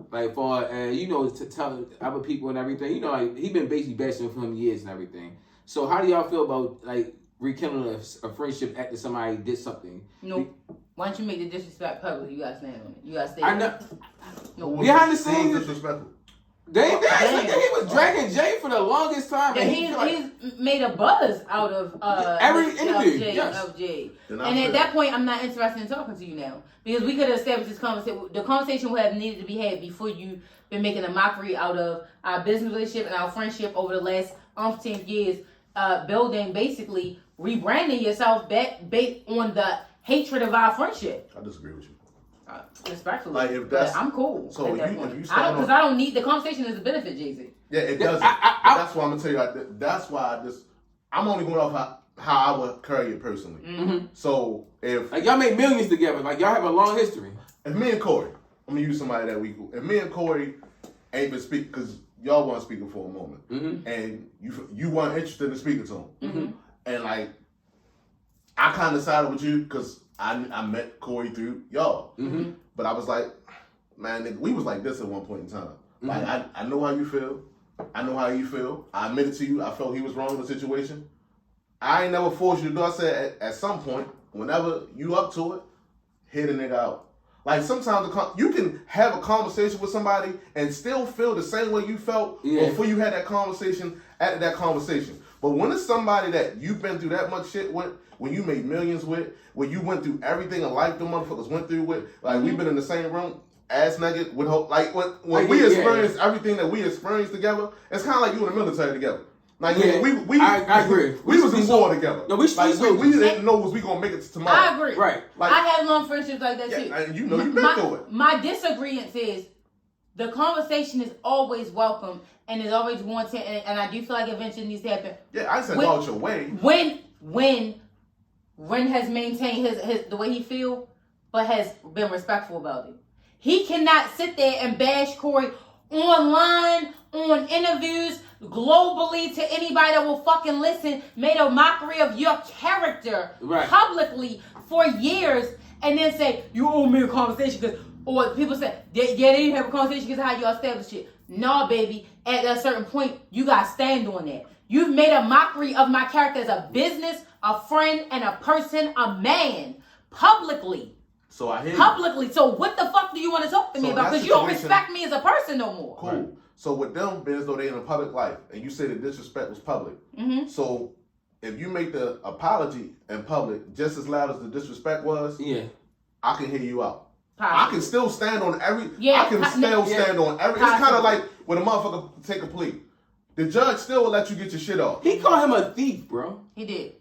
Like for to tell other people and everything, like he been basically bashing for him years and everything. So how do y'all feel about like rekindling a friendship after somebody did something? Nope. Why don't you make the disrespect public? You gotta stand on it. You gotta stay. I know. No. Behind the scenes, disrespectful. He was dragging Jay for the longest time. And he's made a buzz out of every interview. Of Jay. And at that point, I'm not interested in talking to you now because we could have established this conversation. The conversation would have needed to be had before you been making a mockery out of our business relationship and our friendship over the last 10 years, building basically rebranding yourself based on the hatred of our friendship. I disagree with you. Respectfully, like if that's I'm cool. So if you because I don't need the conversation is a benefit, Jay-Z. Yeah, it doesn't. That's why I'm gonna tell you. That's why I'm only going off how I would carry it personally. So if like y'all make millions together, like y'all have a long history. If me and Corey, I'm gonna use somebody that we. If me and Corey ain't been speaking because y'all weren't speaking for a moment, and you weren't interested in speaking to him, and like I kind of sided with you because I met Corey through y'all, but I was like, man, nigga, we was like this at one point in time. Like, I know how you feel. I know how you feel. I admitted to you, I felt he was wrong in the situation. I ain't never forced you to do. I said at some point, whenever you up to it, hit a nigga out. Like sometimes you can have a conversation with somebody and still feel the same way you felt before you had that conversation after that conversation. But when it's somebody that you've been through that much shit with, when you made millions with, when you went through everything in life the motherfuckers went through with, like we've been in the same room, ass naked, with hope. Like when we experienced everything that we experienced together, it's kind of like you in the military together. Like I agree. We was in war together. No, we didn't know was we gonna make it to tomorrow. I agree. Right. Like, I had long friendships like that too. And you know you've been through it. My disagreement is the conversation is always welcome and is always wanted, and I do feel like eventually needs to happen. Yeah, I said go out your way. When Rin has maintained his the way he feel, but has been respectful about it. He cannot sit there and bash Corey online, on interviews, globally to anybody that will fucking listen, made a mockery of your character publicly for years, and then say, you owe me a conversation, or people say, they didn't have a conversation because how you established it. No, baby, at a certain point, you got to stand on that. You've made a mockery of my character as a business, a friend, and a person, a man, publicly. So I hear publicly. So what the fuck do you want to talk to me about? Because you don't respect me as a person no more. Cool. Right. So with them, being as though they in a public life, and you say the disrespect was public. Mm-hmm. So if you make the apology in public just as loud as the disrespect was, I can hear you out. Possibly. I can still stand on every. I can still stand on every. Possibly. It's kind of like when a motherfucker take a plea. The judge still will let you get your shit off. He called him a thief, bro. He did.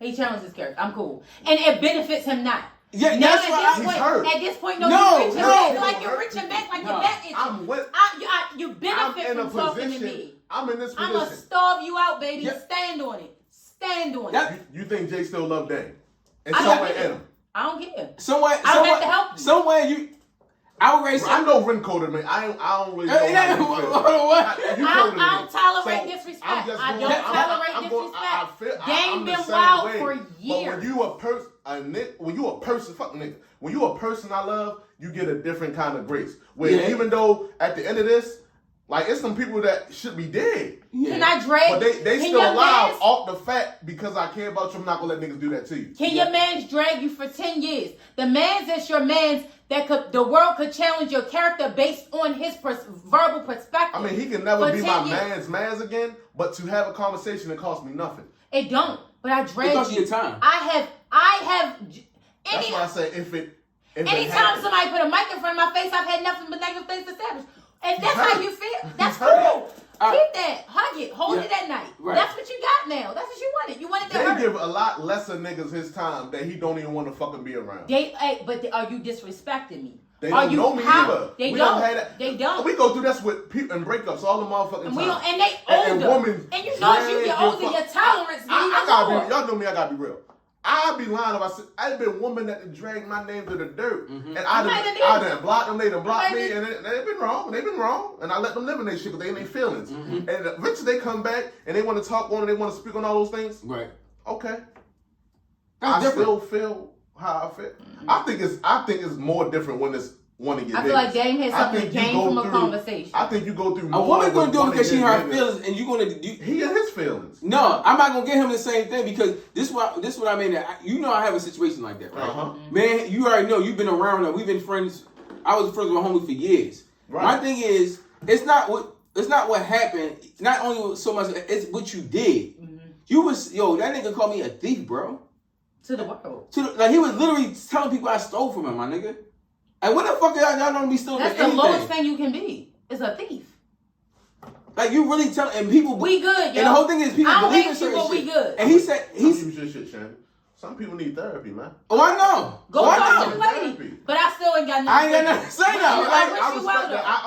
He challenged his character. I'm cool, and it benefits him not. Yeah, that's why he's hurt. At this point, you're reaching back like your back itches. You benefit from talking to me. I'm in this position. I'm gonna starve you out, baby. Yeah. Stand on it. Stand on it. You think Jay still love Dane? And somewhere in him. I don't care. Somewhere, I don't have to help you. Somewhere you. I know Rin coded me. I don't really know I don't tolerate disrespect. I don't tolerate disrespect. Dane been wild for years. But when you a person I love, you get a different kind of grace. Even though at the end of this, like it's some people that should be dead. Yeah. Can I drag? But they still alive off the fact because I care about you. I'm not gonna let niggas do that to you. Can your mans drag you for 10 years? The mans that's your mans that the world could challenge your character based on his verbal perspective. I mean, he can never be my man's again, but to have a conversation, it costs me nothing. It don't. But I drag you. It costs you your time. I have. That's why I say anytime somebody put a mic in front of my face, I've had nothing but negative things established. And that's how you feel. That's cool. Keep that. Hug it. Hold it at night. Right. That's what you got now. That's what you wanted. You wanted that. They give a lot lesser niggas his time that he don't even want to fucking be around. But are you disrespecting me? They don't know me either. They don't. They don't. We go through this with people and breakups all the motherfucking time. And they older. And you know as you get older, your tolerance y'all know me, I gotta be real. I'd be lying if I said I've been women that dragged my name to the dirt, and I done blocked them, they done blocked me, and they've been wrong, and I let them live in their shit because they in their feelings, and eventually they come back and they want to talk on and they want to speak on all those things. Right. Okay. That's still feel how I feel. I think it's more different when it's one of your. I feel like Dame has something to gain from a conversation. I think you go through. A woman gonna do it because she her feelings, and you gonna. He and his feelings. No, I'm not gonna get him the same thing because this what I mean. I have a situation like that, right? Uh-huh. Man, you already know. You've been around. We've been friends. I was friends with my homie for years. Right. My thing is, it's not what happened. Not only so much, it's what you did. Mm-hmm. You was that nigga called me a thief, bro. To the world. He was literally telling people I stole from him, my nigga. And what the fuck y'all don't be stealing? That's the lowest thing you can be. Is a thief. Like you really tell and people we good, yo. And the whole thing is people believe in certain shit. We good. And he said some people need therapy, man. Oh, I know. Go talk to the lady. But I still ain't got nothing. I ain't got nothing to say now. I respect that. I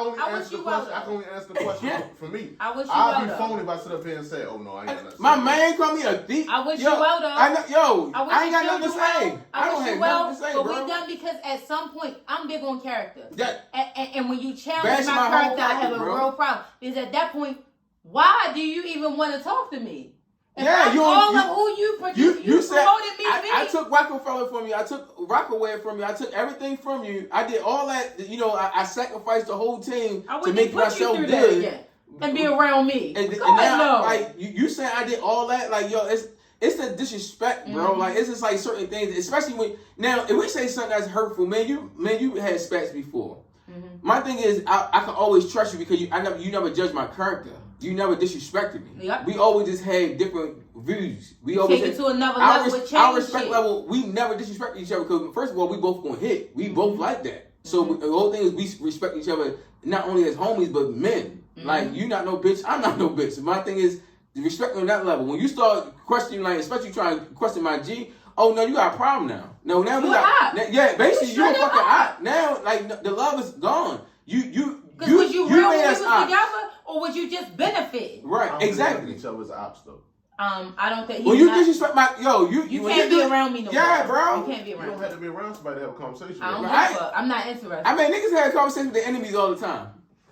can only answer the question for me. I wish you I'd be phony if I sit up here and say, "Oh no, I ain't got nothing." My man called me a thief. I wish you well though. I ain't got nothing to say. I wish you well, but we done because at some point I'm big on character. And when you challenge my character, I have a real problem. Because at that point, why do you even want to talk to me? Of who you promoted me being. I took Rockefeller from you. I took Rockaway from you. I took everything from you. I did all that. You know, I sacrificed the whole team to make myself good. And be around me. And now, like, you saying I did all that? Like, yo, it's the disrespect, bro. Like, it's just like certain things, especially when, now, if we say something that's hurtful, man, you had spats before. My thing is, I can always trust you because you never judge my character. You never disrespected me. Yep. We always just had different views. We always take it to another level with change. Our respect level, we never disrespect each other because, first of all, we both gonna hit. We both like that. So the whole thing is we respect each other not only as homies but men. Like, you not no bitch, I'm not no bitch. My thing is respect on that level. When you start questioning, like, especially trying to question my G, oh no, you got a problem now. No, now we got basically you a fucking op. Now, like, the love is gone. Because was you real when we was together, or was you just benefiting? Right, exactly. Each other's ops though. I don't think. Well, you disrespect my you can't be around me no more. Yeah, bro. You can't be around. You don't have to be around somebody to have a conversation. I'm not interested. I mean, niggas have conversations with their enemies all the time.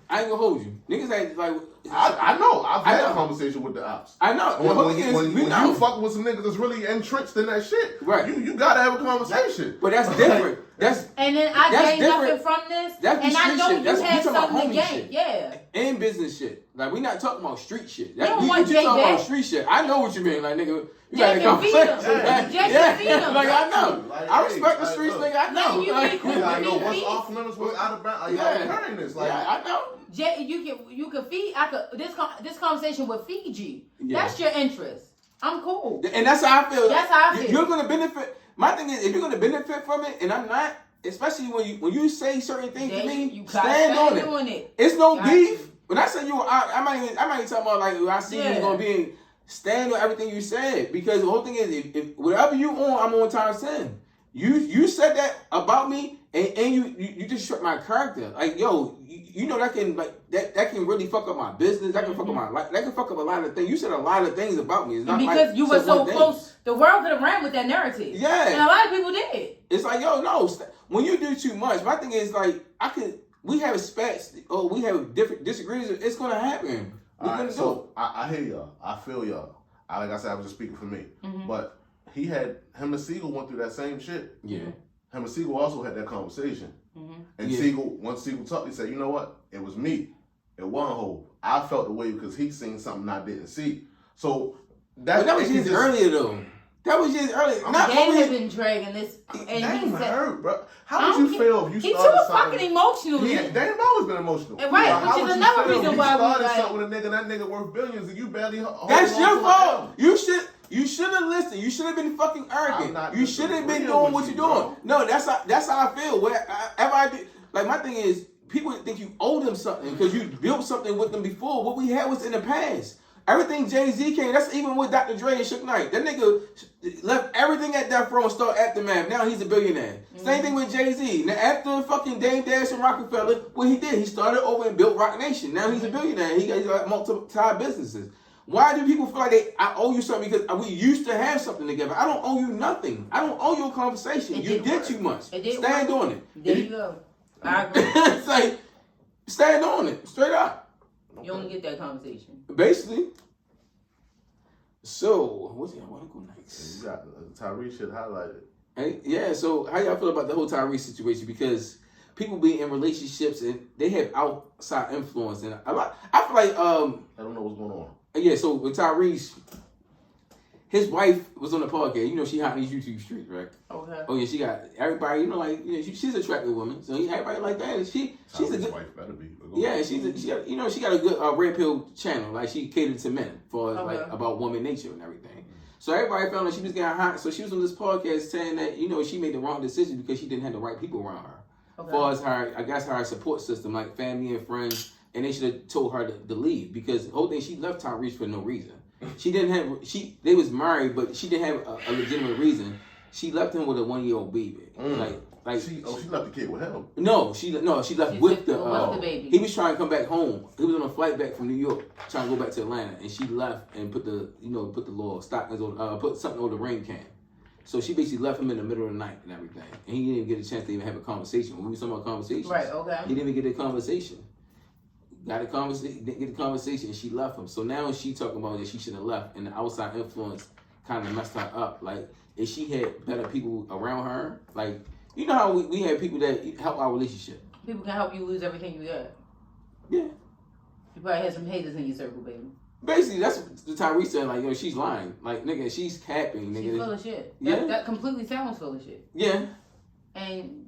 I ain't gonna hold you. Niggas had like. I know. I've had a conversation with the ops. I know. When you fucking with some niggas that's really entrenched in that shit, right? You gotta have a conversation. But that's different. And then I gained nothing from this, and I know you have something to gain. Yeah. And business shit. Like, we not talking about street shit. You don't want talking about street shit. I know what you mean. Like, nigga, you got a conversation. Yeah. Like, I know. I respect the streets, nigga. I know. I know what's off limits, what's out of bounds. Y'all carrying this. Like, I know. You can feed. This conversation would feed you. That's your interest. I'm cool. And that's how I feel. That's how I feel. You're gonna benefit. My thing is, if you're gonna benefit from it, and I'm not, especially when you say certain things to me, you stand on it. It's no beef. When I say you, I might even talk about, like, I see you gonna be stand on everything you said, because the whole thing is, if whatever you on, I'm on times 10. You said that about me, and you just struck my character. Like, yo, you know that can, like, that can really fuck up my business. That can fuck up my life. That can fuck up a lot of things. You said a lot of things about me. It's not because like you were so close. The world could have ran with that narrative. Yeah, and a lot of people did. It's like, yo, no. When you do too much, my thing is, like, we have spats, or we have different disagreements. It's gonna happen. I hear y'all. I feel y'all. Like I said, I was just speaking for me. But him and Siegel went through that same shit. Yeah. Him and Siegel also had that conversation. And once Siegel talked, he said, you know what? It was me. It wasn't Hov. I felt the way because he seen something I didn't see. So that was just earlier though. That was just earlier. Dame had been dragging this, and Dame hurt, bro. How would you feel if you started something? He too fucking emotional. Dame always been emotional. And right, which is another reason why we started something with a nigga. That nigga worth billions, and you barely. That's your fault. You should have listened. You should have been fucking arrogant. You should have been doing what you're doing. No, that's how I feel. Wherever I do, like, my thing is, people think you owe them something because you built something with them before. What we had was in the past. Everything Jay-Z came, that's even with Dr. Dre and Suge Knight. That nigga left everything at Death Row and started Aftermath. Now he's a billionaire. Same thing with Jay-Z. Now, after fucking Dame Dash and Rockefeller, what he did, he started over and built Rock Nation. Now he's a billionaire. He got multiple businesses. Why do people feel like I owe you something? Because we used to have something together. I don't owe you nothing. I don't owe you a conversation. You did too much. Stand on it. There you go. I agree. It's like, stand on it. Straight up. You only get that conversation. Basically. So, what's it? I want to go next. You got Tyrese shit highlighted. Hey, yeah, so how y'all feel about the whole Tyrese situation? Because people be in relationships and they have outside influence. And I feel like... I don't know what's going on. Yeah, so with Tyrese, his wife was on the podcast. You know, she hot in these YouTube streets, right? Okay. Oh yeah, she got everybody. You know, like, you know, she's an attractive woman, so everybody like that. And she's a good wife. Better be. Yeah, she got a good red pill channel. Like, she catered to men for like about woman nature and everything. So everybody felt like she was getting hot. So she was on this podcast saying that, you know, she made the wrong decision because she didn't have the right people around her. As far as her support system, like family and friends. And they should have told her to leave, because the whole thing, she left Tyrese for no reason. She didn't have, they was married, but she didn't have a legitimate reason. She left him with a 1-year-old baby. She left the kid with him. No, she left with the baby. He was trying to come back home. He was on a flight back from New York, trying to go back to Atlanta, and she left and put the little stockings on, put something on the ring can. So she basically left him in the middle of the night and everything, and he didn't get a chance to even have a conversation. When we were talking about conversations, right? Okay. He didn't even get a conversation. Got a conversation, didn't get a conversation, and she left him. So now she talking about that she shouldn't have left, and the outside influence kind of messed her up. Like, if she had better people around her, like, you know how we have people that help our relationship. People can help you lose everything you got. Yeah. You probably had some haters in your circle, baby. Basically, that's the time we said, like, yo, she's lying. Like, nigga, she's capping, nigga. She's full of shit. Yeah. That completely sounds full of shit. Yeah. And,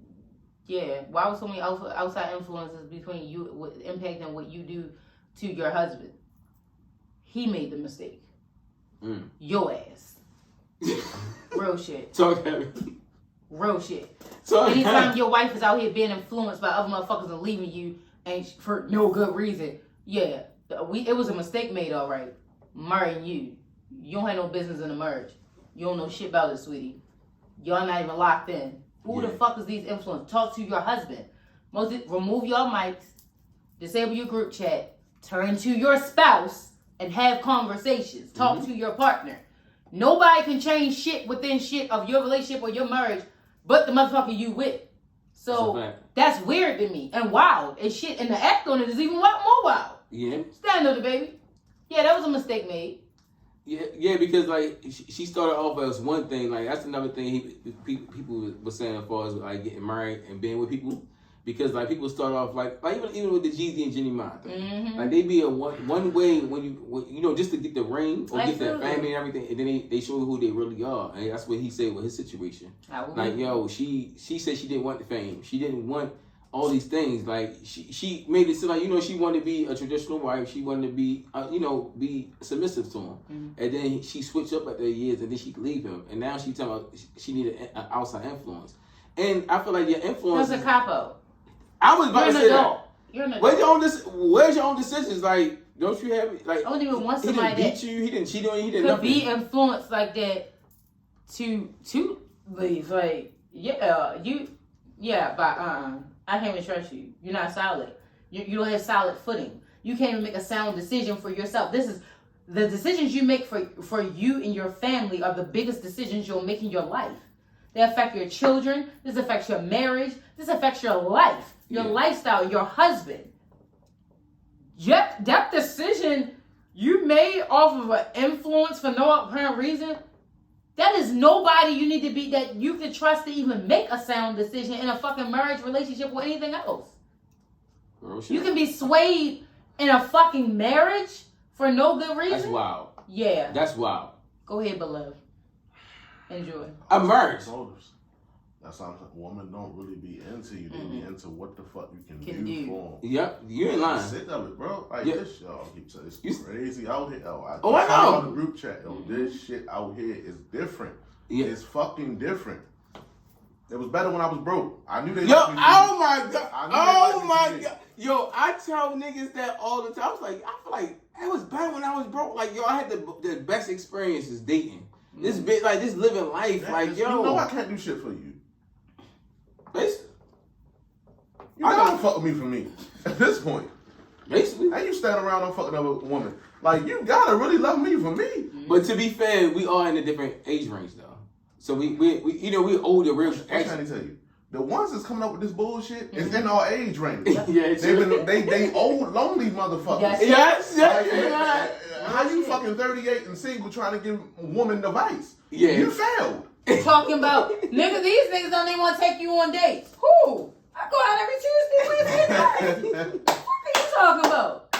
yeah, why was so many outside influences between you, impacting what you do to your husband? He made the mistake. Your ass. Real shit. Talk heavy. Real shit. Talk Anytime your wife is out here being influenced by other motherfuckers and leaving you and for no good reason, yeah, it was a mistake made, all right. Marrying you. You don't have no business in the marriage. You don't know shit about it, sweetie. Y'all not even locked in. Who the fuck is these influencers? Talk to your husband. Remove your mics. Disable your group chat. Turn to your spouse and have conversations. Talk to your partner. Nobody can change shit within shit of your relationship or your marriage but the motherfucker you with. So that's weird to me and wild and shit. And the act on it is even more wild. Yeah. Stand on it, baby. Yeah, that was a mistake made. Yeah, because like she started off as one thing. Like that's another thing people were saying as far as like getting married and being with people. Because like people start off like even with the Jeezy and Jenny Ma thing, like they be a one way when you know just to get the ring or get that family and everything, and then they show who they really are, and that's what he said with his situation. Like yo, she said she didn't want the fame, she didn't want all these things. Like she made it seem like she wanted to be a traditional wife, she wanted to be be submissive to him, and then she switched up after years, and then she could leave him, and now she talking about she needed an outside influence, and I feel like your influence. That's a capo. I was about to say that. You're an adult. Where's your own decisions? Like, don't you have like? I don't even want somebody he didn't beat you. He didn't cheat on you. He didn't could nothing. be influenced like that to leave. Like, but I can't even trust you. You're not solid. You don't have solid footing. You can't even make a sound decision for yourself. This is the decisions you make for you and your family are the biggest decisions you'll make in your life. They affect your children. This affects your marriage. This affects your life. Your lifestyle, your husband. Yep, that decision you made off of an influence for no apparent reason, that is nobody you need to be that you can trust to even make a sound decision in a fucking marriage, relationship, or anything else. You can be swayed in a fucking marriage for no good reason. That's wild. Yeah. That's wild. Go ahead, beloved. Enjoy. A marriage. That's something women don't really be into you. They be into what the fuck you can do for them. Yep, you ain't lying. Sit of it, bro. Like this, y'all keep saying it's crazy out here. I know. On the group chat, this shit out here is different. Yeah. It's fucking different. It was better when I was broke. I knew they. Oh my god. Oh my god. Yo, I tell niggas that all the time. I feel like it was better when I was broke. Like yo, I had the best experiences dating. This bit like this living life. Yeah, like yo, you know I can't do shit for you. Basically. You don't fuck with me for me at this point. Basically. And you stand around and fucking another woman. Like, you gotta really love me for me. But to be fair, we are in a different age range, though. So we we're older. We're trying to tell you. The ones that's coming up with this bullshit is in our age range. They old, lonely motherfuckers. Yes. How you fucking 38 and single trying to give a woman advice? Yeah. You failed. Talking about, nigga, these niggas don't even want to take you on dates. Who? I go out every Tuesday, Wednesday, Thursday. What are you talking about?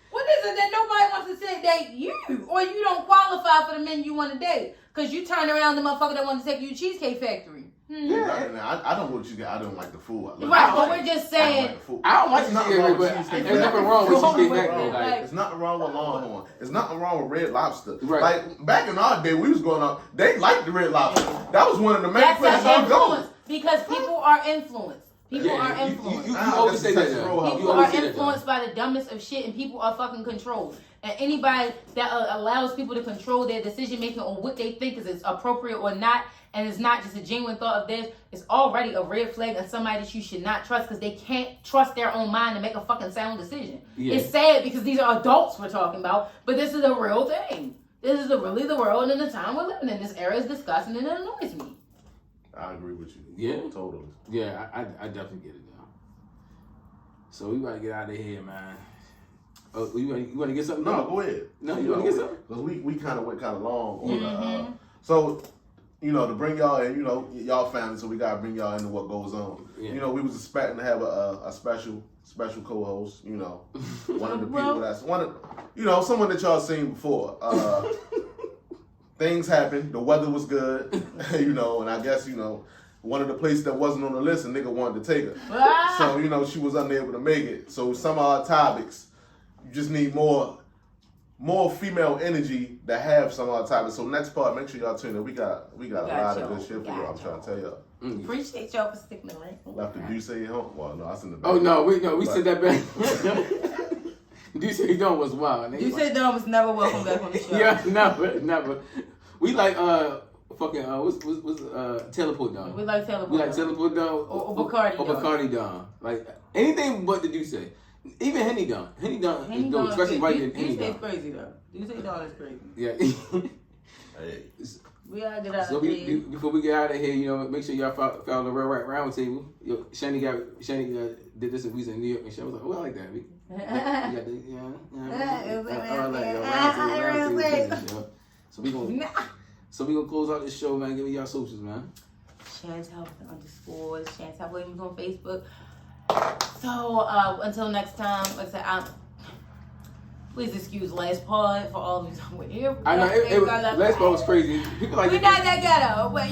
What is it that nobody wants to date you? Or you don't qualify for the men you want to date? Because you turn around the motherfucker that wants to take you to Cheesecake Factory. Yeah, I don't want you guys. I don't like the food. Right, but we're just saying. I don't like the Cheesecake, but there's nothing wrong with Cheesecake Factory. There's nothing wrong with Longhorn. There's nothing wrong with Red Lobster. Right. Like back in our day, we was going up. They liked the Red Lobster. That was one of the main places I go. Because people are influenced. People are influenced. You always say that. People are influenced by the dumbest of shit, and people are fucking controlled. And anybody that allows people to control their decision making on what they think is appropriate or not, and it's not just a genuine thought of theirs, it's already a red flag and somebody that you should not trust because they can't trust their own mind to make a fucking sound decision. Yeah. It's sad because these are adults we're talking about, but this is a real thing. This is really the world and the time we're living in. This era is disgusting and it annoys me. I agree with you. Yeah. Totally. Yeah, I definitely get it now. So we gotta get out of here, man. You want to get something? No, go ahead. No, you want to get something? Because we kind of went kind of long on so, to bring y'all in, y'all family, so we got to bring y'all into what goes on. Yeah. We was expecting to have a special co-host, one of the people that's someone that y'all seen before. Things happened. The weather was good, and I guess, one of the places that wasn't on the list, a nigga wanted to take her. So, she was unable to make it. So some of our topics, you just need more female energy to have some of our topics. So next part, make sure y'all tune in. We got a lot of good shit for y'all. I'm trying to tell y'all. Appreciate y'all for sticking around. Left the Duce home. Well, no, I seen the back. Oh no, we said that back. Duce Don was wild. Duce Don was never welcome back on the show. Yeah, never. We like fucking what's Teleport Don. We like Teleport. We like Teleport Don or Bacardi Don. Or Bacardi Don. Like anything but the Duce. Even Henny Don. Henny Don is dope, especially white than Henny Don. Duce is crazy though. Duce Don is crazy. Yeah. Hey. We gotta get out so of here. Before we get out of here, make sure y'all follow the Real Rap Roundtable. Shani did this and we was in New York and she was like, oh, I like that. So we gonna close out this show, man. Give me y'all socials, man. Shantell _ Shantell Williams on Facebook. So until next time, like I said, please excuse last part for all of you. I know last part was crazy. People like we're not that ghetto, but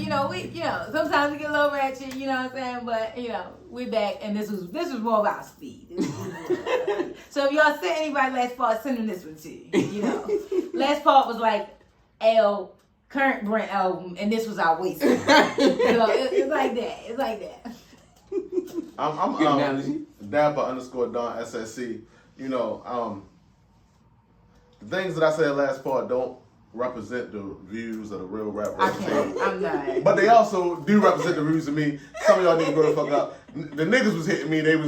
sometimes we get a little ratchet. You know what I'm saying? But we're back, and this was more about speed. So if y'all sent anybody last part, send them this one too. Last part was like current Brent album, and this was our waist. It's like that. It's like that. I'm Dapper _ Don SSC. The things that I said last part don't represent the views of the Real Rap Roundtable. I'm not. But they also do represent the views of me. Some of y'all need to go the fuck up. The niggas was hitting me. They was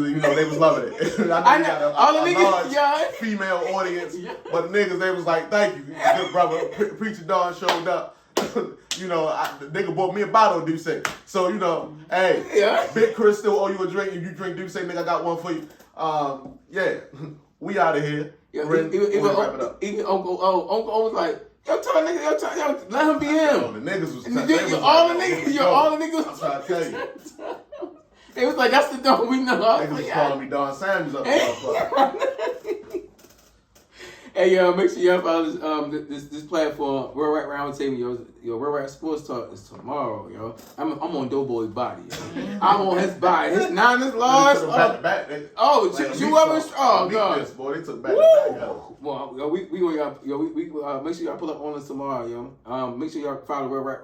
loving it. I know a large female audience, but the niggas, they was like, thank you, good brother. Preacher Don showed up. The nigga bought me a bottle of Duce. So, hey, Big Chris still owe you a drink. If you drink Duce, nigga, I got one for you. We out of here. Even Uncle O was like, yo, let him be him. The niggas was all the niggas. I'm trying to tell you. It was like, that's the Don we know. Niggas was calling me Don Samuels up there. Hey, make sure y'all follow this platform, Real Rap Roundtable. Real Rap Sports Talk is tomorrow, yo. I'm on Doughboy's body, yo. I'm on his body. His 9 is large. You God. Boy, they took back to back, yo. Well, we make sure y'all pull up on us tomorrow, yo. Make sure y'all follow Real Rap